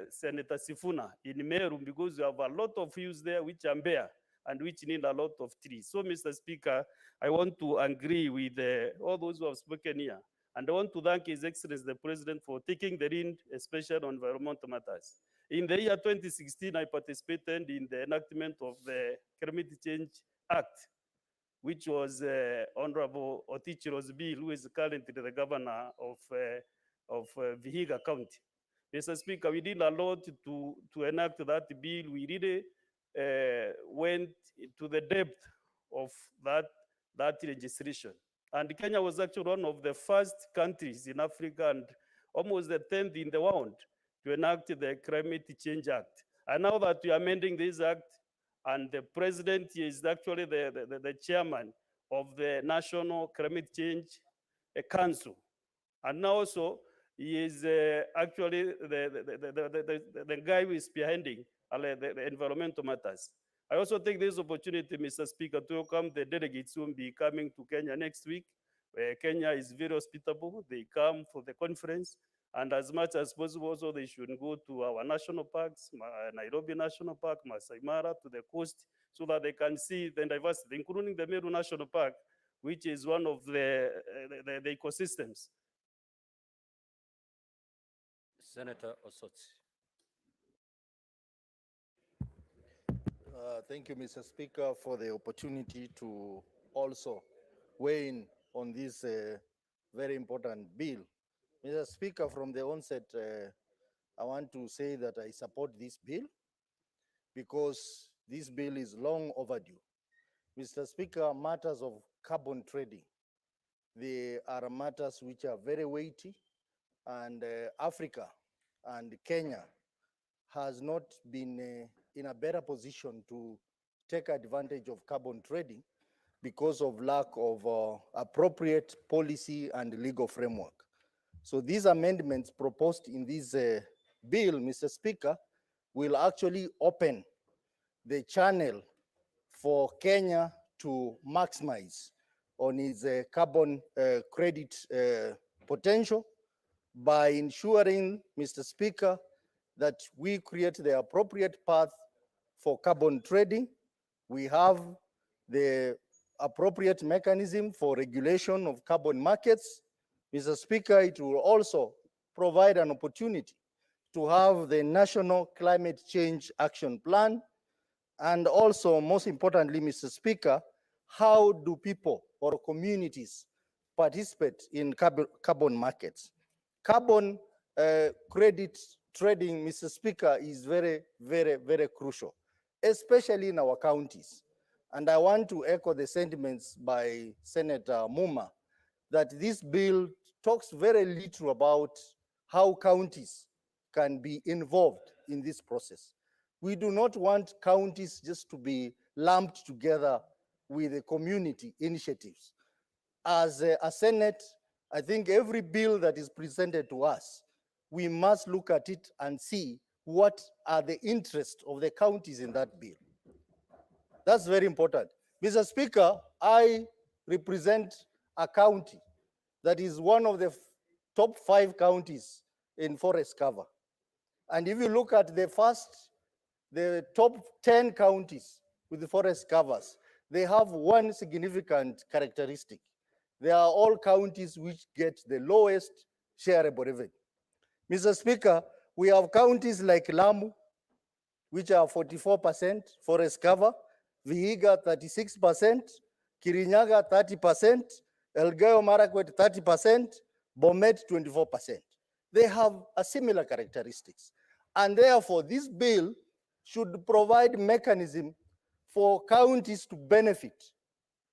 Senator Sifuna in Meru because we have a lot of hills there which are bare and which need a lot of trees. So, Mr. Speaker, I want to agree with all those who have spoken here. And I want to thank His Excellency the President for taking the lead, especially on environmental matters. In the year 2016, I participated in the enactment of the Climate Change Act, which was Honorable Otichiro's bill, who is currently the governor of Vihiga County. Mr. Speaker, we did a lot to enact that bill. We really went to the depth of that legislation. And Kenya was actually one of the first countries in Africa and almost the 10th in the world to enact the Climate Change Act. And now that we are amending this act, and the president is actually the chairman of the National Climate Change Council. And now also, he is actually the guy who is spearheading the environmental matters. I also take this opportunity, Mr. Speaker, to welcome the delegates who will be coming to Kenya next week. Kenya is very hospitable. They come for the conference. And as much as possible, also they should go to our national parks, Nairobi National Park, Masai Mara, to the coast, so that they can see the diversity, including the Meru National Park, which is one of the ecosystems. Senator Osotsi. Thank you, Mr. Speaker, for the opportunity to also weigh in on this very important bill. Mr. Speaker, from the onset, I want to say that I support this bill because this bill is long overdue. Mr. Speaker, matters of carbon trading, they are matters which are very weighty, and Africa and Kenya has not been in a better position to take advantage of carbon trading because of lack of appropriate policy and legal framework. So these amendments proposed in this bill, Mr. Speaker, will actually open the channel for Kenya to maximize on its carbon credit potential by ensuring, Mr. Speaker, that we create the appropriate path for carbon trading. We have the appropriate mechanism for regulation of carbon markets. Mr. Speaker, it will also provide an opportunity to have the National Climate Change Action Plan. And also, most importantly, Mr. Speaker, how do people or communities participate in carbon markets? Carbon credit trading, Mr. Speaker, is very, very, very crucial, especially in our counties. And I want to echo the sentiments by Senator Muma that this bill talks very little about how counties can be involved in this process. We do not want counties just to be lumped together with the community initiatives. As a Senate, I think every bill that is presented to us, we must look at it and see what are the interests of the counties in that bill. That's very important. Mr. Speaker, I represent a county that is one of the top 5 counties in forest cover. And if you look at the top 10 counties with the forest covers, they have one significant characteristic. They are all counties which get the lowest shareable revenue. Mr. Speaker, we have counties like Lamu, which are 44% forest cover, Vihiga 36%, Kirinyaga 30%, Elgeyo Marakwet 30%, Bomet 24%. They have a similar characteristics. And therefore, this bill should provide mechanism for counties to benefit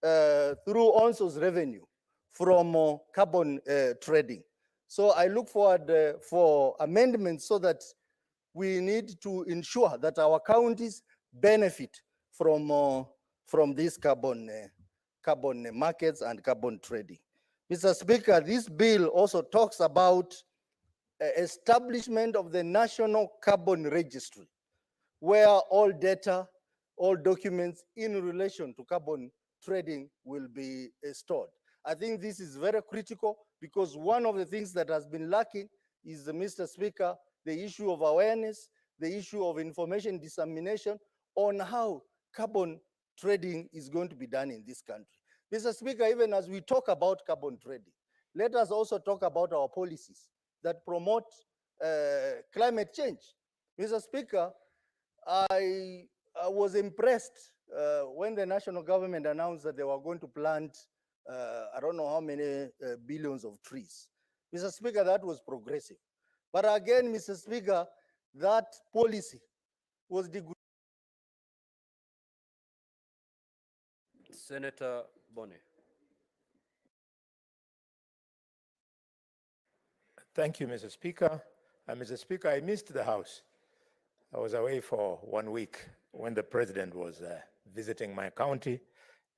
through ONSO's revenue from carbon trading. So I look forward for amendments so that we need to ensure that our counties benefit from these carbon markets and carbon trading. Mr. Speaker, this bill also talks about establishment of the National Carbon Registry, where all data, all documents in relation to carbon trading will be stored. I think this is very critical because one of the things that has been lacking is, Mr. Speaker, the issue of awareness, the issue of information dissemination on how carbon trading is going to be done in this country. Mr. Speaker, even as we talk about carbon trading, let us also talk about our policies that promote climate change. Mr. Speaker, I was impressed when the national government announced that they were going to plant I don't know how many billions of trees. Mr. Speaker, that was progressive. But again, Mr. Speaker, that policy was Senator Boni. Thank you, Mr. Speaker. Mr. Speaker, I missed the House. I was away for 1 week when the president was visiting my county,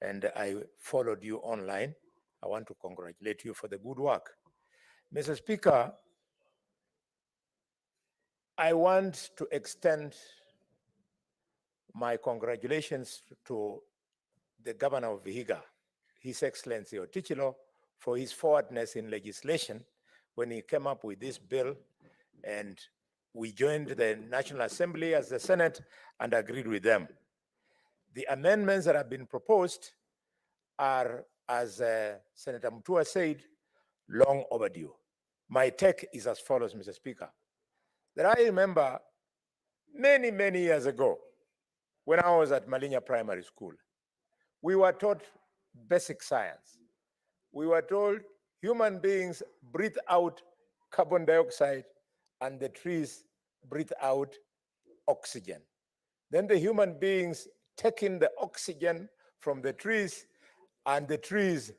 and I followed you online. I want to congratulate you for the good work. Mr. Speaker, I want to extend my congratulations to the governor of Vihiga, His Excellency Otichilo, for his forwardness in legislation when he came up with this bill, and we joined the National Assembly as the Senate and agreed with them. The amendments that have been proposed are, as Senator Mutua said, long overdue. My take is as follows, Mr. Speaker. That I remember many, many years ago, when I was at Malinya Primary School, we were taught basic science. We were told human beings breathe out carbon dioxide and the trees breathe out oxygen. Then the human beings take in the oxygen from the trees and the trees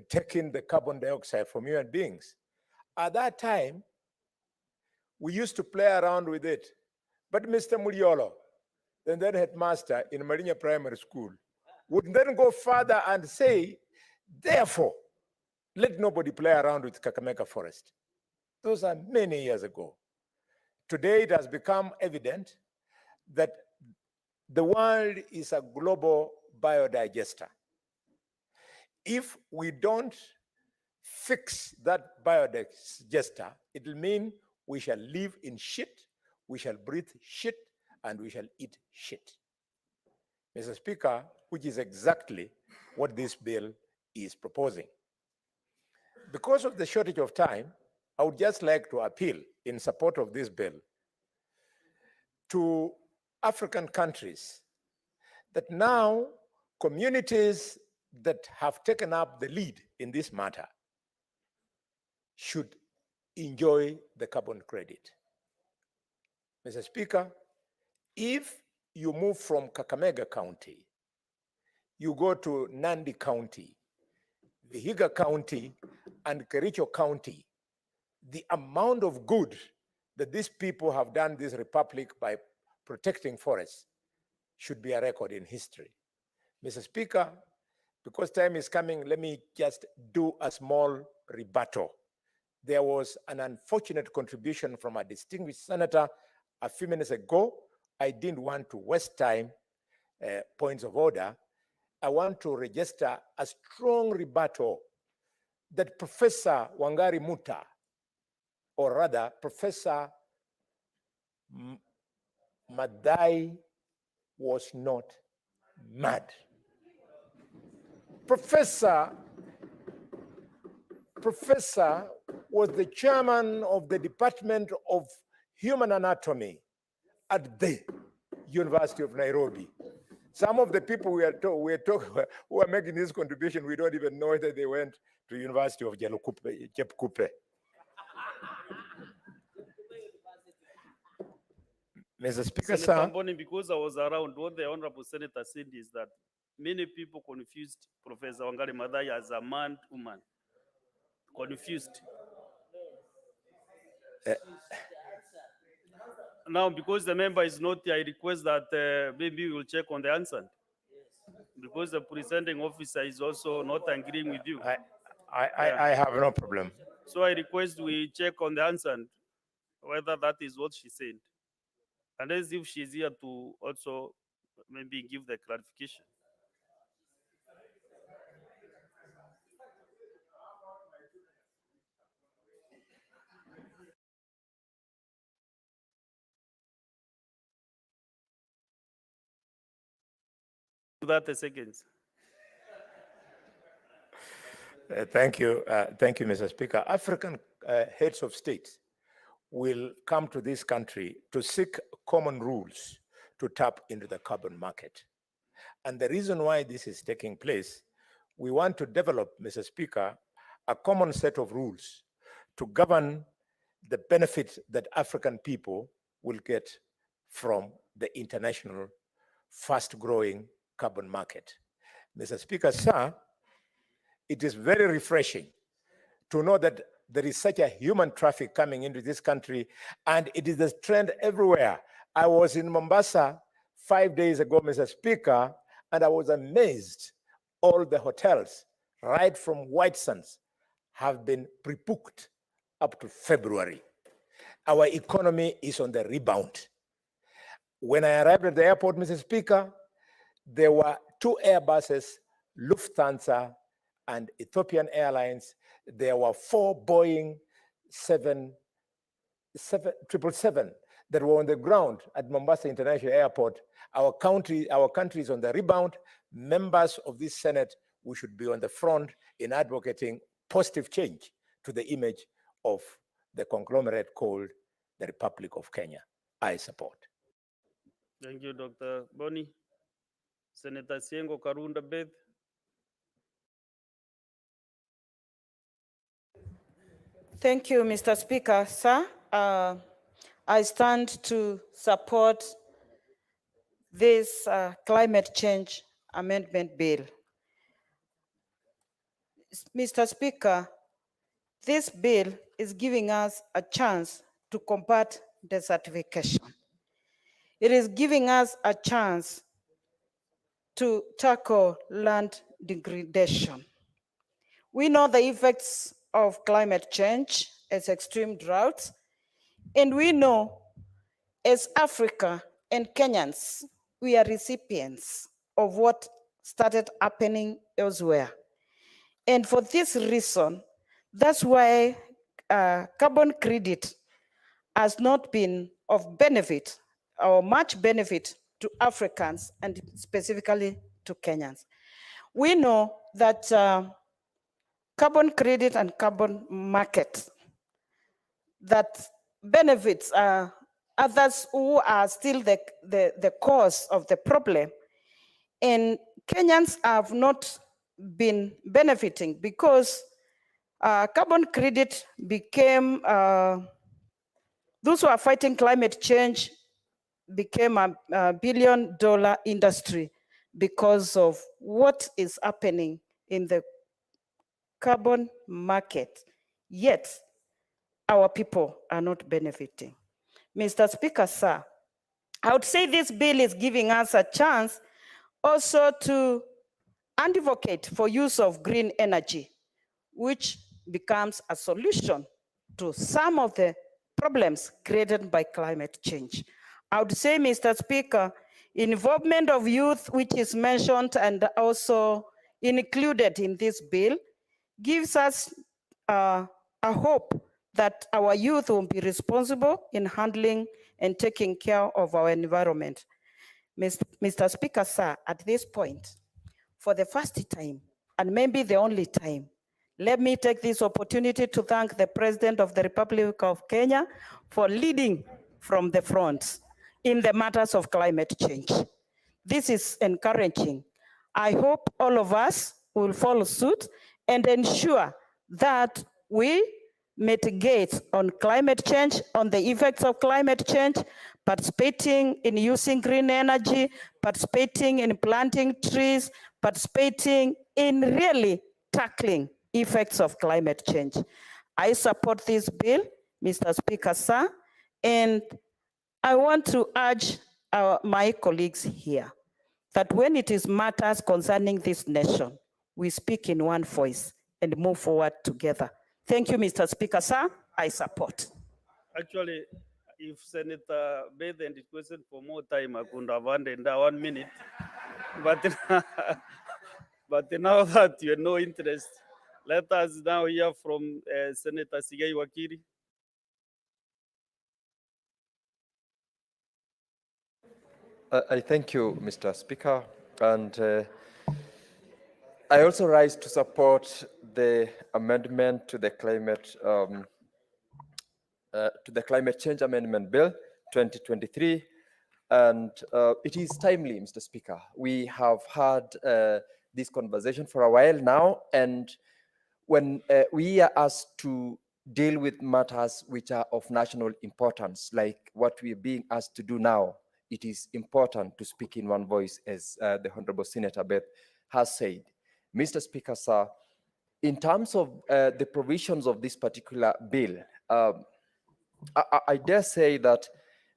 take in the carbon dioxide from human beings. At that time, we used to play around with it. But Mr. Muriolo, the then headmaster in Marinya Primary School, would then go further and say, therefore, let nobody play around with Kakamega Forest. Those are many years ago. Today, it has become evident that the world is a global biodigester. If we don't fix that biodigester, it will mean we shall live in shit, we shall breathe shit, and we shall eat shit. Mr. Speaker, which is exactly what this bill is proposing. Because of the shortage of time, I would just like to appeal in support of this bill to African countries that now communities that have taken up the lead in this matter should enjoy the carbon credit. Mr. Speaker, if you move from Kakamega County, you go to Nandi County, Vihiga County, and Kericho County, the amount of good that these people have done this republic by protecting forests should be a record in history. Mr. Speaker, because time is coming, let me just do a small rebuttal. There was an unfortunate contribution from a distinguished senator a few minutes ago. I didn't want to waste time, points of order. I want to register a strong rebuttal that Professor Wangari Muta, or rather Professor Madai, was not mad. Professor was the chairman of the Department of Human Anatomy at the University of Nairobi. Some of the people who are making this contribution, we don't even know that they went to University of Jepkupe. Mr. Speaker, Senator sir. Mboni, because I was around, what the Honorable Senator said is that many people confused Professor Wangari Maathai as a man-woman. Confused. Now, because the member is not here, I request that maybe we will check on the answer. Because the presenting officer is also not agreeing with you. I have no problem. So I request we check on the answer, whether that is what she said. Unless if she's here to also maybe give the clarification. That a second. Thank you, Mr. Speaker. African heads of state will come to this country to seek common rules to tap into the carbon market. And the reason why this is taking place, we want to develop, Mr. Speaker, a common set of rules to govern the benefit that African people will get from the international fast-growing carbon market. Mr. Speaker, sir, it is very refreshing to know that there is such a human traffic coming into this country, and it is the trend everywhere. I was in Mombasa 5 days ago, Mr. Speaker, and I was amazed. All the hotels, right from White Sands, have been pre-booked up to February. Our economy is on the rebound. When I arrived at the airport, Mr. Speaker, there were 2 Airbuses, Lufthansa and Ethiopian Airlines. There were 4 Boeing 777 that were on the ground at Mombasa International Airport. Our country is on the rebound. Members of this Senate, we should be on the front in advocating positive change to the image of the conglomerate called the Republic of Kenya. I support. Thank you, Dr. Boni. Senator Siengo Karunda Beth. Thank you, Mr. Speaker. Sir, I stand to support this climate change amendment bill. Mr. Speaker, this bill is giving us a chance to combat desertification. It is giving us a chance to tackle land degradation. We know the effects of climate change as extreme droughts, and we know as Africa and Kenyans, we are recipients of what started happening elsewhere. And for this reason, that's why carbon credit has not been of benefit or much benefit to Africans and specifically to Kenyans. we know that carbon credit and carbon market that benefits others who are still the cause of the problem. And Kenyans have not been benefiting because carbon credit became, those who are fighting climate change became a $1 billion industry because of what is happening in the carbon market. Yet, our people are not benefiting. Mr. Speaker, sir, I would say this bill is giving us a chance also to advocate for use of green energy, which becomes a solution to some of the problems created by climate change. I would say, Mr. Speaker, involvement of youth, which is mentioned and also included in this bill, gives us a hope that our youth will be responsible in handling and taking care of our environment. Mr. Speaker, sir, at this point, for the first time, and maybe the only time, let me take this opportunity to thank the President of the Republic of Kenya for leading from the front in the matters of climate change. This is encouraging. I hope all of us will follow suit and ensure that we mitigate on climate change, on the effects of climate change, participating in using green energy, participating in planting trees, participating in really tackling effects of climate change. I support this bill, Mr. Speaker, sir, and I want to urge my colleagues here that when it is matters concerning this nation, we speak in one voice and move forward together. Thank you, Mr. Speaker, sir. I support. Actually, if Senator Bethen requested for more time, I could have ended in 1 minute. But, but now that you have no interest, let us now hear from Senator Sigai Wakiri. I thank you, Mr. Speaker, and I also rise to support the amendment to the climate change amendment bill 2023, and it is timely, Mr. Speaker. We have had this conversation for a while now, and when we are asked to deal with matters which are of national importance, like what we are being asked to do now, it is important to speak in one voice, as the Honorable Senator Beth has said. Mr. Speaker, sir, in terms of the provisions of this particular bill, I dare say that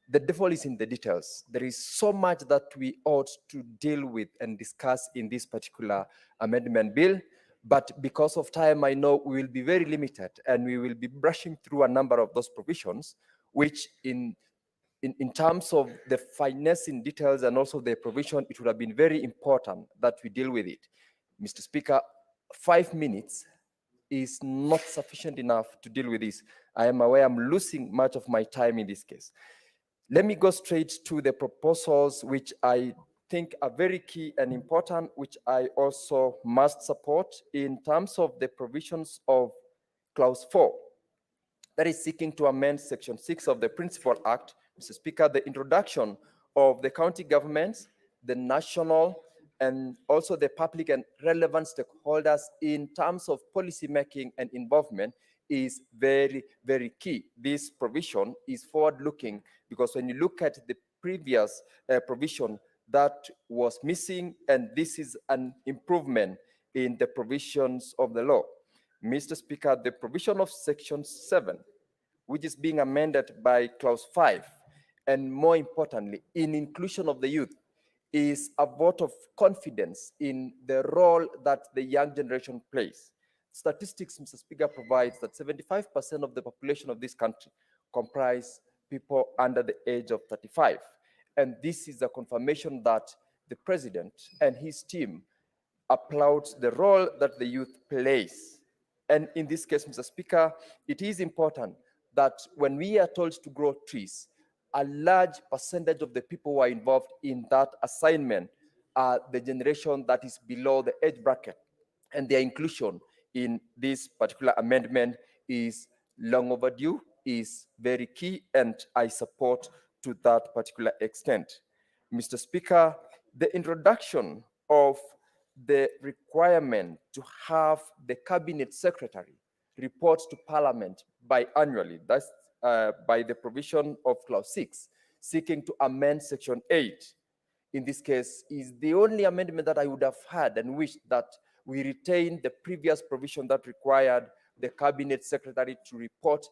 the devil is in the details. There is so much that we ought to deal with and discuss in this particular amendment bill, but because of time, I know we will be very limited, and we will be brushing through a number of those provisions, which in terms of the finesse in details and also the provision, it would have been very important that we deal with it. Mr. Speaker, 5 minutes is not sufficient enough to deal with this. I am aware I'm losing much of my time in this case. Let me go straight to the proposals which I think are very key and important, which I also must support in terms of the provisions of Clause 4. That is seeking to amend Section 6 of the Principal Act, Mr. Speaker, the introduction of the county governments, the national, and also the public and relevant stakeholders in terms of policy making and involvement is very, very key. This provision is forward-looking because when you look at the previous provision that was missing, and this is an improvement in the provisions of the law. Mr. Speaker, the provision of Section 7, which is being amended by Clause 5, and more importantly, in inclusion of the youth, is a vote of confidence in the role that the young generation plays. Statistics, Mr. Speaker, provides that 75% of the population of this country comprise people under the age of 35. And this is a confirmation that the president and his team applauds the role that the youth plays. And in this case, Mr. Speaker, it is important that when we are told to grow trees, a large percentage of the people who are involved in that assignment are the generation that is below the age bracket, and their inclusion in this particular amendment is long overdue, is very key, and I support to that particular extent. Mr. Speaker, the introduction of the requirement to have the cabinet secretary report to Parliament biannually, that's by the provision of clause 6, seeking to amend section 8, in this case, is the only amendment that I would have had and wished that we retain the previous provision that required the cabinet secretary to report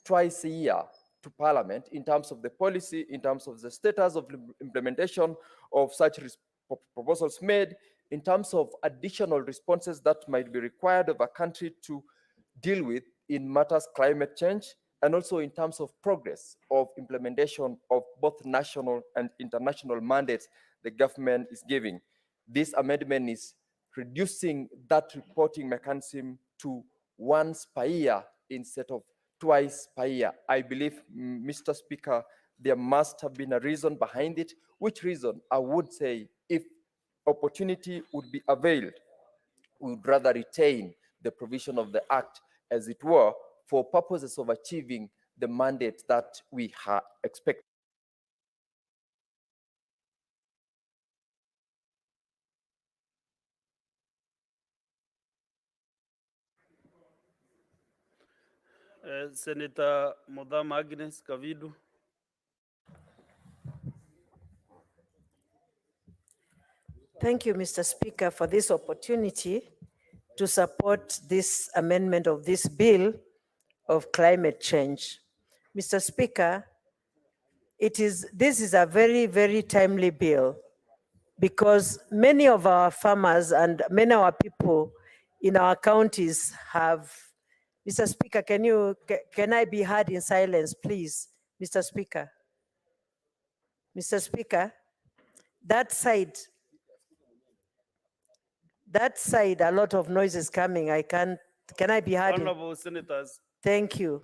twice a year to Parliament in terms of the policy, in terms of the status of implementation of such proposals made, in terms of additional responses that might be required of a country to deal with in matters climate change, and also in terms of progress of implementation of both national and international mandates the government is giving. This amendment is reducing that reporting mechanism to once per year instead of twice per year. I believe, Mr. Speaker, there must have been a reason behind it, which reason I would say, if opportunity would be availed, we would rather retain the provision of the Act, as it were, for purposes of achieving the mandate that we expect. Senator Modam Agnes Kavidu. Thank you, Mr. Speaker, for this opportunity to support this amendment of this bill of climate change. Mr. Speaker, this is a very, very timely bill because many of our farmers and many of our people in our counties have, Mr. Speaker, can I be heard in silence, please, Mr. Speaker? Mr. Speaker, that side, a lot of noise is coming. can I be heard? Honorable Senators. Thank you.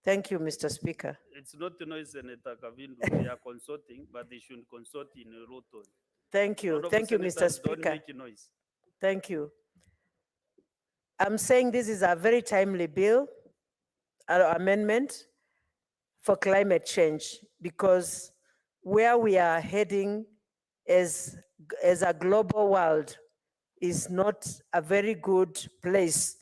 Thank you, Mr. Speaker. It's not the noise, Senator Kavindu. They are consulting, but they should consult in a low tone. Thank you. Honorable Thank you, Mr. Senators, Speaker. Don't make noise. Thank you. I'm saying this is a very timely bill, amendment for climate change, because where we are heading as a global world is not a very good place.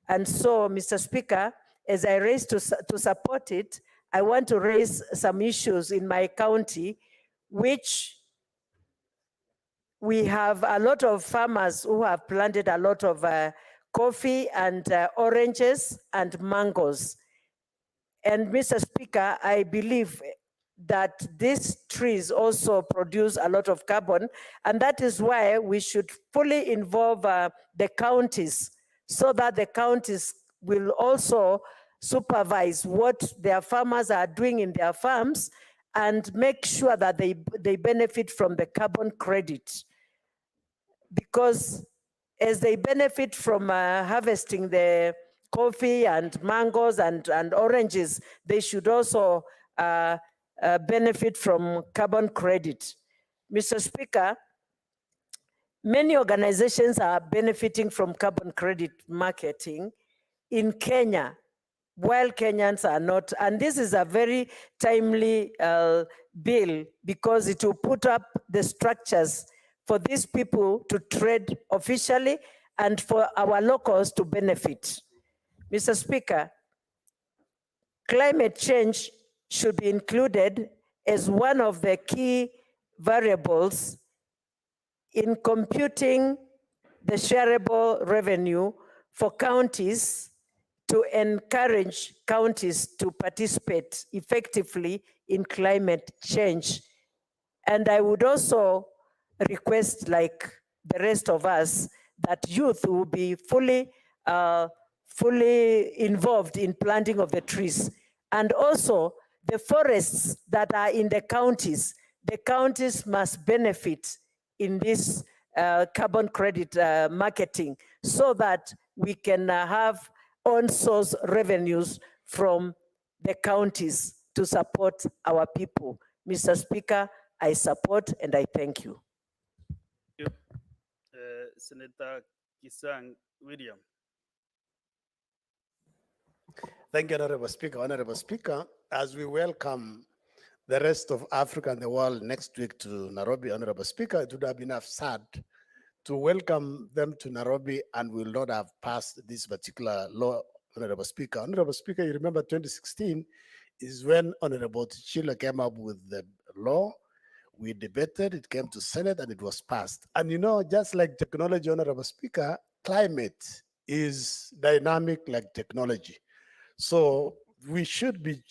And so, Mr. Speaker, as I raise to support it, I want to raise some issues in my county, which we have a lot of farmers who have planted a lot of coffee and oranges and mangoes. And Mr. Speaker, I believe that these trees also produce a lot of carbon, and that is why we should fully involve the counties so that the counties will also supervise what their farmers are doing in their farms and make sure that they benefit from the carbon credit. Because as they benefit from harvesting the coffee and mangoes and oranges, they should also benefit from carbon credit. Mr. Speaker, many organizations are benefiting from carbon credit marketing in Kenya, while Kenyans are not. And this is a very timely bill because it will put up the structures for these people to trade officially and for our locals to benefit. Mr. Speaker, climate change should be included as one of the key variables in computing the shareable revenue for counties to encourage counties to participate effectively in climate change. And I would also request, like the rest of us, that youth will be fully involved in planting of the trees. And also the forests that are in the counties must benefit in this carbon credit marketing so that we can have on-source revenues from the counties to support our people. Mr. Speaker, I support and I thank you. Senator Kisang William. Thank you, Honorable Speaker. Honorable Speaker, as we welcome the rest of Africa and the world next week to Nairobi, Honorable Speaker, it would have been sad to welcome them to Nairobi and will not have passed this particular law, Honorable Speaker. Honorable Speaker, you remember 2016 is when Honorable Chila came up with the law. We debated, it came to Senate and it was passed. And you know, just like technology, Honorable Speaker, climate is dynamic like technology. So we should be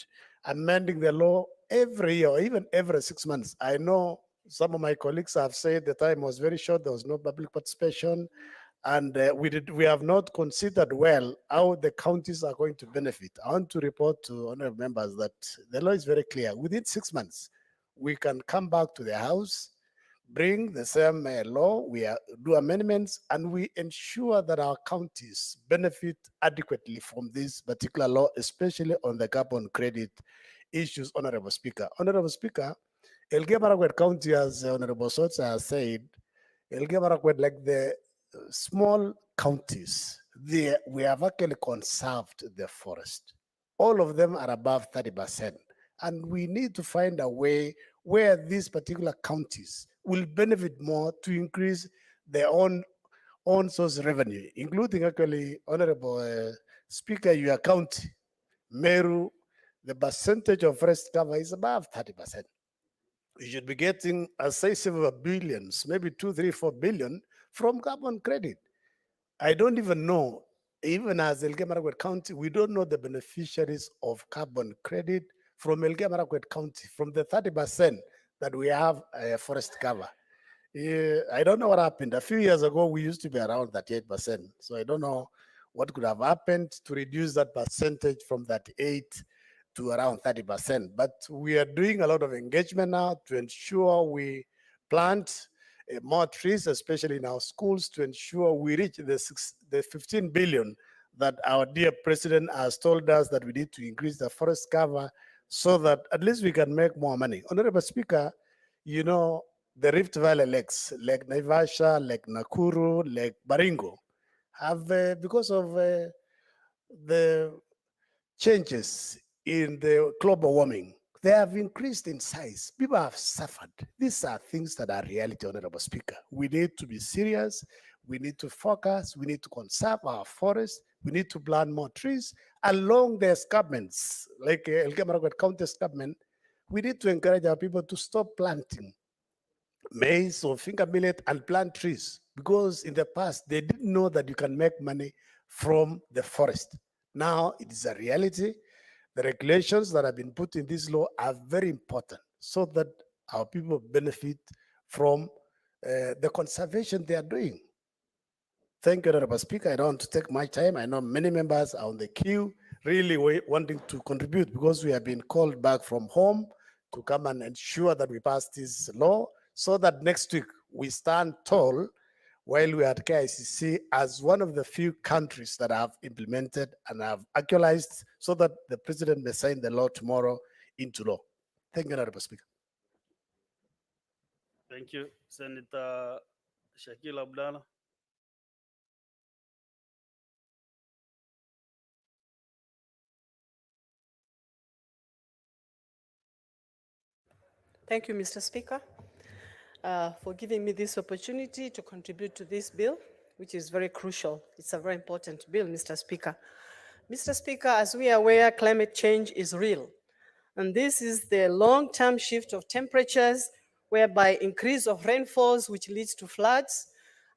amending the law every year, or even every 6 months. I know some of my colleagues have said the time was very short, there was no public participation, and we have not considered well how the counties are going to benefit. I want to report to honorable members that the law is very clear. Within 6 months, we can come back to the House, bring the same law, do amendments, and we ensure that our counties benefit adequately from this particular law, especially on the carbon credit issues, Honorable Speaker. Honorable Speaker, Elgeyo Marakwet County, as Honorable Sotsa has said, Elgeyo Marakwet, like the small counties, we have actually conserved the forest. All of them are above 30%. And we need to find a way where these particular counties will benefit more to increase their own source revenue, including actually, Honorable Speaker, your county, Meru, the percentage of forest cover is above 30%. You should be getting a say several billions, maybe 2, 3, 4 billion from carbon credit. I don't even know, even as Elgeyo Marakwet County, we don't know the beneficiaries of carbon credit from Elgeyo Marakwet County, from the 30% that we have forest cover. I don't know what happened. A few years ago, we used to be around 38%. So I don't know what could have happened to reduce that percentage from that 8 to around 30%. But we are doing a lot of engagement now to ensure we plant more trees, especially in our schools, to ensure we reach the 15 billion that our dear president has told us that we need to increase the forest cover so that at least we can make more money. Honorable Speaker, you know, the Rift Valley lakes, Lake Naivasha, Lake Nakuru, Lake Baringo, have, because of the changes in the global warming, they have increased in size. People have suffered. These are things that are reality, Honorable Speaker. We need to be serious. We need to focus. We need to conserve our forests. We need to plant more trees along the escarpments, like Elgeyo Marakwet County escarpment. We need to encourage our people to stop planting maize or finger millet and plant trees, because in the past they didn't know that you can make money from the forest. Now it is a reality. The regulations that have been put in this law are very important so that our people benefit from the conservation they are doing. Thank you, Honorable Speaker. I don't want to take my time. I know many members are on the queue, really wanting to contribute, because we have been called back from home to come and ensure that we pass this law so that next week we stand tall while we are at KICC as one of the few countries that have implemented and have actualized, so that the president may sign the law tomorrow into law. Thank you, Honorable Speaker. Thank you, Senator Shakil Abdallah. Thank you, Mr. Speaker, for giving me this opportunity to contribute to this bill, which is very crucial. It's a very important bill, Mr. Speaker. Mr. Speaker, as we are aware, climate change is real. And this is the long-term shift of temperatures, whereby increase of rainfalls, which leads to floods,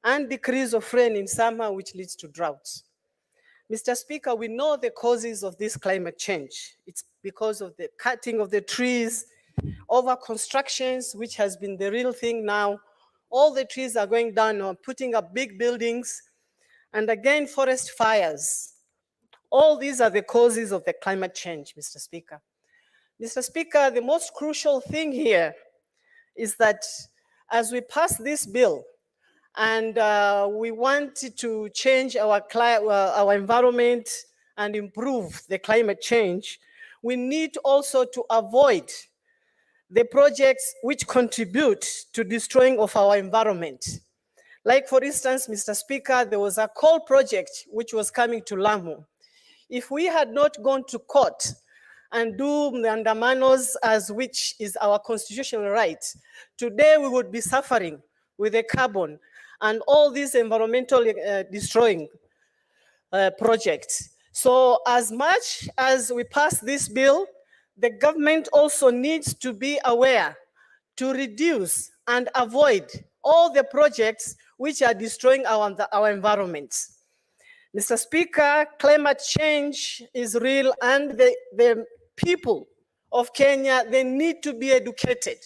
and decrease of rain in summer, which leads to droughts. Mr. Speaker, we know the causes of this climate change. It's because of the cutting of the trees, over constructions, which has been the real thing now. All the trees are going down or putting up big buildings, and again, forest fires. All these are the causes of the climate change, Mr. Speaker. Mr. Speaker, the most crucial thing here is that as we pass this bill and we want to change our environment and improve the climate change, we need also to avoid the projects which contribute to destroying of our environment. Like for instance, Mr. Speaker, there was a coal project which was coming to Lamu. If we had not gone to court and do the andamanos, as which is our constitutional right, today we would be suffering with the carbon and all these environmental destroying projects. So as much as we pass this bill, the government also needs to be aware to reduce and avoid all the projects which are destroying our environment. Mr. Speaker, climate change is real, and the people of Kenya, they need to be educated.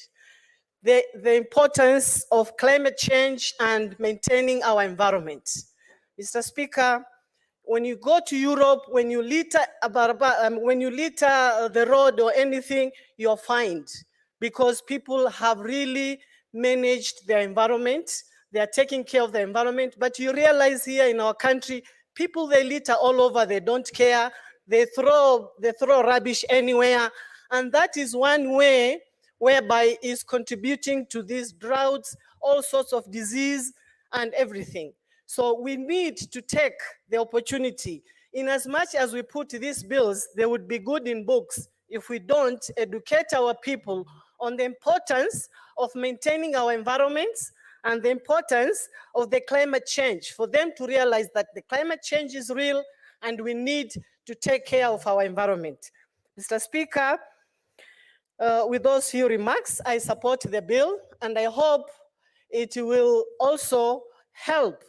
The importance of climate change and maintaining our environment. Mr. Speaker, when you go to Europe, when you litter the road or anything, you're fined, because people have really managed their environment. They are taking care of the environment. But you realize here in our country, people, they litter all over, they don't care. They throw rubbish anywhere. And that is one way whereby is contributing to these droughts, all sorts of disease and everything. So we need to take the opportunity. In as much as we put these bills, they would be good in books if we don't educate our people on the importance of maintaining our environments and the importance of the climate change, for them to realize that the climate change is real and we need to take care of our environment. Mr. Speaker, with those few remarks, I support the bill, and I hope it will also help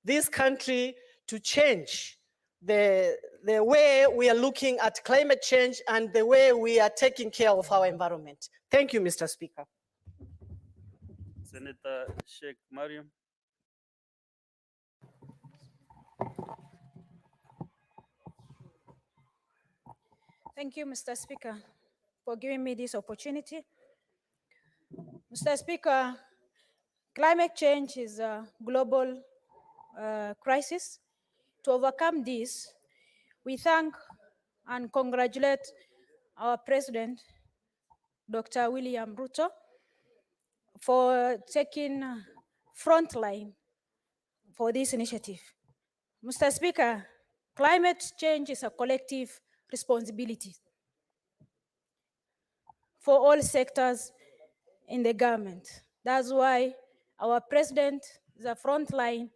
this country to change the way we are looking at climate change and the way we are taking care of our environment. Thank you, Mr. Speaker. Senator Sheikh Mariam. Thank you, Mr. Speaker, for giving me this opportunity. Mr. Speaker, climate change is a global crisis. To overcome this, we thank and congratulate our President, Dr. William Ruto, for taking front line for this initiative. Mr. Speaker, climate change is a collective responsibility for all sectors in the government. That's why our president is a front line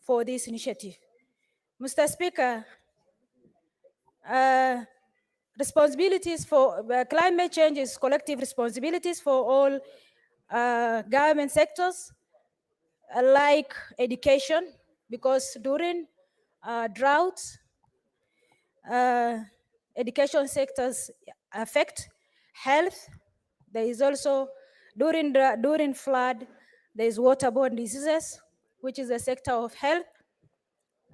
for this initiative. Mr. Speaker, responsibilities for climate change is collective responsibilities for all government sectors, like education, because during droughts, education sectors affect health. There is also, during flood, there is waterborne diseases, which is a sector of health.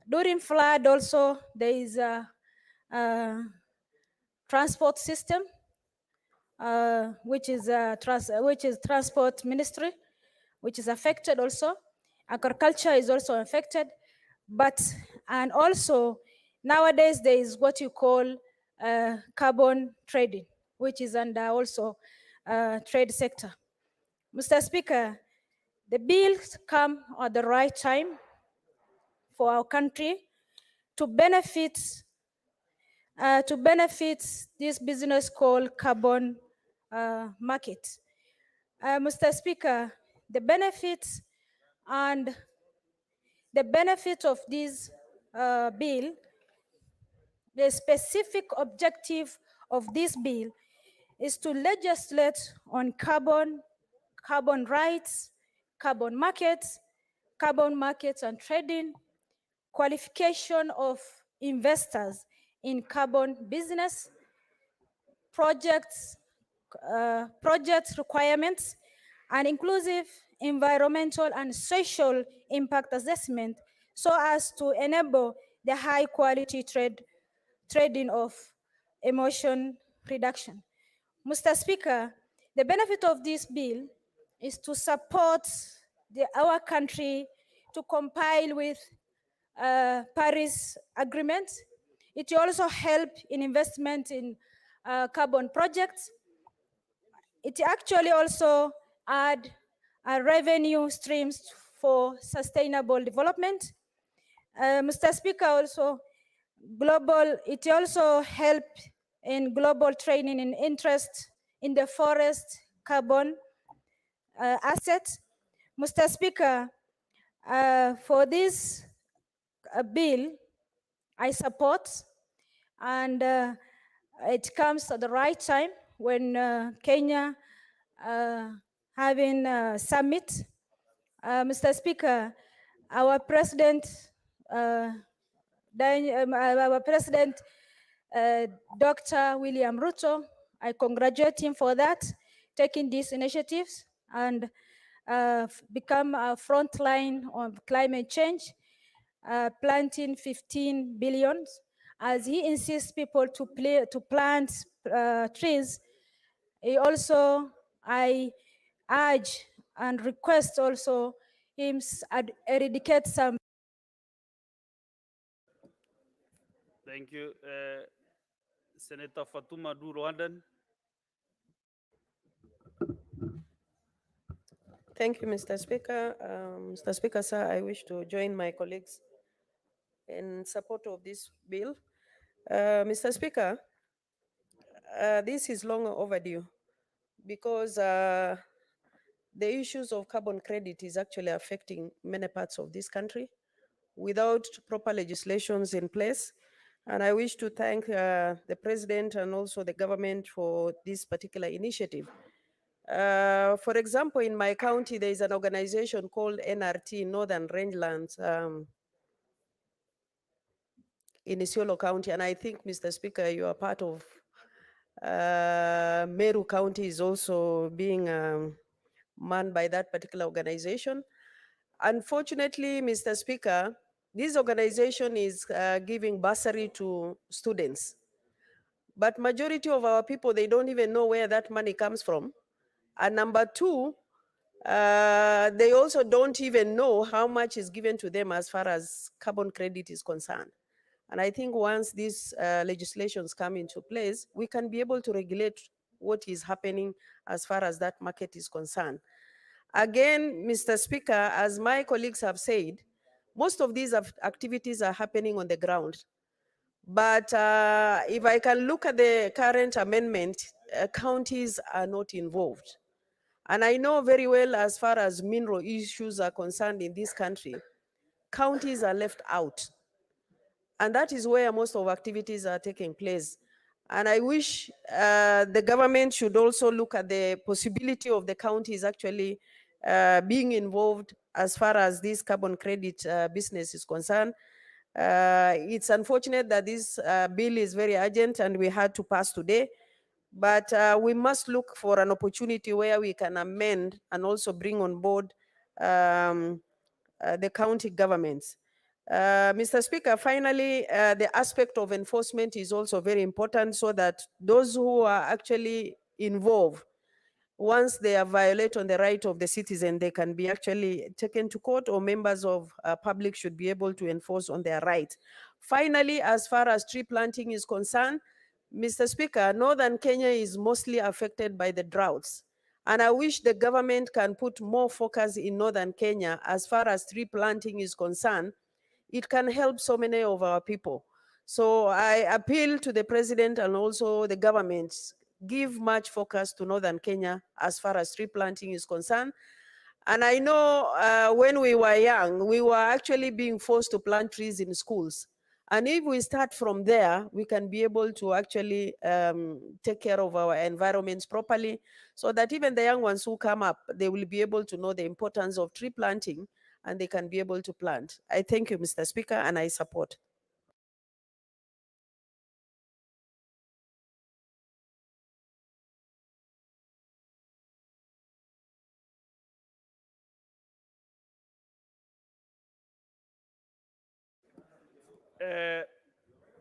During flood also, there is a transport system, which is transport ministry, which is affected also. Agriculture is also affected, and also nowadays there is what you call carbon trading, which is under also trade sector. Mr. Speaker, the bills come at the right time for our country to benefit this business called carbon market. Mr. Speaker, the benefits of this bill, the specific objective of this bill is to legislate on carbon rights, carbon markets and trading, qualification of investors in carbon business, project requirements, and inclusive environmental and social impact assessment, so as to enable the high quality trading of emission reduction. Mr. Speaker, the benefit of this bill is to support our country to comply with Paris Agreement. It will also help in investment in carbon projects. it actually also add revenue streams for sustainable development. Mr. Speaker, also it also help in global training in interest in the forest carbon assets. Mr. Speaker, for this bill, I support, and it comes at the right time when Kenya having a summit. Mr. Speaker, our president, Dr. William Ruto, I congratulate him for that, taking these initiatives and become a front line on climate change, planting 15 billion. As he insists people to plant trees, I urge and request also him eradicate some. Thank you. Senator Fatuma Du Rwandan. Thank you, Mr. Speaker. Mr. Speaker, sir, I wish to join my colleagues in support of this bill. Mr. Speaker, this is long overdue because the issues of carbon credit is actually affecting many parts of this country without proper legislations in place. And I wish to thank the president and also the government for this particular initiative. For example, in my county, there is an organization called NRT, Northern Rangelands, in Isiolo County. And I think, Mr. Speaker, you are part of Meru County is also being manned by that particular organization. Unfortunately, Mr. Speaker, this organization is giving bursary to students. But majority of our people, they don't even know where that money comes from. And number two, they also don't even know how much is given to them as far as carbon credit is concerned. And I think once these legislations come into place, we can be able to regulate what is happening as far as that market is concerned. Again, Mr. Speaker, as my colleagues have said, most of these activities are happening on the ground. But if I can look at the current amendment, counties are not involved. And I know very well as far as mineral issues are concerned in this country, counties are left out. And that is where most of activities are taking place. And I wish the government should also look at the possibility of the counties actually being involved as far as this carbon credit business is concerned. It's unfortunate that this bill is very urgent and we had to pass today, but we must look for an opportunity where we can amend and also bring on board the county governments. Mr. Speaker, finally, the aspect of enforcement is also very important so that those who are actually involved, once they are violating the right of the citizen, they can be actually taken to court, or members of public should be able to enforce on their right. Finally, as far as tree planting is concerned, Mr. Speaker, Northern Kenya is mostly affected by the droughts. And I wish the government can put more focus in Northern Kenya as far as tree planting is concerned. It can help so many of our people. So I appeal to the president and also the government, give much focus to Northern Kenya as far as tree planting is concerned. And I know when we were young, we were actually being forced to plant trees in schools. And if we start from there, we can be able to actually take care of our environments properly so that even the young ones who come up, they will be able to know the importance of tree planting and they can be able to plant. I thank you, Mr. Speaker, and I support.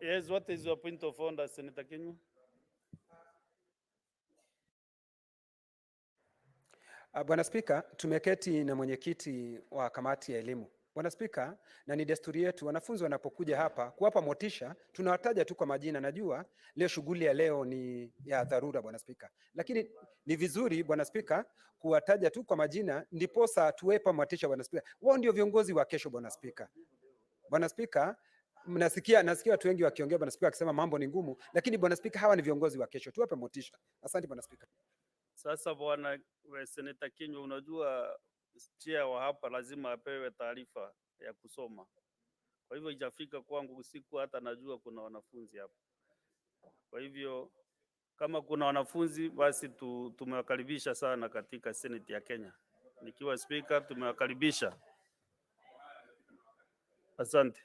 Yes, what is your point of order, Senator Kenyu? Bwana Spika, tumeketi na mwenyekiti wa kamati ya elimu Bwana Spika, na ni desturi yetu wanafunzi wanapokuja hapa kuwapa motisha, tunawataja tu kwa majina. Najua leo shughuli ya leo ni ya dharura Bwana Spika, lakini ni vizuri Bwana Spika kuwataja tu kwa majina, ndiposa tuwepa motisha Bwana Spika. Wao ndio viongozi wa kesho Bwana Spika. Bwana Spika, nasikia watu wengi wakiongea Bwana Spika wakisema mambo ni ngumu, lakini Bwana Spika, hawa ni viongozi wa kesho, tuwape motisha. Asante Bwana Spika. Sasa bwana Seneta Kinyua, unajua chair wa hapa lazima apewe taarifa ya kusoma. Kwa hivyo ijafika kwangu usiku, hata najua kuna wanafunzi hapa. Kwa hivyo kama kuna wanafunzi basi tumewakaribisha sana katika Senate ya Kenya. Nikiwa speaker tumewakaribisha. Asante.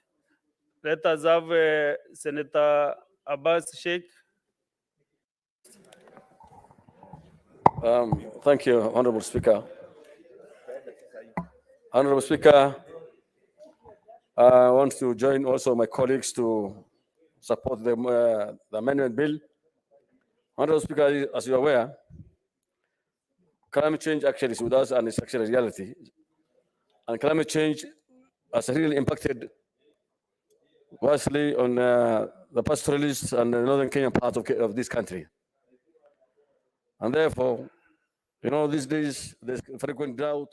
Let us have Senator Abbas Sheikh. Thank you, Honorable Speaker. Honorable Speaker, I want to join also my colleagues to support the amendment bill. Honorable Speaker, as you are aware, climate change actually is with us and it's actually a reality. And climate change has really impacted vastly on the pastoralists and the northern Kenyan part of this country. And therefore, you know, these days there's frequent drought,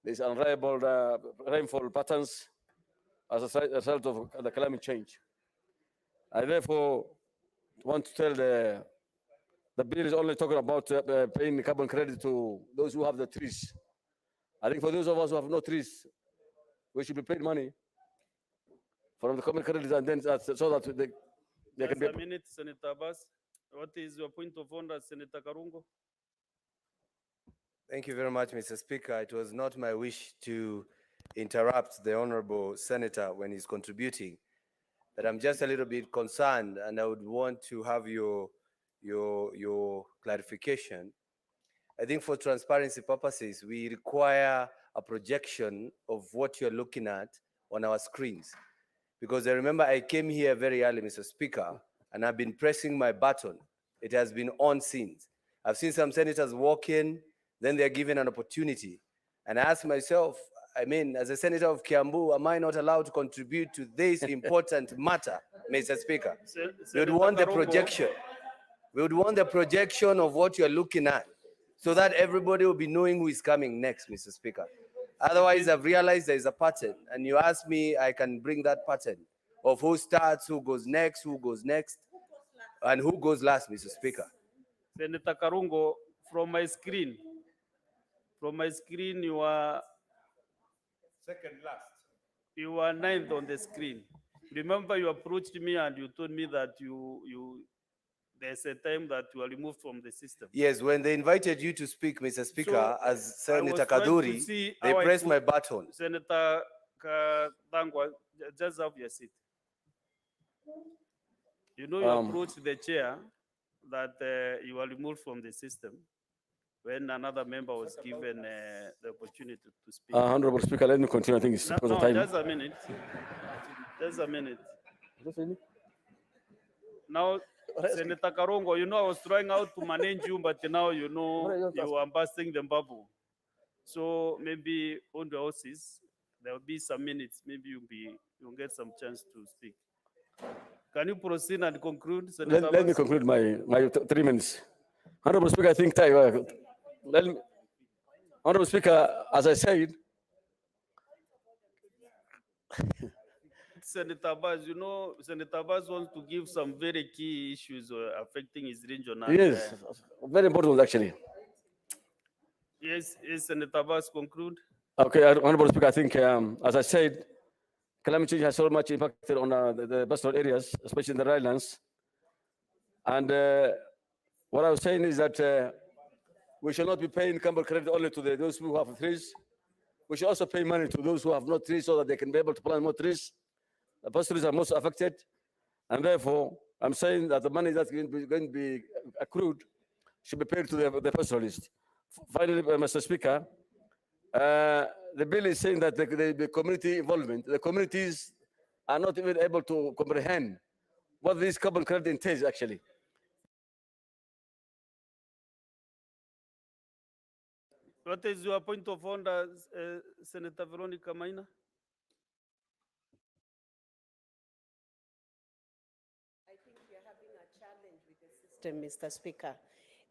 there's unreliable rainfall patterns as a result of the climate change. I therefore want to tell the bill is only talking about paying carbon credit to those who have the trees. I think for those of us who have no trees, we should be paid money from the carbon credit, and then so that they can be. Just a minute, Senator Abbas. What is your point of order, Senator Karungo? Thank you very much, Mr. Speaker. It was not my wish to interrupt the Honorable Senator when he's contributing, but I'm just a little bit concerned, and I would want to have your clarification. I think for transparency purposes, we require a projection of what you're looking at on our screens. Because I remember I came here very early, Mr. Speaker, and I've been pressing my button. It has been on since. I've seen some senators walk in, then they're given an opportunity. And I ask myself, I mean, as a senator of Kiambu, am I not allowed to contribute to this important matter, Mr. Speaker? We would want the projection. We would want the projection of what you're looking at so that everybody will be knowing who is coming next, Mr. Speaker. Otherwise, I've realized there is a pattern, and you ask me, I can bring that pattern of who starts, who goes next, and who goes last, Mr. Speaker. Senator Karungo, from my screen, you are second last. You are ninth on the screen. Remember, you approached me and you told me that there's a time that you are removed from the system. Yes, when they invited you to speak, Mr. Speaker, So, as I was Senator trying to Kaduri, see they how I pressed could- my button. Senator Kadangwa, just have your seat. You know, you approached the chair that you are removed from the system when another member was given the opportunity to speak. Honorable Speaker, let me continue. I think it's because of time. Just a minute. Just a minute. Now, Senator Karongo, you know, I was trying out to manage you, but now you know you are busting the bubble. So maybe on the horses, there will be some minutes. Maybe you'll get some chance to speak. Can you proceed and conclude, Senator? Let me conclude my 3 minutes. Honorable Speaker, I think Honorable Speaker, as I said, Senator Baz, you know, Senator Baz wants to give some very key issues affecting his region. and, yes, very important ones actually. Yes, Senator Baz, conclude. Okay, Honorable Speaker, I think, as I said, climate change has so much impacted on the pastoral areas, especially in the highlands. And what I was saying is that we shall not be paying carbon credit only to those who have trees. We should also pay money to those who have no trees so that they can be able to plant more trees. The pastoralists are most affected. And therefore, I'm saying that the money that's going to be accrued should be paid to the pastoralists. Finally, Mr. Speaker, the bill is saying that the community involvement, the communities are not even able to comprehend what this carbon credit entails actually. What is your point of order, Senator Veronica Maina? I think we are having a challenge with the system, Mr. Speaker.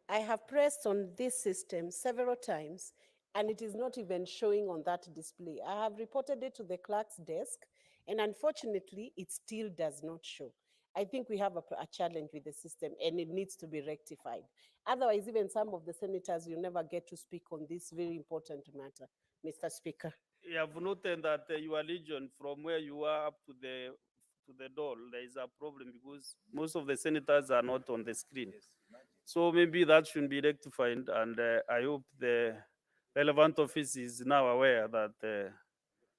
I have pressed on this system several times, and it is not even showing on that display. I have reported it to the clerk's desk, and unfortunately, it still does not show. I think we have a challenge with the system, and it needs to be rectified. Otherwise, even some of the senators will never get to speak on this very important matter, Mr. Speaker. You have noted that your region, from where you are up to the door, there is a problem because most of the senators are not on the screen. So maybe that should be rectified, and I hope the relevant office is now aware that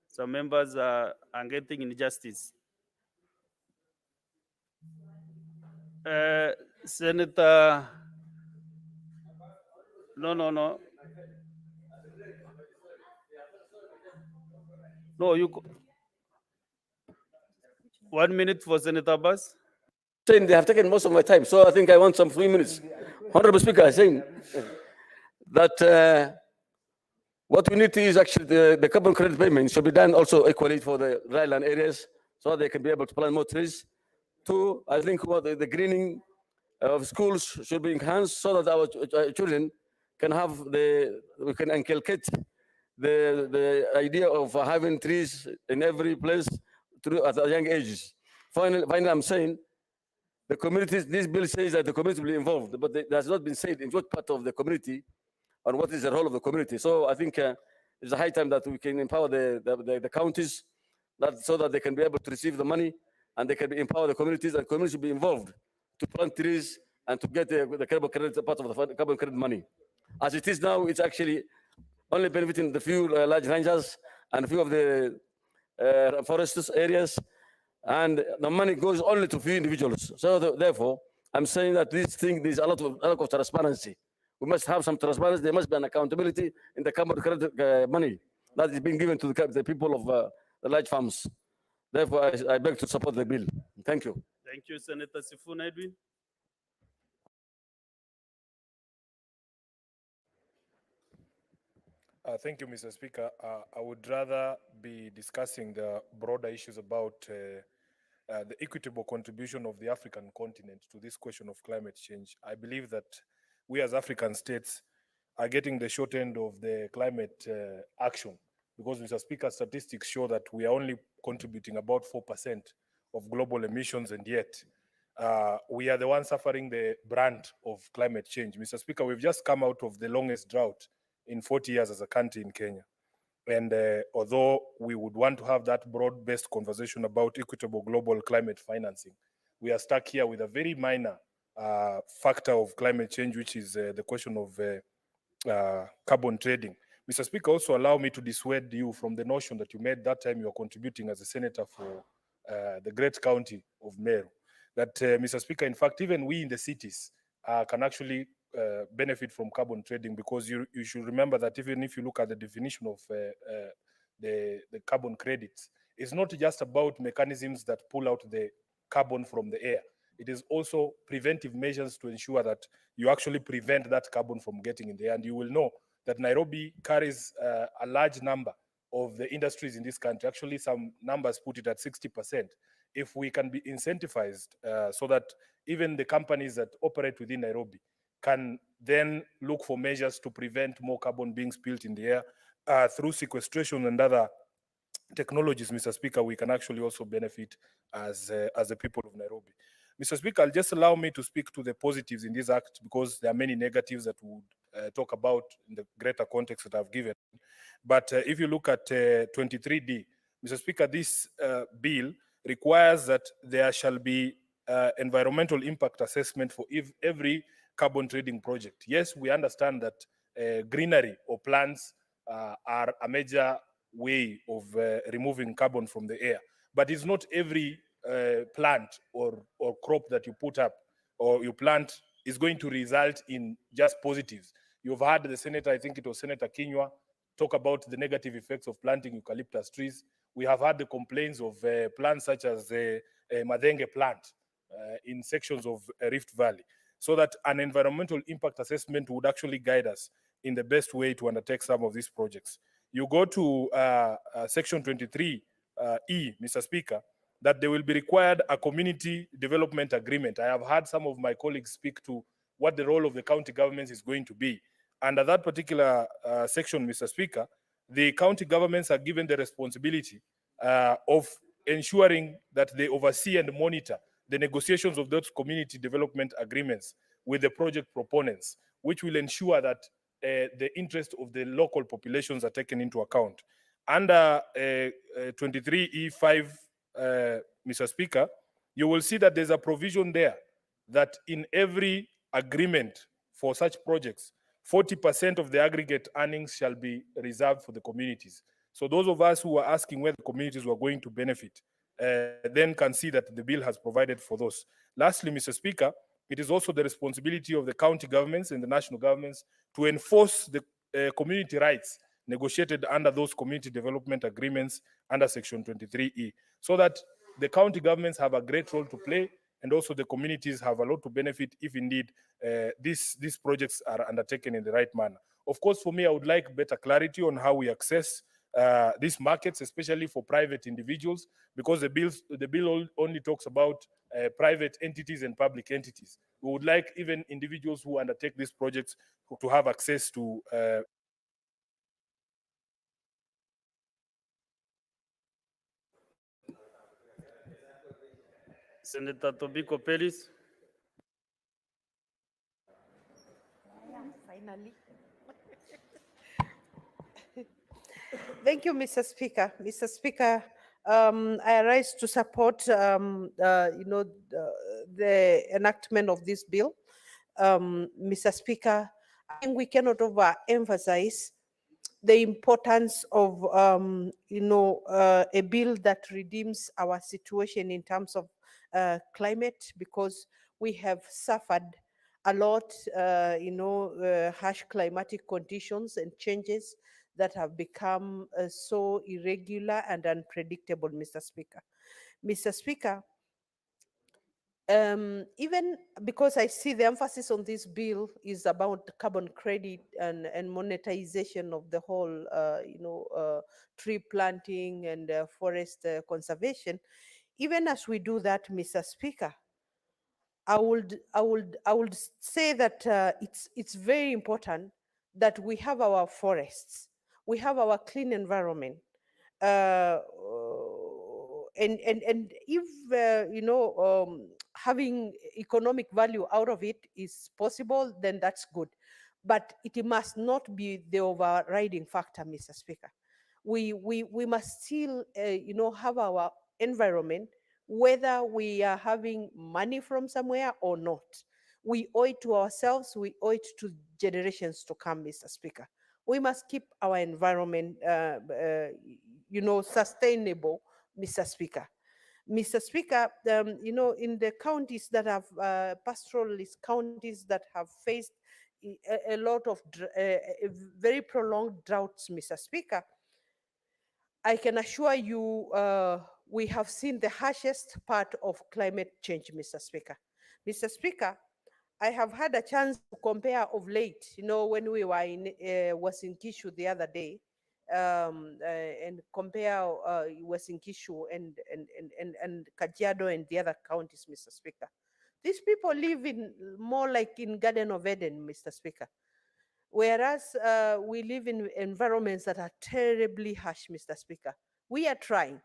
some members are getting injustice. Senator, no. No, 1 minute for Senator Abbas. Saying they have taken most of my time, so I think I want some 3 minutes. Honorable Speaker, saying that what we need is actually the carbon credit payment should be done also equally for the dryland areas, so they can be able to plant more trees. Two, I think what the greening of schools should be enhanced so that our children can have we can inculcate the idea of having trees in every place at a young ages. Finally, I'm saying the communities, this bill says that the community will be involved, but it has not been said in what part of the community and what is the role of the community. So I think it's a high time that we can empower the counties so that they can be able to receive the money and they can empower the communities, and communities should be involved to plant trees and to get the carbon credit, part of the carbon credit money. As it is now, it's actually only benefiting the few large ranchers and a few of the forest areas, and the money goes only to few individuals. So therefore, I'm saying that this thing, there's a lot of transparency. We must have some transparency. There must be an accountability in the carbon credit money that is being given to the people of the large farms. Therefore, I beg to support the bill. Thank you. Thank you, Senator Sifuna Edwin. Thank you, Mr. Speaker. I would rather be discussing the broader issues about the equitable contribution of the African continent to this question of climate change. I believe that we as African states are getting the short end of the climate action because, Mr. Speaker, statistics show that we are only contributing about 4% of global emissions, and yet we are the ones suffering the brunt of climate change. Mr. Speaker, we've just come out of the longest drought in 40 years as a country in Kenya. And although we would want to have that broad-based conversation about equitable global climate financing, we are stuck here with a very minor factor of climate change, which is the question of carbon trading. Mr. Speaker, also allow me to dissuade you from the notion that you made that time you were contributing as a senator for the great county of Meru. That, Mr. Speaker, in fact, even we in the cities can actually benefit from carbon trading, because you should remember that even if you look at the definition of the carbon credits, it's not just about mechanisms that pull out the carbon from the air. It is also preventive measures to ensure that you actually prevent that carbon from getting in the air. And you will know that Nairobi carries a large number of the industries in this country. Actually, some numbers put it at 60%. If we can be incentivized so that even the companies that operate within Nairobi can then look for measures to prevent more carbon being spilled in the air through sequestration and other technologies, Mr. Speaker, we can actually also benefit as the people of Nairobi. Mr. Speaker, I'll just allow me to speak to the positives in this act, because there are many negatives that we would talk about in the greater context that I've given. But if you look at 23D, Mr. Speaker, this bill requires that there shall be environmental impact assessment for every carbon trading project. Yes, we understand that greenery or plants are a major way of removing carbon from the air, but it's not every plant or crop that you put up or you plant is going to result in just positives. You've heard the senator, I think it was Senator Kinyua, talk about the negative effects of planting eucalyptus trees. We have had the complaints of plants such as the Madenge plant in sections of Rift Valley, so that an environmental impact assessment would actually guide us in the best way to undertake some of these projects. You go to section 23 E, Mr. Speaker, that they will be required a community development agreement. I have heard some of my colleagues speak to what the role of the county governments is going to be. Under that particular section, Mr. Speaker, the county governments are given the responsibility of ensuring that they oversee and monitor the negotiations of those community development agreements with the project proponents, which will ensure that the interest of the local populations are taken into account. Under 23E5, Mr. Speaker, you will see that there's a provision there that in every agreement for such projects, 40% of the aggregate earnings shall be reserved for the communities. So those of us who are asking where the communities were going to benefit, then can see that the bill has provided for those. Lastly, Mr. Speaker, it is also the responsibility of the county governments and the national governments to enforce the community rights negotiated under those community development agreements under Section 23E, so that the county governments have a great role to play, and also the communities have a lot to benefit if indeed these projects are undertaken in the right manner. Of course, for me, I would like better clarity on how we access these markets, especially for private individuals, because the bill only talks about private entities and public entities. We would like even individuals who undertake these projects to have access to Senator Tobiko Pelis. Finally. Thank you, Mr. Speaker. Mr. Speaker, I rise to support, the enactment of this bill. Mr. Speaker, I think we cannot overemphasize the importance of, a bill that redeems our situation in terms of climate, because we have suffered a lot, harsh climatic conditions and changes that have become so irregular and unpredictable, Mr. Speaker. Mr. Speaker, even because I see the emphasis on this bill is about carbon credit and monetization of the whole, tree planting and forest conservation. Even as we do that, Mr. Speaker, I would say that it's very important that we have our forests, we have our clean environment, uh, and if having economic value out of it is possible, then that's good. But it must not be the overriding factor, Mr. Speaker. We must still, have our environment, whether we are having money from somewhere or not. We owe it to ourselves, we owe it to generations to come, Mr. Speaker. We must keep our environment, sustainable, Mr. Speaker. Mr. Speaker, in the counties that have, pastoralist counties that have faced a lot of very prolonged droughts, Mr. Speaker, I can assure you we have seen the harshest part of climate change, Mr. Speaker. Mr. Speaker, I have had a chance to compare of late, when we were in Wasinkishu the other day, and compare Wasinkishu and Kajiado and the other counties, Mr. Speaker. These people live in more like in Garden of Eden, Mr. Speaker. Whereas we live in environments that are terribly harsh, Mr. Speaker. We are trying.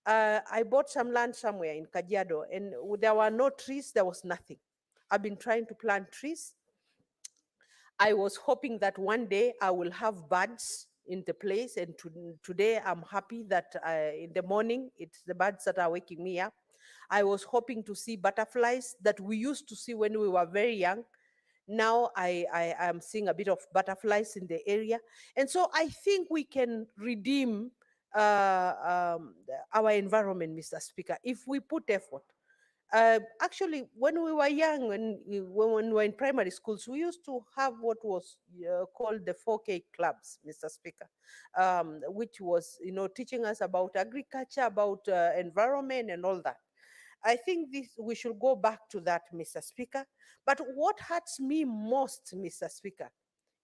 I bought some land somewhere in Kajiado and there were no trees, there was nothing. I've been trying to plant trees. I was hoping that one day I will have birds in the place, and today I'm happy that in the morning it's the birds that are waking me up. I was hoping to see butterflies that we used to see when we were very young. Now I am seeing a bit of butterflies in the area. And so I think we can redeem our environment, Mr. Speaker, if we put effort. Actually, when we were young, when we were in primary schools, we used to have what was called the 4K clubs, Mr. Speaker, which was, teaching us about agriculture, about environment and all that. I think we should go back to that, Mr. Speaker. But what hurts me most, Mr. Speaker,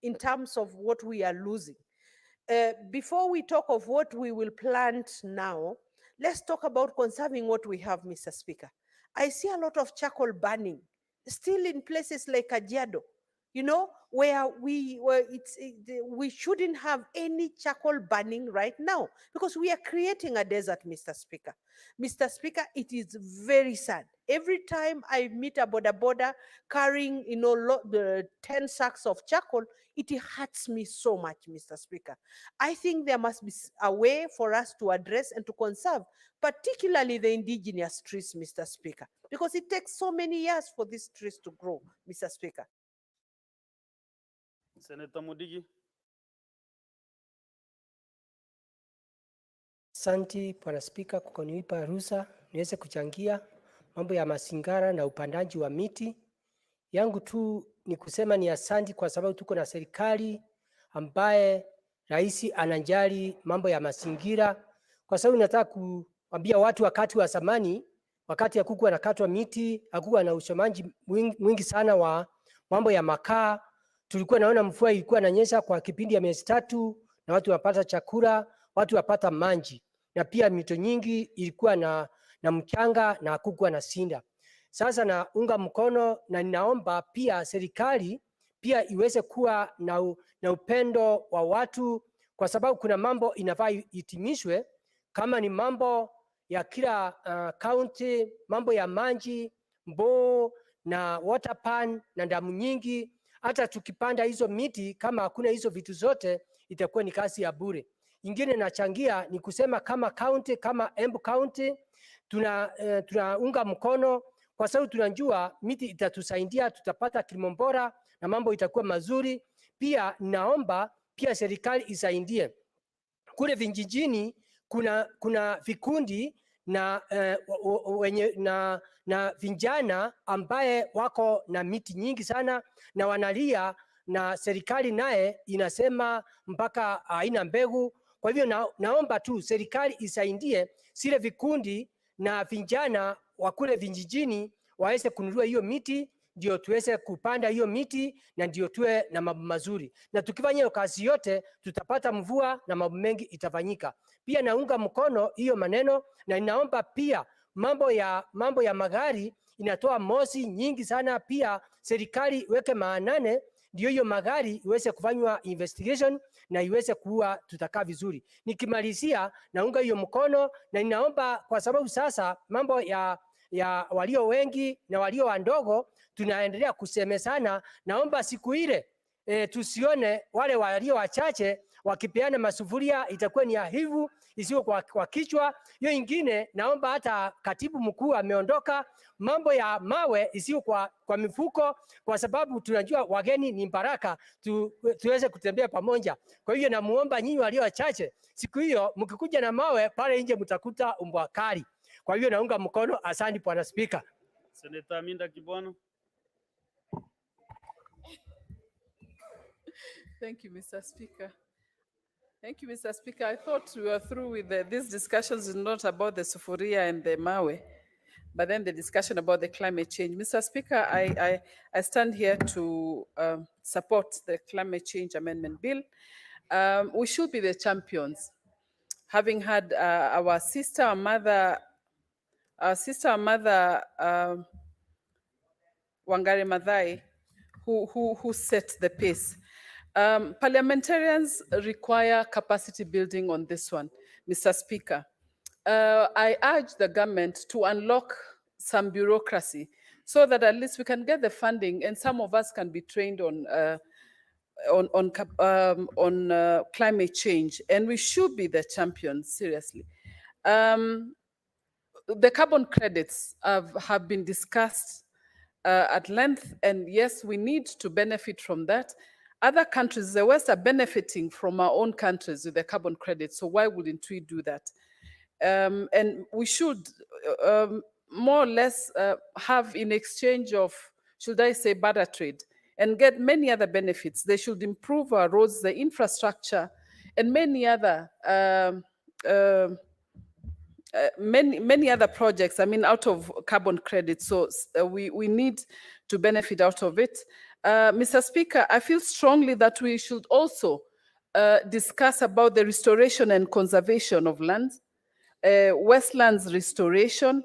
in terms of what we are losing. Before we talk of what we will plant now, let's talk about conserving what we have, Mr. Speaker. I see a lot of charcoal burning still in places like Kajiado, you know, where we shouldn't have any charcoal burning right now because we are creating a desert, Mr. Speaker. Mr. Speaker, it is very sad. Every time I meet a border carrying, you know, the 10 sacks of charcoal, it hurts me so much, Mr. Speaker. I think there must be a way for us to address and to conserve, particularly the indigenous trees, Mr. Speaker, because it takes so many years for these trees to grow, Mr. Speaker. Senator Mudigi. Asante Bwana Spika kwa kunipa ruhusa niweze kuchangia mambo ya mazingira na upandaji wa miti. Yangu tu ni kusema ni asante kwa sababu tuko na serikali ambaye rais anajali mambo ya mazingira, kwa sababu nataka kuambia watu wakati wa zamani, wakati hakukuwa nakatwa miti, hakukuwa na usomaji mwingi sana wa mambo ya makaa, tulikuwa naona mvua ilikuwa inanyesha kwa kipindi ya miezi 3 na watu wapata chakula, watu wapata maji, na pia mito nyingi ilikuwa na mchanga na hakukuwa na sinda. Sasa naunga mkono na ninaomba pia serikali pia iweze kuwa na upendo wa watu, kwa sababu kuna mambo inafaa itimishwe, kama ni mambo ya kila county, mambo ya maji, mboo na water pan na damu nyingi. Hata tukipanda hizo miti, kama hakuna hizo vitu zote, itakuwa ni kazi ya bure. Ingine nachangia ni kusema kama county, kama Embu County, tunaunga mkono kwa sababu tunajua miti itatusaidia, tutapata kilimo bora na mambo itakuwa mazuri. Pia naomba pia serikali isaidie kule vijijini, kuna vikundi na wenye na vijana ambaye wako na miti nyingi sana na wanalia, na serikali naye inasema mpaka haina mbegu. Kwa hivyo naomba tu serikali isaidie zile vikundi na vijana wa kule vijijini waweze kununua hiyo miti, ndio tuweze kupanda hiyo miti na ndio tuwe na mambo mazuri. Na tukifanya hiyo kazi yote tutapata mvua na mambo mengi itafanyika. Pia naunga mkono hiyo maneno, na ninaomba pia mambo ya magari inatoa moshi nyingi sana, pia serikali weke maanane ndio hiyo magari iweze kufanywa investigation na iweze kuwa tutakaa vizuri. Nikimalizia naunga hiyo mkono, na ninaomba kwa sababu sasa mambo ya walio wengi na walio wadogo tunaendelea kusemezana, naomba siku ile tusione wale walio wachache wakipeana masufuria, itakuwa ni aibu isiyo kwa kichwa. Hiyo ingine naomba, hata katibu mkuu ameondoka, mambo ya mawe isiyo kwa mifuko, kwa sababu tunajua wageni ni baraka, tuweze kutembea pamoja. Kwa hiyo namuomba nyinyi walio wachache, siku hiyo mkikuja na mawe pale nje mtakuta umbwa kali. Kwa hiyo naunga mkono. Asante Bwana Spika. Senator Aminda Kibono. Thank you, Mr. Speaker. Thank you, Mr. Speaker. I thought we were through with these discussions, is not about the sufuria and the mawe, but then the discussion about the climate change. Mr. Speaker, I stand here to support the climate change amendment bill. We should be the champions. Having had our sister, mother, Wangari Maathai, who set the pace. Parliamentarians require capacity building on this one, Mr. Speaker. I urge the government to unlock some bureaucracy so that at least we can get the funding and some of us can be trained on climate change, and we should be the champions, seriously. The carbon credits have been discussed at length, and yes, we need to benefit from that. Other countries, the West, are benefiting from our own countries with the carbon credits, so why wouldn't we do that? And we should more or less have, in exchange of, should I say, barter trade, and get many other benefits. They should improve our roads, the infrastructure, and many other many other projects, I mean, out of carbon credits. So we need to benefit out of it. Mr. Speaker, I feel strongly that we should also discuss about the restoration and conservation of lands, Westlands restoration,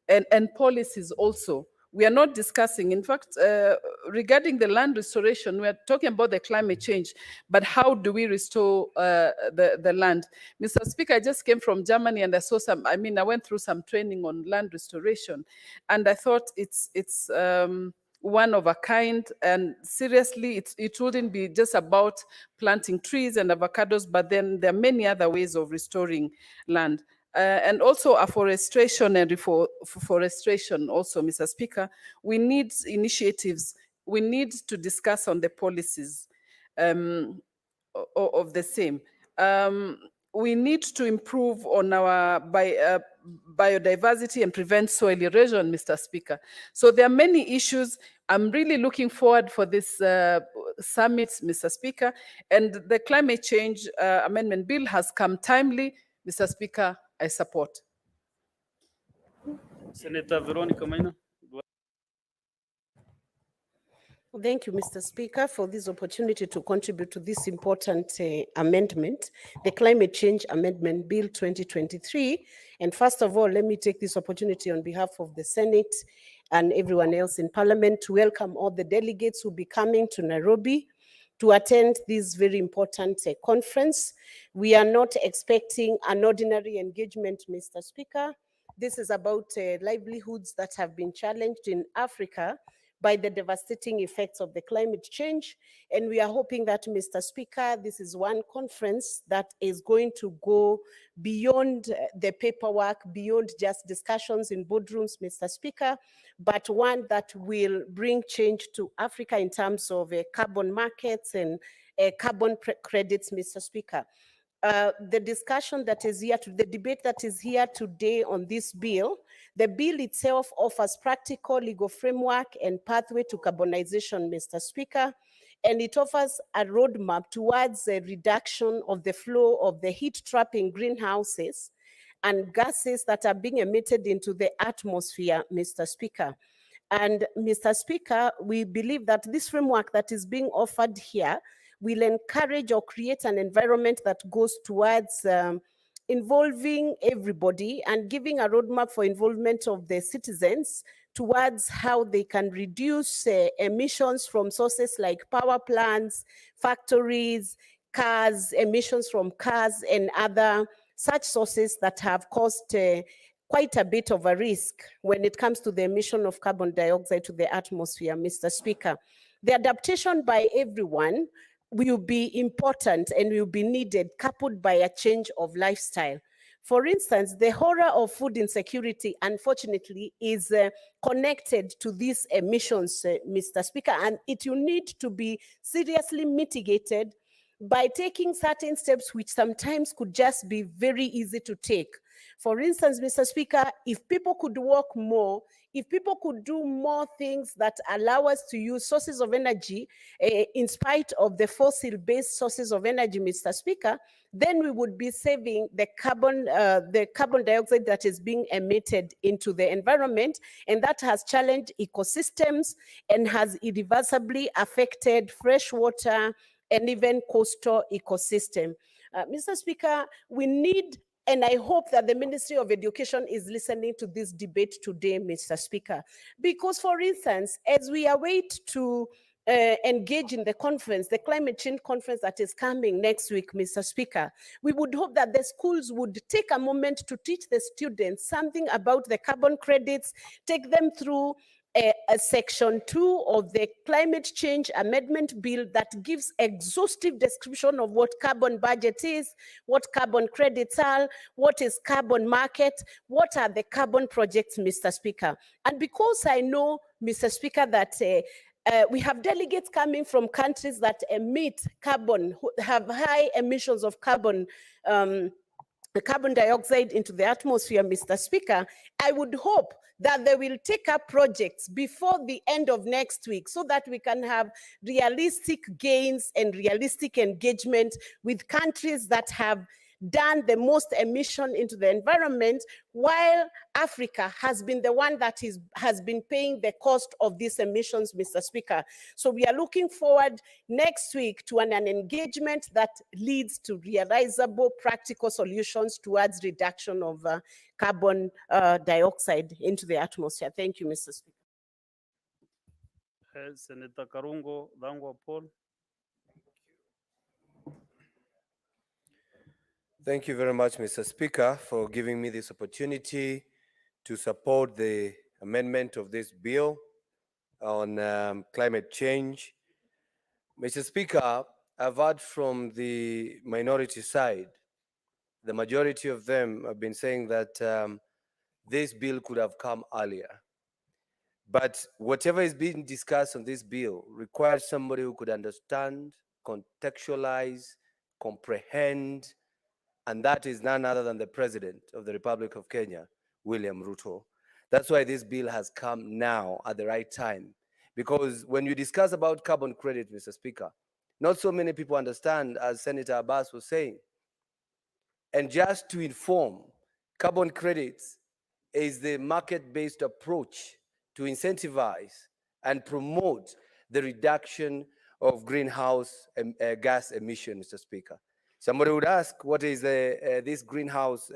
and policies also. We are not discussing, in fact, regarding the land restoration, we are talking about the climate change, but how do we restore the land? Mr. Speaker, I just came from Germany and I saw I went through some training on land restoration, and I thought it's one of a kind, and seriously, it wouldn't be just about planting trees and avocados, but then there are many other ways of restoring land. And also afforestation and reforestation also, Mr. Speaker. We need initiatives. We need to discuss on the policies of the same. We need to improve on our biodiversity and prevent soil erosion, Mr. Speaker. So there are many issues. I'm really looking forward for this summit, Mr. Speaker, and the climate change amendment bill has come timely. Mr. Speaker, I support. Senator Veronica Maina. Thank you, Mr. Speaker, for this opportunity to contribute to this important amendment, the Climate Change Amendment Bill 2023. And first of all, let me take this opportunity on behalf of the Senate and everyone else in Parliament to welcome all the delegates who will be coming to Nairobi to attend this very important conference. We are not expecting an ordinary engagement, Mr. Speaker. This is about livelihoods that have been challenged in Africa by the devastating effects of the climate change. And we are hoping that, Mr. Speaker, this is one conference that is going to go beyond the paperwork, beyond just discussions in boardrooms, Mr. Speaker, but one that will bring change to Africa in terms of carbon markets and carbon credits, Mr. Speaker. The discussion that is here, the debate that is here today on this bill, the bill itself offers practical legal framework and pathway to carbonization, Mr. Speaker, and it offers a roadmap towards a reduction of the flow of the heat-trapping greenhouses and gases that are being emitted into the atmosphere, Mr. Speaker. And Mr. Speaker, we believe that this framework that is being offered here will encourage or create an environment that goes towards involving everybody and giving a roadmap for involvement of the citizens towards how they can reduce emissions from sources like power plants, factories, cars, emissions from cars and other such sources that have caused quite a bit of a risk when it comes to the emission of carbon dioxide to the atmosphere, Mr. Speaker. The adaptation by everyone will be important and will be needed, coupled by a change of lifestyle. For instance, the horror of food insecurity, unfortunately, is connected to these emissions, Mr. Speaker, and it will need to be seriously mitigated by taking certain steps which sometimes could just be very easy to take. For instance, Mr. Speaker, if people could walk more, if people could do more things that allow us to use sources of energy in spite of the fossil-based sources of energy, Mr. Speaker, then we would be saving the carbon dioxide that is being emitted into the environment, and that has challenged ecosystems and has irreversibly affected freshwater and even coastal ecosystem. Mr. Speaker, we need, and I hope that the Ministry of Education is listening to this debate today, Mr. Speaker, because, for instance, as we await to engage in the conference, the climate change conference that is coming next week, Mr. Speaker, we would hope that the schools would take a moment to teach the students something about the carbon credits, take them through a section 2 of the climate change amendment bill that gives exhaustive description of what carbon budget is, what carbon credits are, what is carbon market, what are the carbon projects, Mr. Speaker. And because I know, Mr. Speaker, that we have delegates coming from countries that emit carbon, who have high emissions of carbon, the carbon dioxide into the atmosphere, Mr. Speaker, I would hope that they will take up projects before the end of next week so that we can have realistic gains and realistic engagement with countries that have done the most emission into the environment, while Africa has been the one that has been paying the cost of these emissions, Mr. Speaker. So we are looking forward next week to an engagement that leads to realizable practical solutions towards reduction of carbon dioxide into the atmosphere. Thank you, Mr. Speaker. Senator Karungo Dhangwa Paul. Thank you very much, Mr. Speaker, for giving me this opportunity to support the amendment of this bill on climate change. Mr. Speaker, I've heard from the minority side, the majority of them have been saying that this bill could have come earlier. But whatever is being discussed on this bill requires somebody who could understand, contextualize, comprehend, and that is none other than the President of the Republic of Kenya, William Ruto. That's why this bill has come now at the right time. Because when you discuss about carbon credit, Mr. Speaker, not so many people understand, as Senator Abbas was saying. And just to inform, carbon credits is the market-based approach to incentivize and promote the reduction of greenhouse gas emission, Mr. Speaker. Somebody would ask, what is this greenhouse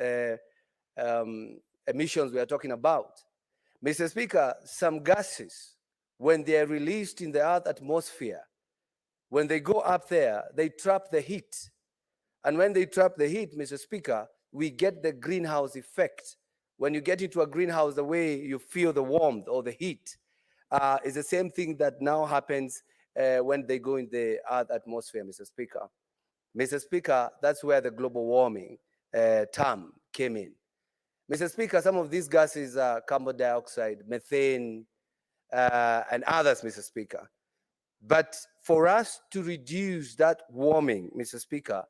emissions we are talking about? Mr. Speaker, some gases, when they are released in the Earth's atmosphere, when they go up there, they trap the heat. And when they trap the heat, Mr. Speaker, we get the greenhouse effect. When you get into a greenhouse, the way you feel the warmth or the heat is the same thing that now happens when they go in the Earth atmosphere, Mr. Speaker. Mr. Speaker, that's where the global warming term came in. Mr. Speaker, some of these gases are carbon dioxide, methane, and others, Mr. Speaker. But for us to reduce that warming, Mr. Speaker,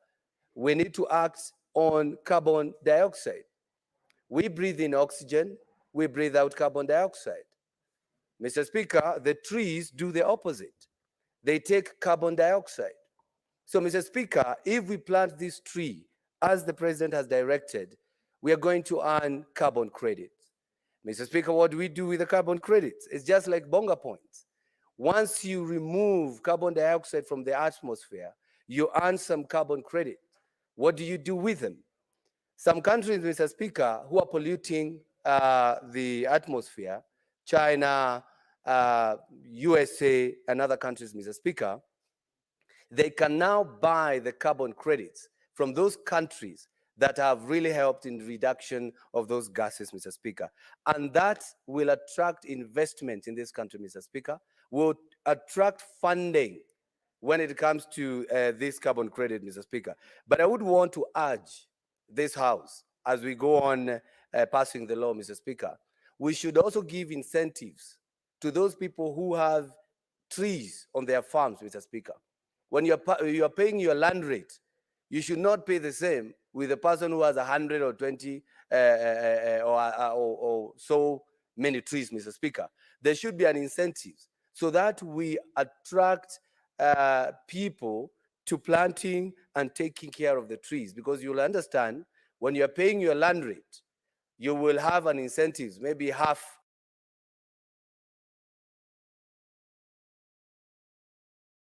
we need to act on carbon dioxide. We breathe in oxygen, we breathe out carbon dioxide. Mr. Speaker, the trees do the opposite. They take carbon dioxide. So, Mr. Speaker, if we plant this tree, as the President has directed, we are going to earn carbon credits. Mr. Speaker, what do we do with the carbon credits? It's just like bonga points. Once you remove carbon dioxide from the atmosphere, you earn some carbon credit. What do you do with them? Some countries, Mr. Speaker, who are polluting the atmosphere, China, USA, and other countries, Mr. Speaker, they can now buy the carbon credits from those countries that have really helped in reduction of those gases, Mr. Speaker. And that will attract investment in this country, Mr. Speaker, will attract funding when it comes to this carbon credit, Mr. Speaker. But I would want to urge this House, as we go on passing the law, Mr. Speaker, we should also give incentives to those people who have trees on their farms, Mr. Speaker. When you are paying your land rate, you should not pay the same with a person who has 100 or 20 or so many trees, Mr. Speaker. There should be an incentive so that we attract people to planting and taking care of the trees, because you'll understand when you're paying your land rate, you will have an incentive, maybe half